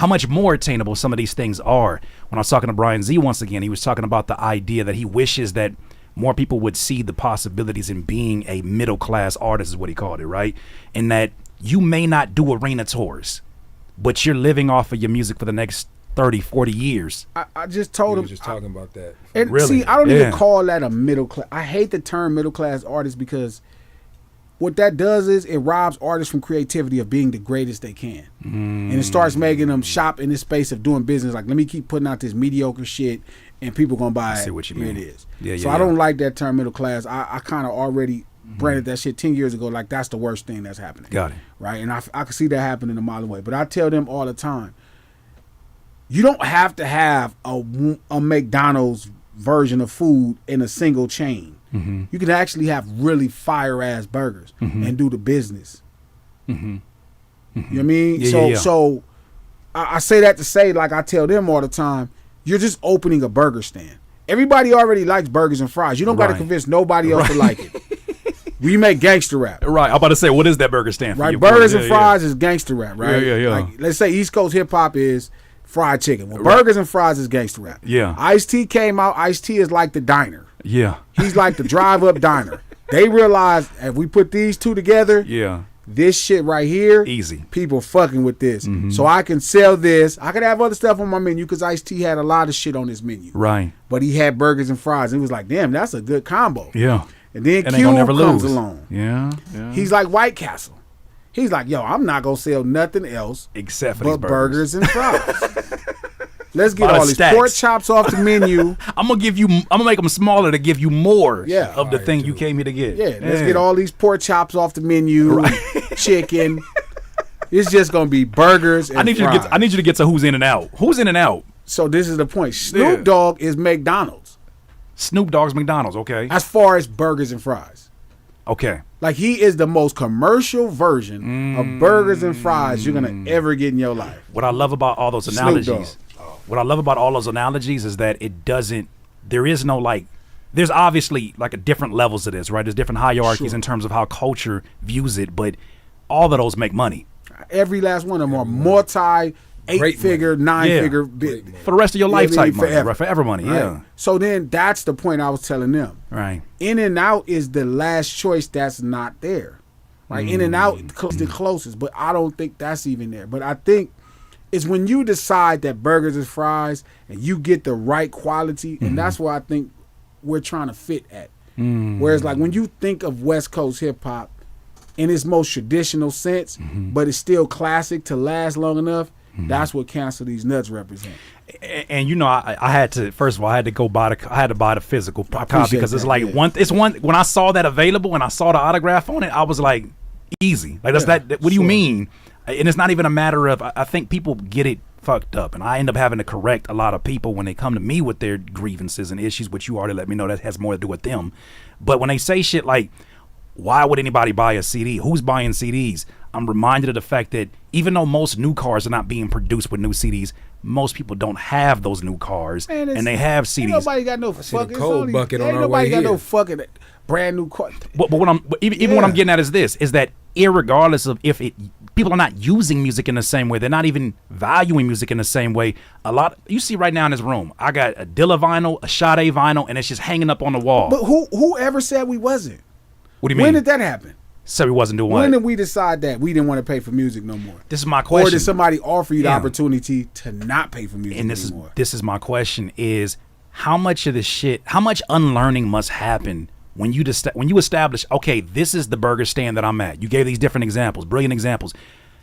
much more attainable some of these things are. When I was talking to Brian Z once again, he was talking about the idea that he wishes that more people would see the possibilities in being a middle class artist, is what he called it, right? And that you may not do arena tours, but you're living off of your music for the next 30, 40 years. I just told him. Just talking about that. And Really? see, I don't Yeah. even call that a middle class. I hate the term middle class artist because what that does is it robs artists from creativity of being the greatest they can. And it starts making them shop in this space of doing business. Like, let me keep putting out this mediocre shit and people gonna buy it. I see what you Here mean. it is. Yeah, So yeah, I don't yeah. like that term middle class. I kind of already branded that shit 10 years ago like that's the worst thing that's happening. Got it. Right? And I can see that happening a mile away. But I tell them all the time, you don't have to have a McDonald's version of food in a single chain. You can actually have really fire ass burgers and do the business. You know what I mean? Yeah, So I say that to say, like I tell them all the time, you're just opening a burger stand. Everybody already likes burgers and fries. You don't got to Right. convince nobody else to like it. We make gangster rap. Right. I'm about to say, what is that burger stand for? Right, you? burgers and Yeah, fries is gangster rap, right? Yeah. Like, let's say East Coast hip hop is fried chicken. Well, burgers and fries is gangster rap. Yeah. Ice-T came out. Ice-T is like the diner. Yeah. He's like the drive-up diner. They realized if we put these two together, Yeah. this shit right here, Easy. people fucking with this. So I can sell this. I could have other stuff on my menu because Ice-T had a lot of shit on his menu. Right. But he had burgers and fries. And it was like, damn, that's a good combo. Yeah. And then And they Cube gonna never comes lose. along. Yeah. He's like White Castle. He's like, yo, I'm not gonna sell nothing else Except for but these burgers. and fries. Let's get Lot of all these stacks. pork chops off the menu. I'm gonna make them smaller to give you more Yeah. of the Fire, thing you too. came here to get. Yeah, let's get all these pork chops off the menu. Chicken. It's just gonna be burgers and I need fries. you to get to who's in and out. Who's in and out? So this is the point. Snoop Yeah. Dogg is McDonald's Snoop Dogg's McDonald's. Okay. as far as burgers and fries. Okay. Like, he is the most commercial version of burgers and fries you're gonna ever get in your life. What I love about all those Snoop analogies, is that it doesn't. There is no like. There's obviously like a different levels of this, right? There's different hierarchies in terms of how culture views it, but all of those make money Every last one of them are multi Great 8-figure, 9-figure bit. for the rest of your life Yeah, I mean, type money, forever. right? Forever money. Right? Yeah. So then that's the point I was telling them. Right. In and out is the last choice that's not there. Right? In and out is the closest, but I don't think that's even there. But I think it's when you decide that burgers and fries and you get the right quality, and that's where I think we're trying to fit at. Whereas like when you think of West Coast hip hop in its most traditional sense, but it's still classic to last long enough, that's what Cancel These Nuts represent. And you know, I had to first of all, I had to buy the physical copy appreciate because it's that, like yeah. when I saw that available and I saw the autograph on it, I was like, easy. Like that's Yeah, that. What do you sure. mean? And it's not even a matter of. I think people get it fucked up, and I end up having to correct a lot of people when they come to me with their grievances and issues, which you already let me know that has more to do with them. But when they say shit like, why would anybody buy a CD? Who's buying CDs? I'm reminded of the fact that even though most new cars are not being produced with new CDs, most people don't have those new cars, Man, it's- and they have Ain't CDs. nobody got no see the fucking cold bucket on ain't our nobody way got no here. fucking brand new car. But even what I'm getting at is this: is that irregardless of if people are not using music in the same way, they're not even valuing music in the same way. A lot you see right now in this room, I got a Dilla vinyl, a Sade vinyl, and it's just hanging up on the wall. But whoever said we wasn't? What do you mean? When did that happen? So he wasn't doing When what? did we decide that we didn't want to pay for music no more? This is my Or question. did somebody offer you the Yeah. opportunity to not pay for music And this anymore? is my question: is how much of this shit, how much unlearning must happen when you establish, okay, this is the burger stand that I'm at. You gave these different examples, brilliant examples.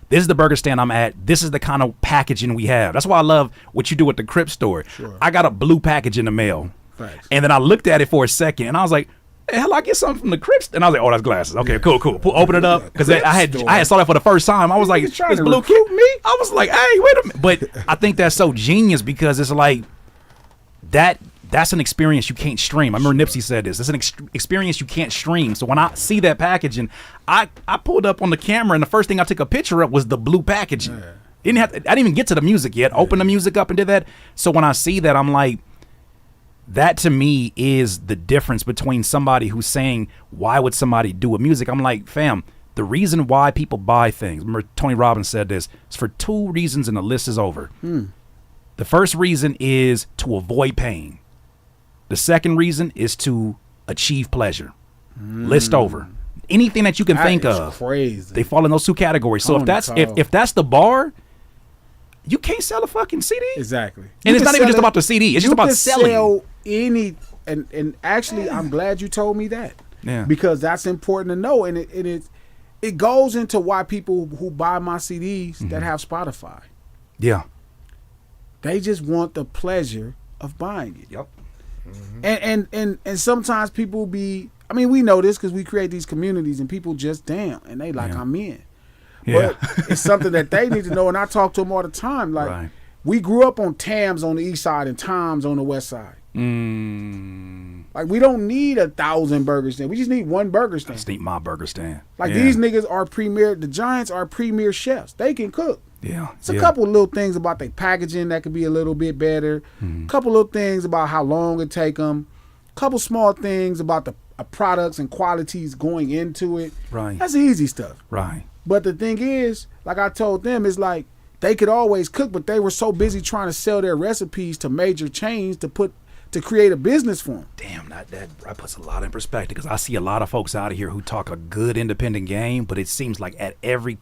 This is the burger stand I'm at. This is the kind of packaging we have. That's why I love what you do at the Crip store. Sure. I got a blue package in the mail, Facts. and then I looked at it for a second, and I was like, "Hey, hell, I get something from the Crips," and I was like, "Oh, that's glasses. Okay, cool. Open it up," because I had saw that for the first time. I was like, was trying "It's to blue recruit me." I was like, "Hey, wait a minute!" But I think that's so genius because it's like that's an experience you can't stream. I remember Nipsey said this. It's an experience you can't stream. So when I see that packaging, I pulled up on the camera, and the first thing I took a picture of was the blue packaging. I didn't even get to the music yet. Open the music up and did that. So when I see that, I'm like, that to me is the difference between somebody who's saying, why would somebody do a music? I'm like, fam, the reason why people buy things, remember Tony Robbins said this, it's for 2 reasons and the list is over. The first reason is to avoid pain. The second reason is to achieve pleasure. List over. Anything that you can think of, crazy. they fall in those 2 categories. So if that's the bar, you can't sell a fucking CD. Exactly. And it's not even just about the CD. It's just about selling. Sell any, and actually, I'm glad you told me that. Yeah. Because that's important to know, and it goes into why people who buy my CDs that have Spotify, Yeah. they just want the pleasure of buying it. Yep. And sometimes people be, I mean, we know this because we create these communities and people just damn, and they like, I'm in. Yeah. But it's something that they need to know, and I talk to them all the time. Like, Right. we grew up on Tams on the east side and Toms on the west side. Like, we don't need 1,000 burger stands. We just need 1 burger stand. Just eat my burger stand. Like, these niggas are premier, the Giants are premier chefs. They can cook. Yeah. It's a couple little things about their packaging that could be a little bit better. A couple little things about how long it take them. A couple small things about the products and qualities going into it. Right. That's easy stuff. Right. But the thing is, like I told them, is like they could always cook, but they were so busy trying to sell their recipes to major chains to create a business for them. Damn, that puts a lot in perspective, because I see a lot of folks out of here who talk a good independent game, but it seems like at every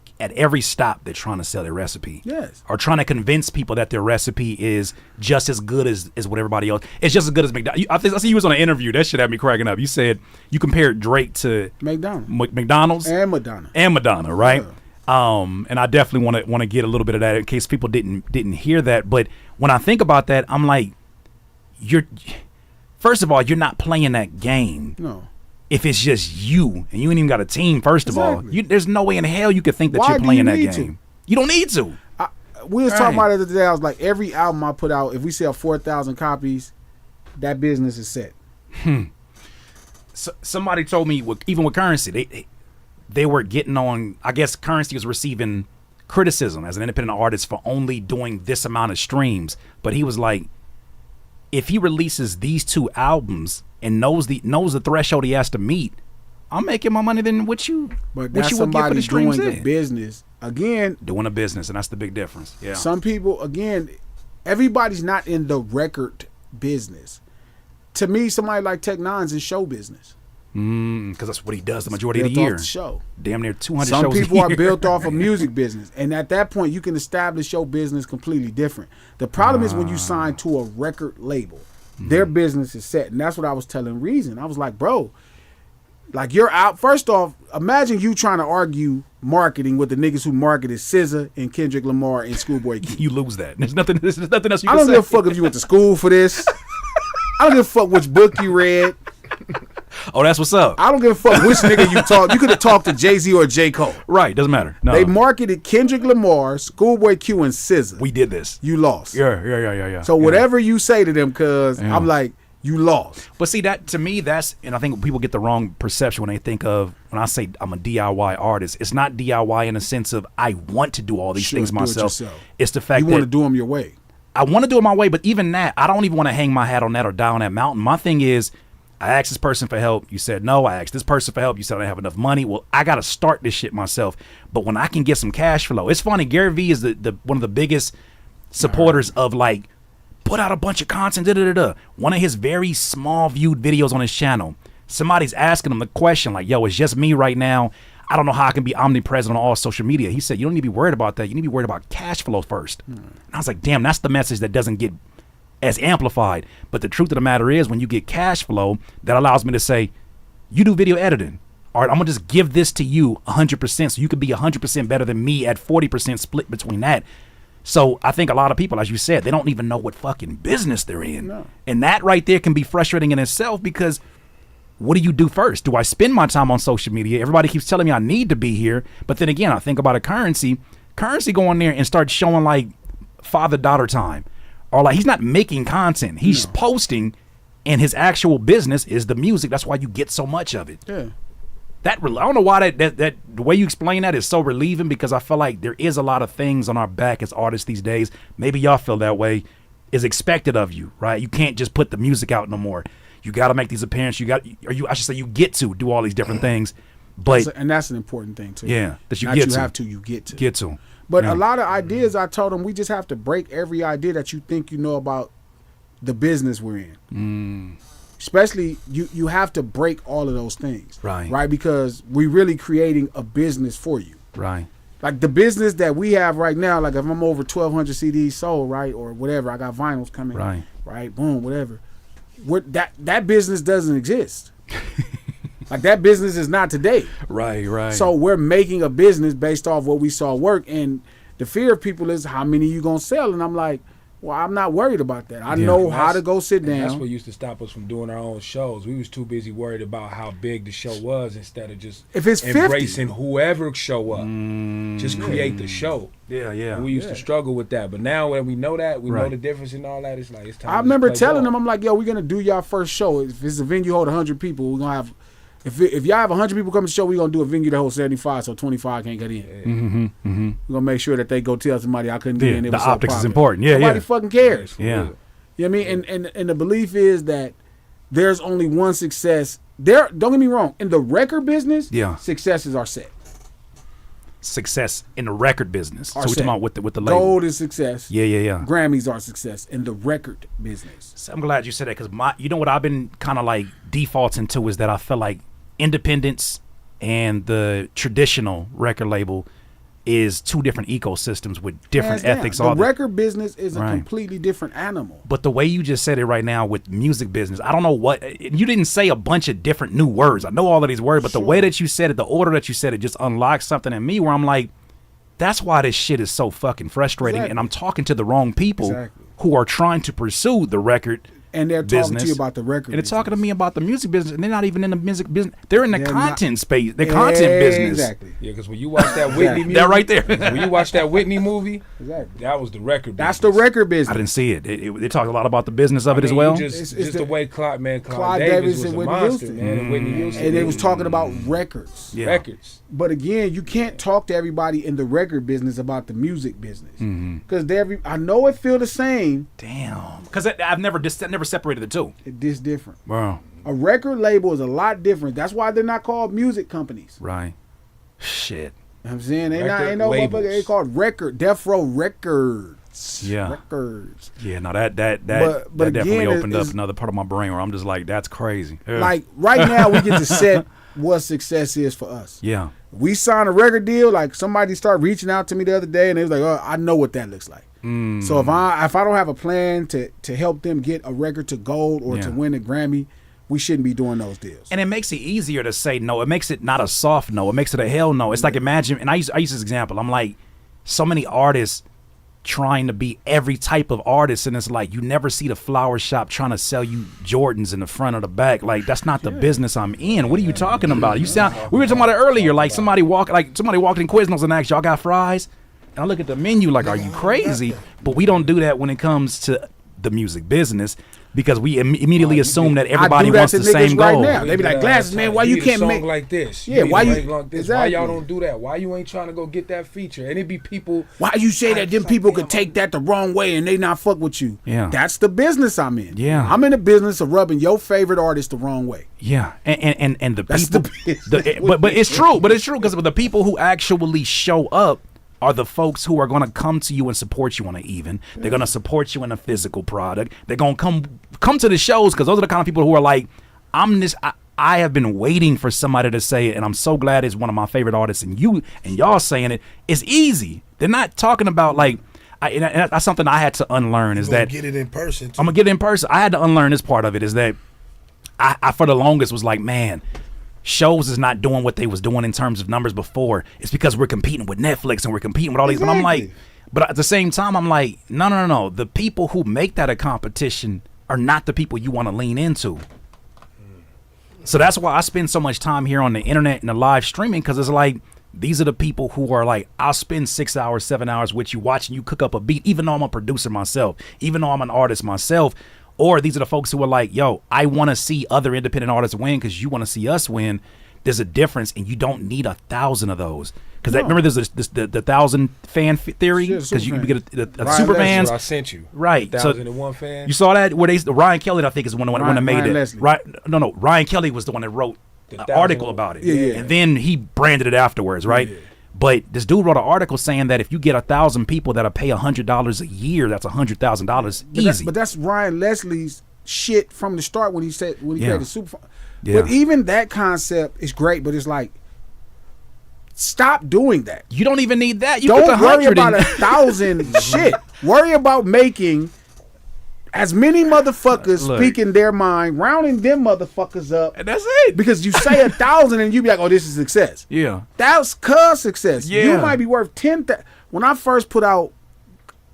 stop they're trying to sell their recipe. Yes. Or trying to convince people that their recipe is just as good as what everybody else. It's just as good as McDonald's. I see you was on an interview. That shit had me cracking up. You said you compared Drake to McDonald's and Madonna. And Madonna, right? Yeah. And I definitely want to get a little bit of that in case people didn't hear that. But when I think about that, I'm like, first of all, you're not playing that game. No. If it's just you and you ain't even got a team, first of all, there's no way in hell you could think that you're playing that game. You don't need to. We was talking about it the other day. I was like, every album I put out, if we sell 4,000 copies, that business is set. So, somebody told me, even with Currency, they were getting on. I guess Currency was receiving criticism as an independent artist for only doing this amount of streams, but he was like, if he releases these 2 albums and knows the threshold he has to meet, I'm making more money than what you would get for the streams. Doing a business again. Doing a business, and that's the big difference. Yeah. Some people, again, everybody's not in the record business. To me, somebody like Tech Nine's in show business. Because that's what he does the majority of the built year. Off the show. Damn near 200 Some shows. Some people are built off of music business, and at that point, you can establish your business completely different. The problem is when you sign to a record label, their business is set, and that's what I was telling Reason. I was like, bro, like, you're out. First off, imagine you trying to argue marketing with the niggas who marketed SZA and Kendrick Lamar and Schoolboy Q. You lose that. There's nothing else you can say. I don't give a fuck if you went to school for this. I don't give a fuck which book you read. Oh, that's what's up. I don't give a fuck which nigga you talk. You could have talked to Jay-Z or J. Cole. Right, doesn't matter. No. They marketed Kendrick Lamar, Schoolboy Q, and SZA. We did this. You lost. Yeah. So whatever you say to them, cuz, I'm like, you lost. But see, that to me, and I think people get the wrong perception when they think of, when I say I'm a DIY artist, it's not DIY in the sense of I want to do all these things myself. It's the fact that you want to do them your way. I want to do it my way, but even that, I don't even want to hang my hat on that or die on that mountain. My thing is, I asked this person for help. You said no. I asked this person for help. You said I don't have enough money. Well, I got to start this shit myself. But when I can get some cash flow, it's funny. Gary Vee is the one of the biggest supporters of, like, put out a bunch of content. One of his very small viewed videos on his channel, somebody's asking him the question like, yo, it's just me right now. I don't know how I can be omnipresent on all social media. He said, you don't need to be worried about that. You need to be worried about cash flow first. And I was like, damn, that's the message that doesn't get as amplified. But the truth of the matter is, when you get cash flow, that allows me to say, you do video editing. All right, I'm going to just give this to you 100% so you can be 100% better than me at 40% split between that. So I think a lot of people, as you said, they don't even know what fucking business they're in. No. And that right there can be frustrating in itself, because what do you do first? Do I spend my time on social media? Everybody keeps telling me I need to be here. But then again, I think about a Currency go in there and start showing like father-daughter time. Or like, he's not making content. He's posting, and his actual business is the music. That's why you get so much of it. Yeah. I don't know why that the way you explain that is so relieving, because I feel like there is a lot of things on our back as artists these days. Maybe y'all feel that way. Is expected of you, right? You can't just put the music out no more. You got to make these appearances. I should say, you get to do all these different things. But and that's an important thing too. Yeah, that you Not get you to. have to. You get to. Get to. But Yeah. a lot of ideas, I told them, we just have to break every idea that you think you know about the business we're in. Especially, you have to break all of those things. Right. Because we're really creating a business for you. Right. Like the business that we have right now, like if I'm over 1,200 CDs sold, right, or whatever, I got vinyls coming, right, boom, whatever. That business doesn't exist. Like that business is not today. Right. So we're making a business based off what we saw work, and the fear of people is how many you gonna sell, and I'm like, well, I'm not worried about that. I know how to go sit down. That's what used to stop us from doing our own shows. We was too busy worried about how big the show was instead of just if it's embracing 50. whoever show up. Just create the show. Yeah. And we used to struggle with that, but now when we know that, we know the difference and all that. It's like it's time. I remember telling them, I'm like, yo, we're gonna do y'all first show. If it's a venue hold 100 people, we're gonna have. If y'all have 100 people come to the show, we're going to do a venue that holds 75, so 25 can't get in. We're going to make sure that they go tell somebody I couldn't get in. The optics is important. Nobody fucking cares. Yeah. You know what I mean? And the belief is that there's only one success. Don't get me wrong. In the record business, successes are set. Success in the record business. So we're talking about with the label. Gold is success. Yeah. Grammys are success in the record business. So I'm glad you said that, because you know what I've been kind of like defaulting to is that I feel like independence and the traditional record label is two different ecosystems with different ethics. The record business is a completely different animal. But the way you just said it right now with music business, I don't know what, you didn't say a bunch of different new words. I know all of these words, but the way that you said it, the order that you said it, just unlocked something in me where I'm like, that's why this shit is so fucking frustrating. And I'm talking to the wrong people who are trying to pursue the record and they're talking to you about the record. And they're talking to me about the music business, and they're not even in the music business. They're in the content space, the content business. Exactly. Yeah, because when you watch that Whitney movie, that right there. when you watch that Whitney movie, that was the record business. That's the record business. I didn't see it. They talk a lot about the business of it as well. Just the way Clyde Davis was a monster, man. And Whitney Houston. And they was talking about records. Yeah. Records. But again, you can't talk to everybody in the record business about the music business, because I know it feel the same. Damn, because I've never separated the two. It's different. Wow. A record label is a lot different. That's why they're not called music companies. Right. Shit. You know what I'm saying ain't no motherfucker. They called record Death Row Records. Yeah. Records. Yeah. No, that definitely opened up another part of my brain where I'm just like, that's crazy. Yeah. Like right now, we get to set what success is for us. Yeah. We signed a record deal. Like somebody started reaching out to me the other day, and they was like, "Oh, I know what that looks like." So if I don't have a plan to help them get a record to gold or to win a Grammy, we shouldn't be doing those deals. And it makes it easier to say no. It makes it not a soft no. It makes it a hell no. It's like, imagine, and I use this example. I'm like, so many artists trying to be every type of artist, and it's like you never see the flower shop trying to sell you Jordans in the front or the back. Like, that's not the business I'm in. What are you talking about? We were talking about it earlier. Like somebody walked in Quiznos and asked, y'all got fries? And I look at the menu like, are you crazy? But we don't do that when it comes to the music business, because we immediately assume that everybody wants the same goal. Now. They be like, Glasses, man, why you can't make like this? Yeah, why you like this? Why y'all don't do that? Why you ain't trying to go get that feature? And it be people. Why you say that them people could take that the wrong way and they not fuck with you? Yeah, that's the business I'm in. Yeah, I'm in the business of rubbing your favorite artist the wrong way. Yeah, and the people, but it's true. But it's true, because the people who actually show up are the folks who are going to come to you and support you on an even. They're going to support you in a physical product. They're going to come to the shows, because those are the kind of people who are like, I have been waiting for somebody to say it, and I'm so glad it's one of my favorite artists, and y'all saying it. It's easy. They're not talking about like, and that's something I had to unlearn, is that get it in person too. I'm going to get it in person. I had to unlearn this part of it, is that I for the longest was like, man, shows is not doing what they was doing in terms of numbers before. It's because we're competing with Netflix and we're competing with all these. But I'm like, but at the same time, I'm like, no. The people who make that a competition are not the people you want to lean into. So that's why I spend so much time here on the internet and the live streaming, because it's like, these are the people who are like, I'll spend 6 hours, 7 hours with you watching you cook up a beat, even though I'm a producer myself, even though I'm an artist myself. Or these are the folks who are like, yo, I want to see other independent artists win because you want to see us win. there's a difference, and you don't need 1,000 of those. Because remember, there's the 1,000 fan theory, because you can get a super fans. I sent you. Right. 1,001 fans. You saw that where Ryan Kelly, I think, is the one that made Ryan it. Leslie. Right? No. Ryan Kelly was the one that wrote an article about it. Yeah. And then he branded it afterwards, right? Yeah. But this dude wrote an article saying that if you get 1,000 people that'll pay $100 a year, that's $100,000 easy. But that's Ryan Leslie's shit from the start when he created the super. Yeah. But even that concept is great, but it's like, stop doing that. You don't even need that. You Don't put the worry 100 about in. 1,000 shit. Worry about making as many motherfuckers Look. speaking their mind, rounding them motherfuckers up. And that's it. Because you say 1,000 and you be like, oh, this is success. Yeah. That's cuz success. Yeah. You might be worth 10,000. When I first put out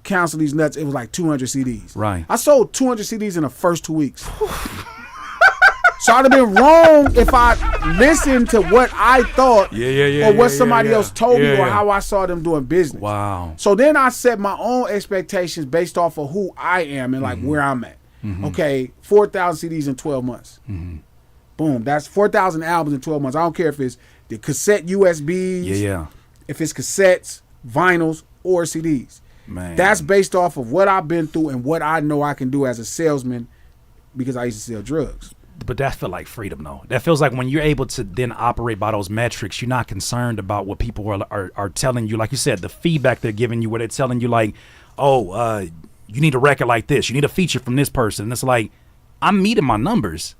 Counsel These Nuts, it was like 200 CDs. Right. I sold 200 CDs in the first 2 weeks. So I'd have been wrong if I listened to what I thought or what somebody else told me or how I saw them doing business. Wow. So then I set my own expectations based off of who I am and like where I'm at. Okay, 4,000 CDs in 12 months. Boom, that's 4,000 albums in 12 months. I don't care if it's the cassette USBs, if it's cassettes, vinyls, or CDs. Man. That's based off of what I've been through and what I know I can do as a salesman because I used to sell drugs. But that feel like freedom, though. That feels like when you're able to then operate by those metrics, you're not concerned about what people are telling you. Like you said, the feedback they're giving you, where they're telling you like, oh, you need a record like this. You need a feature from this person. And it's like, I'm meeting my numbers.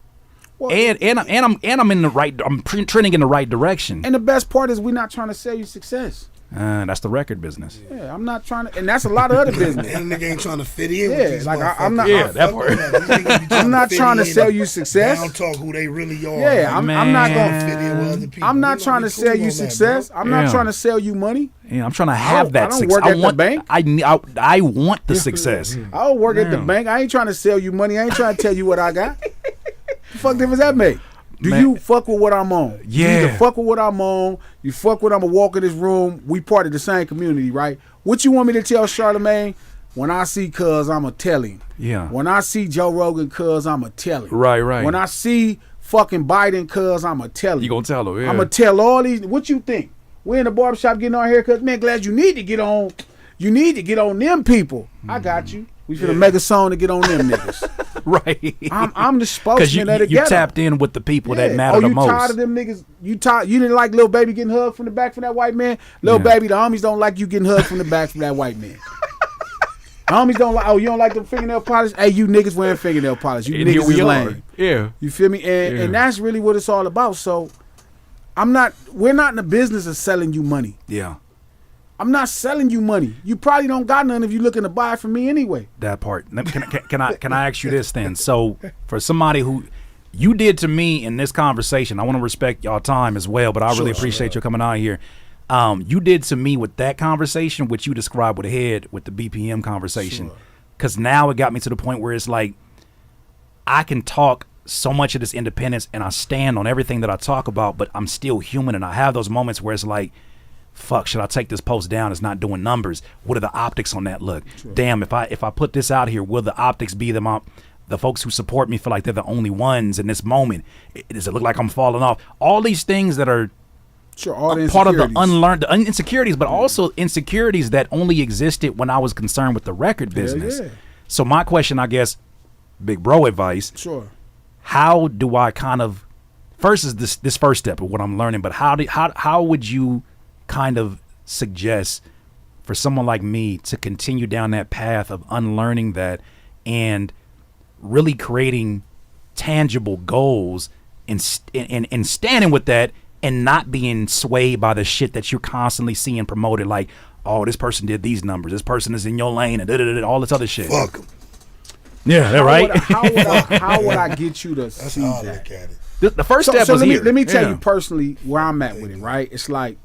Well, and I'm in the right. I'm trending in the right direction. And the best part is we're not trying to sell you success. That's the record business. Yeah, I'm not trying to, and that's a lot of other business. And nigga ain't trying to fit in. Yeah, with these like I'm motherfuckers. not. Yeah, that part. I'm not trying to sell you success. Down talk who they really are. Yeah, I'm not gonna fit in with other people. I'm not We trying be to cool sell you on that, success. bro. I'm not trying to sell you money. Yeah, I'm trying to have that I don't success. work at the bank. I want the success. I don't work at the bank. I ain't trying to sell you money. I ain't trying to tell you what I got. The fuck difference that make? Do Man. you fuck with what I'm on? You Yeah. either fuck with what I'm on. You fuck with I'm going to walk in this room. We part of the same community, right? What you want me to tell Charlamagne? When I see cuz, I'm going to tell him. Yeah. When I see Joe Rogan cuz, I'm going to tell him. Right. When I see fucking Biden cuz, I'm going to tell him. You gonna tell her? Yeah. I'm going to tell all these. What you think? We in the barbershop getting our haircuts. Man, glad you need to get on. You need to get on them people. I got you. We finna make a song to get on them niggas. Right. I'm the spokesman of the you ghetto. tapped in with the people that matter the you most. tired of them niggas? You didn't like Lil Baby getting hugged from the back from that white man? Lil Baby, the homies don't like you getting hugged from the back from that white man. The homies don't like, you don't like them fingernail polish? Hey, you niggas wearing fingernail polish. You And here niggas we is are. lame. Yeah. You feel me? And that's really what it's all about. So we're not in the business of selling you money. Yeah. I'm not selling you money. You probably don't got none if you're looking to buy it from me anyway. That part. Can I ask you this then? So for somebody who you did to me in this conversation, I want to respect y'all time as well, but I really appreciate you coming out here. You did to me with that conversation, which you described with Head with the BPM conversation, because now it got me to the point where it's like I can talk so much of this independence and I stand on everything that I talk about, but I'm still human, and I have those moments where it's like, fuck, should I take this post down? It's not doing numbers. What are the optics on that look? Sure. Damn, if I put this out here, will the optics be the folks who support me feel like they're the only ones in this moment? Does it look like I'm falling off? All these things that are part of the unlearned insecurities, but also insecurities that only existed when I was concerned with the record business. Yeah. So my question, I guess, big bro advice. Sure. How do I kind of, first is this first step of what I'm learning, but how would you kind of suggest for someone like me to continue down that path of unlearning that and really creating tangible goals and standing with that and not being swayed by the shit that you're constantly seeing promoted, like, oh, this person did these numbers, this person is in your lane, and all this other shit. Fuck 'em. Yeah, that right. How would I get you to see how I that? look at it. The first step was here. Let me tell you personally where I'm at with it, right? It's like,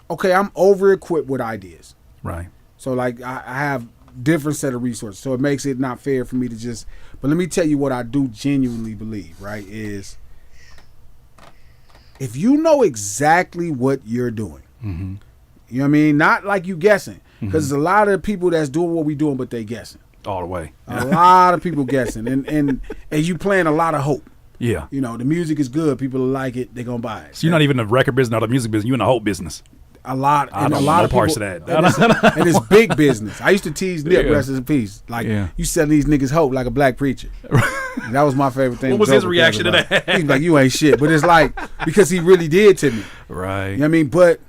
okay, I'm over-equipped with ideas. Right. So, like, I have different set of resources. So it makes it not fair for me to just... But let me tell you what I do genuinely believe, right, is if you know exactly what you're doing, you know what I mean? Not like you guessing. Because there's a lot of people that's doing what we doing, but they guessing. All the way. A lot of people guessing. And you playing a lot of hope. Yeah. You know, the music is good. People like it. They're gonna buy it. So you're not even in the record business, not the music business. You're in the whole business. A lot. I And don't a know lot no of parts people, of that. And it's big business. I used to tease Nip, Yeah. rest in peace. Like, Yeah. you selling these niggas hope like a black preacher. That was my favorite thing. What was his Joker reaction to cares about. that? He's like, you ain't shit. But it's like, because he really did to me. Right. You know what I mean? But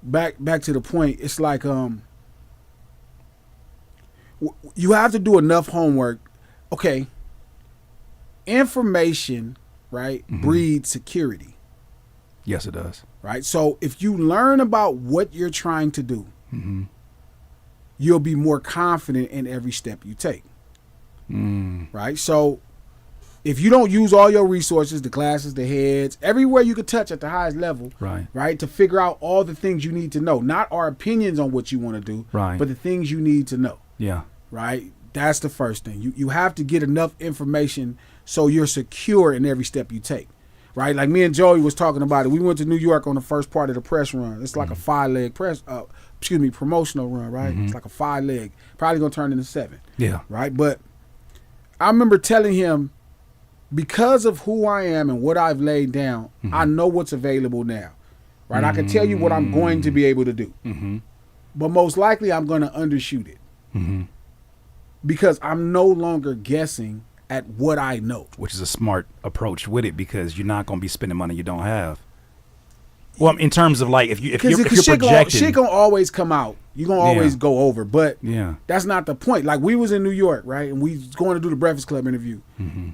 back to the point, it's like you have to do enough homework. Okay. Information, right, breeds security. Yes, it does. Right? So if you learn about what you're trying to do, you'll be more confident in every step you take. Right? So if you don't use all your resources, the classes, the heads, everywhere you could touch at the highest level, right, to figure out all the things you need to know, not our opinions on what you want to do, Right. but the things you need to know. Yeah. Right? That's the first thing. You have to get enough information so you're secure in every step you take. Right? Like me and Joey was talking about it. We went to New York on the first part of the press run. It's like a 5-leg promotional run, right? It's like a 5-leg. Probably gonna turn into 7. Yeah. Right? But I remember telling him, because of who I am and what I've laid down, I know what's available now. Right? I can tell you what I'm going to be able to do. But most likely I'm gonna undershoot it. Because I'm no longer guessing at what I know. Which is a smart approach with it, because you're not going to be spending money you don't have. Well, in terms of like, if you're projecting, shit gonna always come out. You're gonna always Yeah. go over, but Yeah. that's not the point. Like, we was in New York, right, and we was going to do the Breakfast Club interview,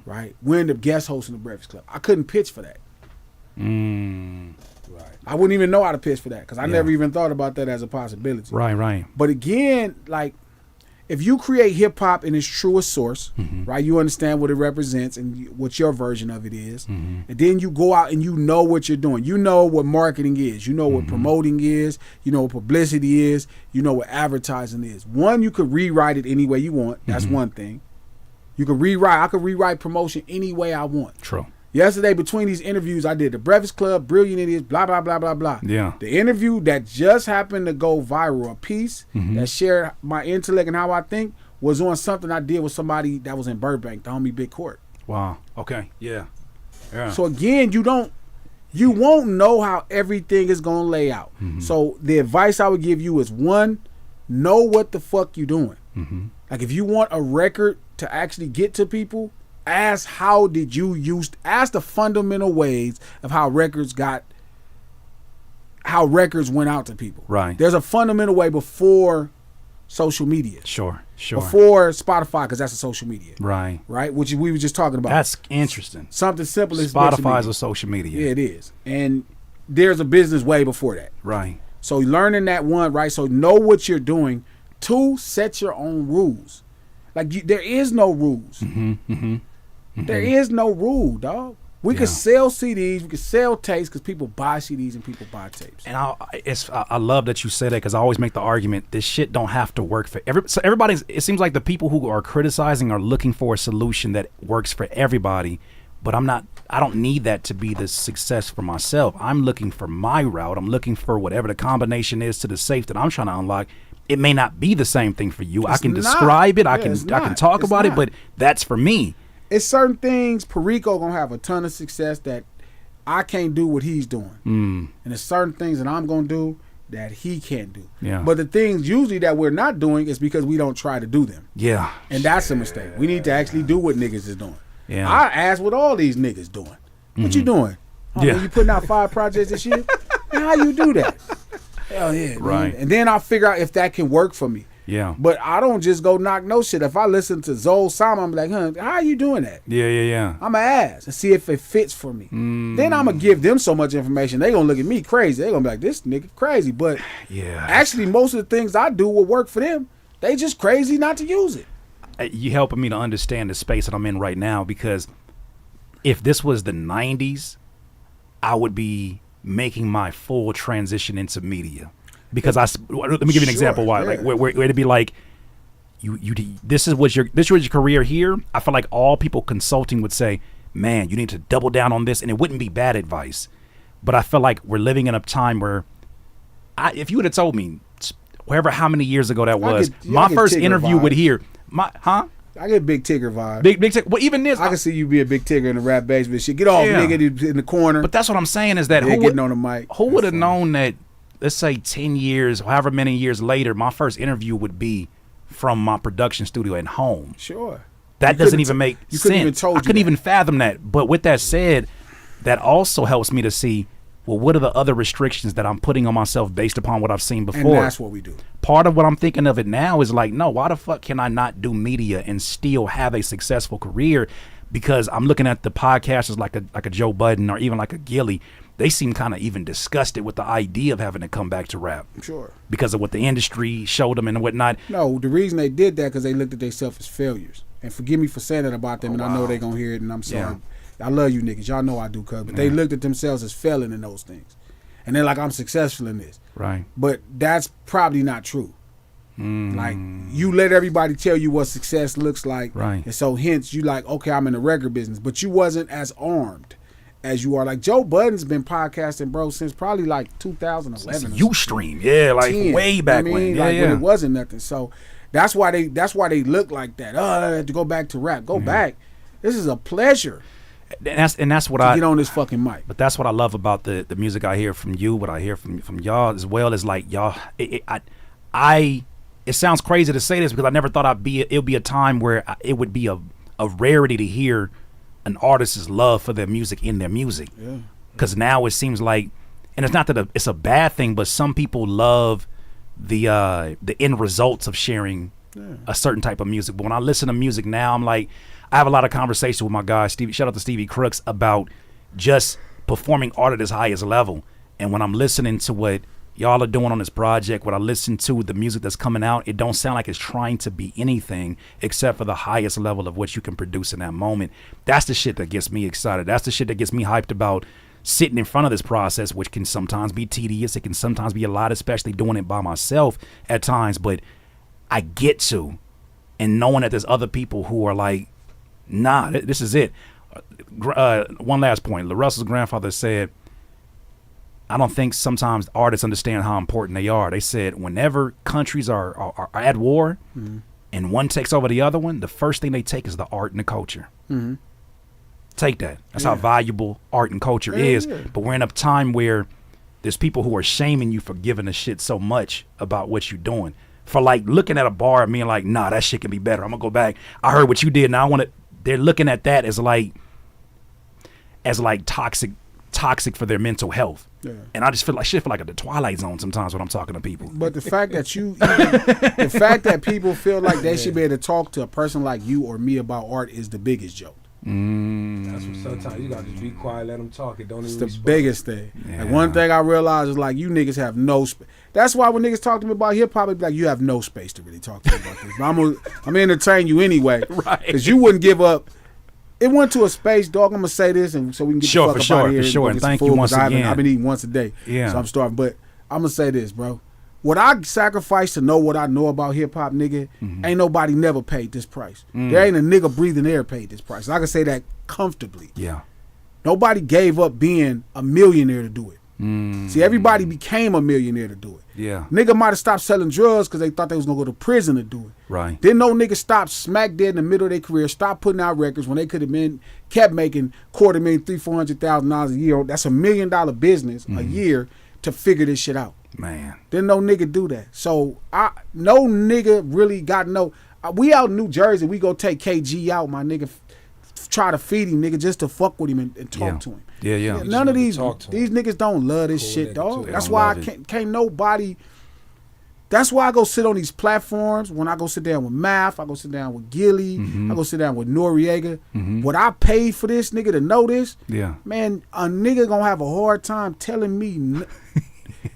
right? We ended up guest hosting the Breakfast Club. I couldn't pitch for that. Right. I wouldn't even know how to pitch for that because I Yeah. never even thought about that as a possibility. Right. But again, like, if you create hip hop in its truest source, right, you understand what it represents and what your version of it is, and then you go out and you know what you're doing. You know what marketing is. You know what promoting is. You know what publicity is. You know what advertising is. One, you could rewrite it any way you want. That's one thing. You could rewrite. I could rewrite promotion any way I want. True. Yesterday, between these interviews, I did the Breakfast Club, Brilliant Idiots, blah, blah, blah, blah, blah. Yeah. The interview that just happened to go viral, a piece that shared my intellect and how I think, was on something I did with somebody that was in Burbank, the homie Big Court. Wow. Okay. Yeah. So again, you won't know how everything is going to lay out. So the advice I would give you is, one, know what the fuck you doing. Like, if you want a record to actually get to people, ask ask the fundamental ways of how records went out to people. Right. There's a fundamental way before social media. Sure. Before Spotify, because that's a social media. Right. Right? Which we were just talking about. That's interesting. Something simple as Spotify's a social media. Yeah, it is. And there's a business way before that. Right. So learning that one, right? So know what you're doing. 2, set your own rules. Like, there is no rules. There is no rule, dog. We could sell CDs, we could sell tapes because people buy CDs and people buy tapes. And I love that you say that, because I always make the argument, this shit don't have to work for everybody. It seems like the people who are criticizing are looking for a solution that works for everybody, but I don't need that to be the success for myself. I'm looking for my route. I'm looking for whatever the combination is to the safe that I'm trying to unlock. It may not be the same thing for you. I can describe it. I can talk about it, but that's for me. It's certain things. Perico gonna have a ton of success that I can't do what he's doing, and there's certain things that I'm gonna do that he can't do. Yeah. But the things usually that we're not doing is because we don't try to do them. Yeah. And that's a mistake. We need to actually do what niggas is doing. Yeah. I ask what all these niggas doing. What you doing? Oh, Yeah. man, you putting out 5 projects this year? Man, how you do that? Hell yeah. Right. Man. And then I'll figure out if that can work for me. Yeah. But I don't just go knock no shit. If I listen to Zoe Sama, I'm like, how are you doing that? Yeah. I'm going to ask and see if it fits for me. Then I'm going to give them so much information. They going to look at me crazy. They going to be like, this nigga crazy. But actually, most of the things I do will work for them. They just crazy not to use it. You helping me to understand the space that I'm in right now, because if this was the 90s, I would be making my full transition into media. Because let me give you an example why. Yeah. Like where it'd be like, this was your career here. I feel like all people consulting would say, man, you need to double down on this, and it wouldn't be bad advice. But I feel like we're living in a time where, if you would have told me, how many years ago that was, my first interview with here, I get Big Tigger vibe. Big well, even this, I can see you be a Big Tigger in the rap basement shit. Get off, nigga, in the corner. But that's what I'm saying is that getting on the mic. Who would have known that? Let's say 10 years, however many years later, my first interview would be from my production studio at home. Sure. That doesn't even make sense. I couldn't even fathom that. But with that said, that also helps me to see, well, what are the other restrictions that I'm putting on myself based upon what I've seen before? And that's what we do. Part of what I'm thinking of it now is like, no, why the fuck can I not do media and still have a successful career? Because I'm looking at the podcasters like a Joe Budden or even like a Gilly. They seem kind of even disgusted with the idea of having to come back to rap. Sure. Because of what the industry showed them and whatnot. No, the reason they did that because they looked at themselves as failures. And forgive me for saying that about them, I know they're going to hear it, and I'm sorry. Yeah. I love you niggas. Y'all know I do, cuz. But they looked at themselves as failing in those things. And they're like, I'm successful in this. Right. But that's probably not true. Like, you let everybody tell you what success looks like. Right. And so, hence, you like, okay, I'm in the record business. But you wasn't as armed as you are. Like, Joe Budden's been podcasting, bro, since probably like 2011. Ustream, yeah, like 10, way back when. Yeah, like when it wasn't nothing. So that's why they look like that. Oh, I had to go back to rap. Go back. This is a pleasure. And that's what I get on this fucking mic. But that's what I love about the music I hear from you, what I hear from y'all as well, is like y'all. It sounds crazy to say this because I never thought it'd be a time where it would be a rarity to hear an artist's love for their music in their music. Yeah. Because now it seems like, and it's not that it's a bad thing, but some people love the end results of sharing a certain type of music. But when I listen to music now, I'm like, I have a lot of conversation with my guy Stevie. Shout out to Stevie Crooks about just performing art at his highest level. And when I'm listening to what y'all are doing on this project, when I listen to the music that's coming out, it don't sound like it's trying to be anything except for the highest level of what you can produce in that moment. That's the shit that gets me excited. That's the shit that gets me hyped about sitting in front of this process, which can sometimes be tedious. It can sometimes be a lot, especially doing it by myself at times. But I get to, and knowing that there's other people who are like, nah, this is it. One last point. LaRussell's grandfather said, I don't think sometimes artists understand how important they are. They said whenever countries are at war and one takes over the other one, the first thing they take is the art and the culture. Mm-hmm. Take that. That's how valuable art and culture is. Yeah. But we're in a time where there's people who are shaming you for giving a shit so much about what you're doing. For like looking at a bar and being like, nah, that shit can be better. I'm going to go back. I heard what you did. Now I want to. They're looking at that as like toxic for their mental health. Yeah. And I just feel like the Twilight Zone sometimes when I'm talking to people. But the fact that the fact that people feel like they should be able to talk to a person like you or me about art is the biggest joke. That's what sometimes you gotta just be quiet, let them talk. It don't even. It's the biggest thing. Yeah. Like one thing I realized is like you niggas have no space. That's why when niggas talk to me about hip hop, it's like you have no space to really talk to me about this. But I'm gonna entertain you anyway, right? Because you wouldn't give up. It went to a space, dog. I'm gonna say this, and so we can get the fuck up out of here. For sure. And thank you once again. I've been eating once a day, yeah. So I'm starving. But I'm gonna say this, bro. What I sacrifice to know what I know about hip hop, nigga, ain't nobody never paid this price. There ain't a nigga breathing air paid this price. And I can say that comfortably. Yeah. Nobody gave up being a millionaire to do it. See, everybody became a millionaire to do it. Yeah. Nigga might have stopped selling drugs because they thought they was gonna go to prison to do it. Right. Then no nigga stopped smack dead in the middle of their career, stopped putting out records when they could have been kept making $250,000, $300,000 a year. That's $1 million business a year to figure this shit out. Man. Then no nigga do that. So no nigga really got we out in New Jersey, we go take KG out, my nigga, try to feed him, nigga, just to fuck with him and talk to him. Yeah. None of these niggas don't love this shit, dog. That's why can't nobody. That's why I go sit on these platforms. When I go sit down with Math, I go sit down with Gilly, I go sit down with Noriega. What I paid for this nigga to know this, man, a nigga gonna have a hard time telling me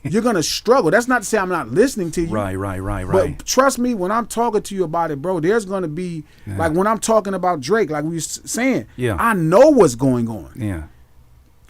you're gonna struggle. That's not to say I'm not listening to you. Right. But trust me, when I'm talking to you about it, bro, there's gonna be like when I'm talking about Drake, like we were saying, I know what's going on. Yeah.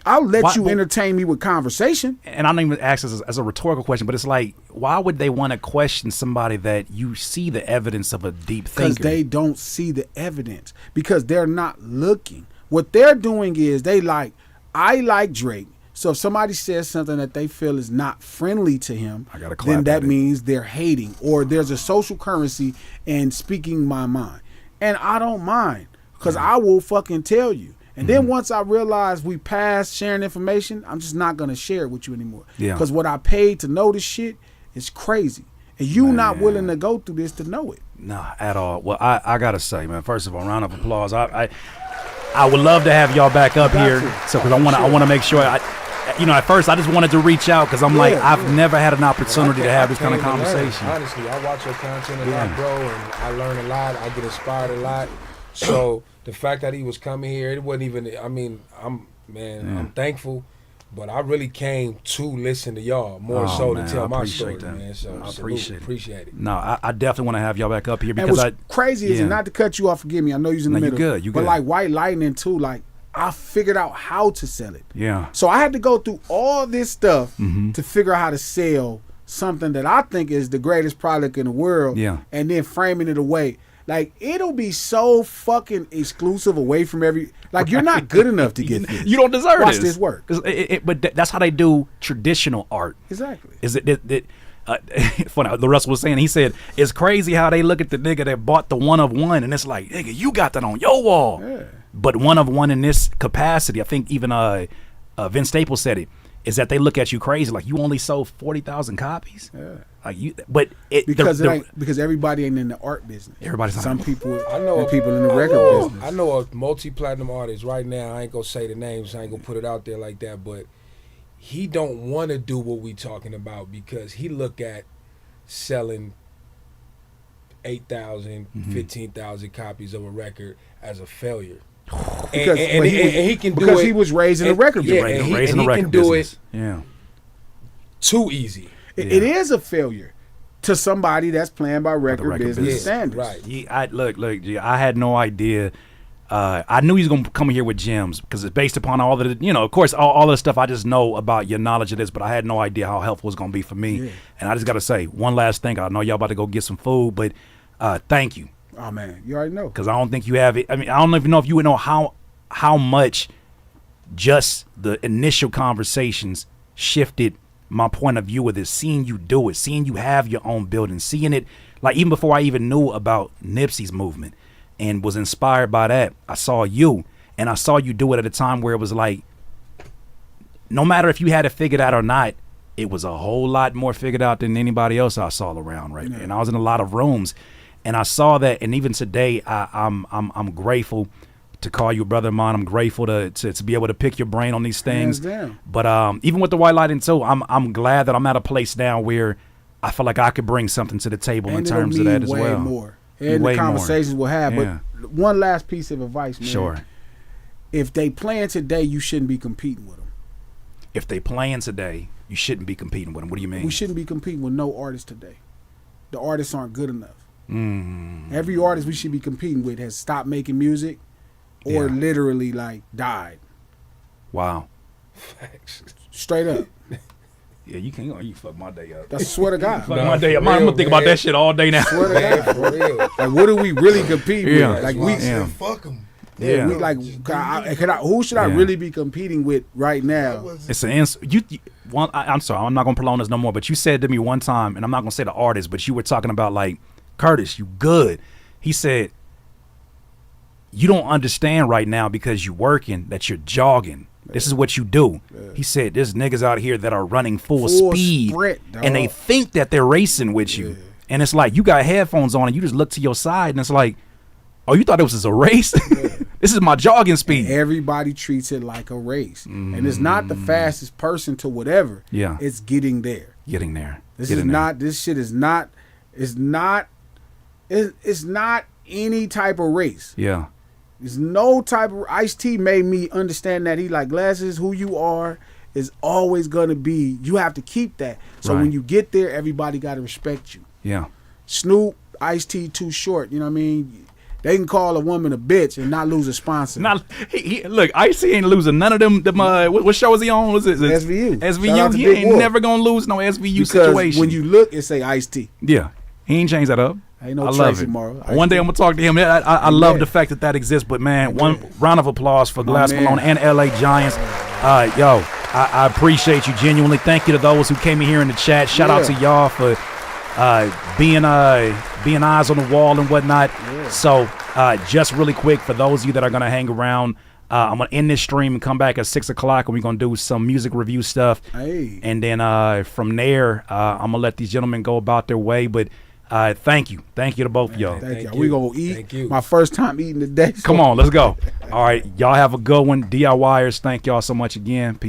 I'll let you entertain me with conversation. And I don't even ask this as a rhetorical question, but it's like, why would they want to question somebody that you see the evidence of a deep thinker? Because they don't see the evidence. Because they're not looking. What they're doing is I like Drake. So if somebody says something that they feel is not friendly to him, then that means they're hating or there's a social currency in speaking my mind. and I don't mind because I will fucking tell you. And then once I realize we passed sharing information, I'm just not gonna share it with you anymore. Yeah. Because what I paid to know this shit is crazy, and you not willing to go through this to know it. Nah, at all. Well, I gotta say, man. First of all, round of applause. I would love to have y'all back up here. So because I want to make sure. At first I just wanted to reach out because I'm like I've never had an opportunity to have this kind of conversation. Honestly, I watch your content a lot, bro, and I learn a lot. I get inspired a lot. So the fact that he was coming here, it wasn't even. I mean, I'm thankful, but I really came to listen to y'all more to tell my story, man. So I appreciate it. No, I definitely want to have y'all back up here because what's crazy is, not to cut you off, forgive me, I know you're in the middle. You good. But like White Lightning too, like I figured out how to sell it. Yeah. So I had to go through all this stuff to figure out how to sell something that I think is the greatest product in the world. Yeah. And then framing it away. Like, it'll be so fucking exclusive away from like, you're not good enough to get this. You don't deserve Watch this work. But that's how they do traditional art. Exactly. Is it funny, the Russell was saying, he said, it's crazy how they look at the nigga that bought the one of one, and it's like, nigga, you got that on your wall. Yeah. But one of one in this capacity, I think even Vince Staples said it, is that they look at you crazy, like you only sold 40,000 copies. Yeah. Like you, but because everybody ain't in the art business. Everybody's some people. I know people in the record business. I know a multi-platinum artist right now. I ain't gonna say the names. I ain't gonna put it out there like that. But he don't want to do what we talking about because he look at selling 8,000, 15,000 copies of a record as a failure. Because he can do it because he was raised in the record business. Raising the record business. Yeah. Too easy. It is a failure to somebody that's playing by record business standards. Right. I had no idea. I knew he was going to come here with gems because it's based upon all the, of course, all the stuff I just know about your knowledge of this, but I had no idea how helpful it was going to be for me. Yeah. And I just got to say, one last thing. I know y'all about to go get some food, but thank you. Oh, man, you already know. Because I don't think you have it. I mean, I don't even know if you would know how much just the initial conversations shifted my point of view with it, seeing you do it, seeing you have your own building, seeing it, like even before I even knew about Nipsey's movement and was inspired by that, I saw you, and I saw you do it at a time where it was like, no matter if you had it figured out or not, it was a whole lot more figured out than anybody else I saw around, right? Yeah. And I was in a lot of rooms, and I saw that, and even today, I'm grateful to call you a brother of mine. I'm grateful to be able to pick your brain on these things. But even with the White Lighting too, I'm glad that I'm at a place now where I feel like I could bring something to the table in terms of that as well. More. And the conversations we'll have. Yeah. But one last piece of advice, man. Sure. If they playing today, you shouldn't be competing with them. If they playing today, you shouldn't be competing with them. What do you mean? We shouldn't be competing with no artist today. The artists aren't good enough. Every artist we should be competing with has stopped making music or literally like died. Wow. Straight up. Yeah, you fuck my day up. I swear to God. Fuck my day up. I'm gonna think about that shit all day now. Swear to God. For real. Like, what do we really compete with? Like we fuck them. Yeah. We like, who should I really be competing with right now? It's an answer. I'm sorry, I'm not gonna prolong this no more. But you said to me one time, and I'm not gonna say the artist, but you were talking about like, Curtis, you good. He said, you don't understand right now because you working that you're jogging. This is what you do. Yeah. He said, there's niggas out here that are running full speed sprint, and they think that they're racing with you. And it's like, you got headphones on and you just look to your side and it's like, oh, you thought it was just a race? This is my jogging speed. And everybody treats it like a race. And it's not the fastest person to whatever. Yeah. It's getting there. This shit is not any type of race. Yeah. There's no type of Ice-T made me understand that he like Glasses, who you are is always gonna be, you have to keep that. So when you get there, everybody gotta respect you. Yeah. Snoop, Ice-T Too Short, you know what I mean? They can call a woman a bitch and not lose a sponsor. Look, Ice-T ain't losing none of them. What show is he on? Was it SVU? SVU. He ain't never gonna lose no SVU situation. When you look, it say Ice-T. Yeah, he ain't changed that up. Ain't no I love Tracy it. Morrow. One day I'm gonna talk to him. I love the fact that exists. But man, one round of applause for Glass Malone and LA Giants. I appreciate you genuinely. Thank you to those who came in here in the chat. Shout out to y'all for being eyes on the wall and whatnot. So Just really quick, for those of you that are going to hang around, I'm going to end this stream and come back at 6 o'clock, and we're going to do some music review stuff. Hey. And then from there, I'm going to let these gentlemen go about their way. But thank you. Thank you to both of y'all. Thank y'all. We going to eat. Thank you. My first time eating today. Come on, let's go. All right. Y'all have a good one. DIYers, thank y'all so much again. Peace.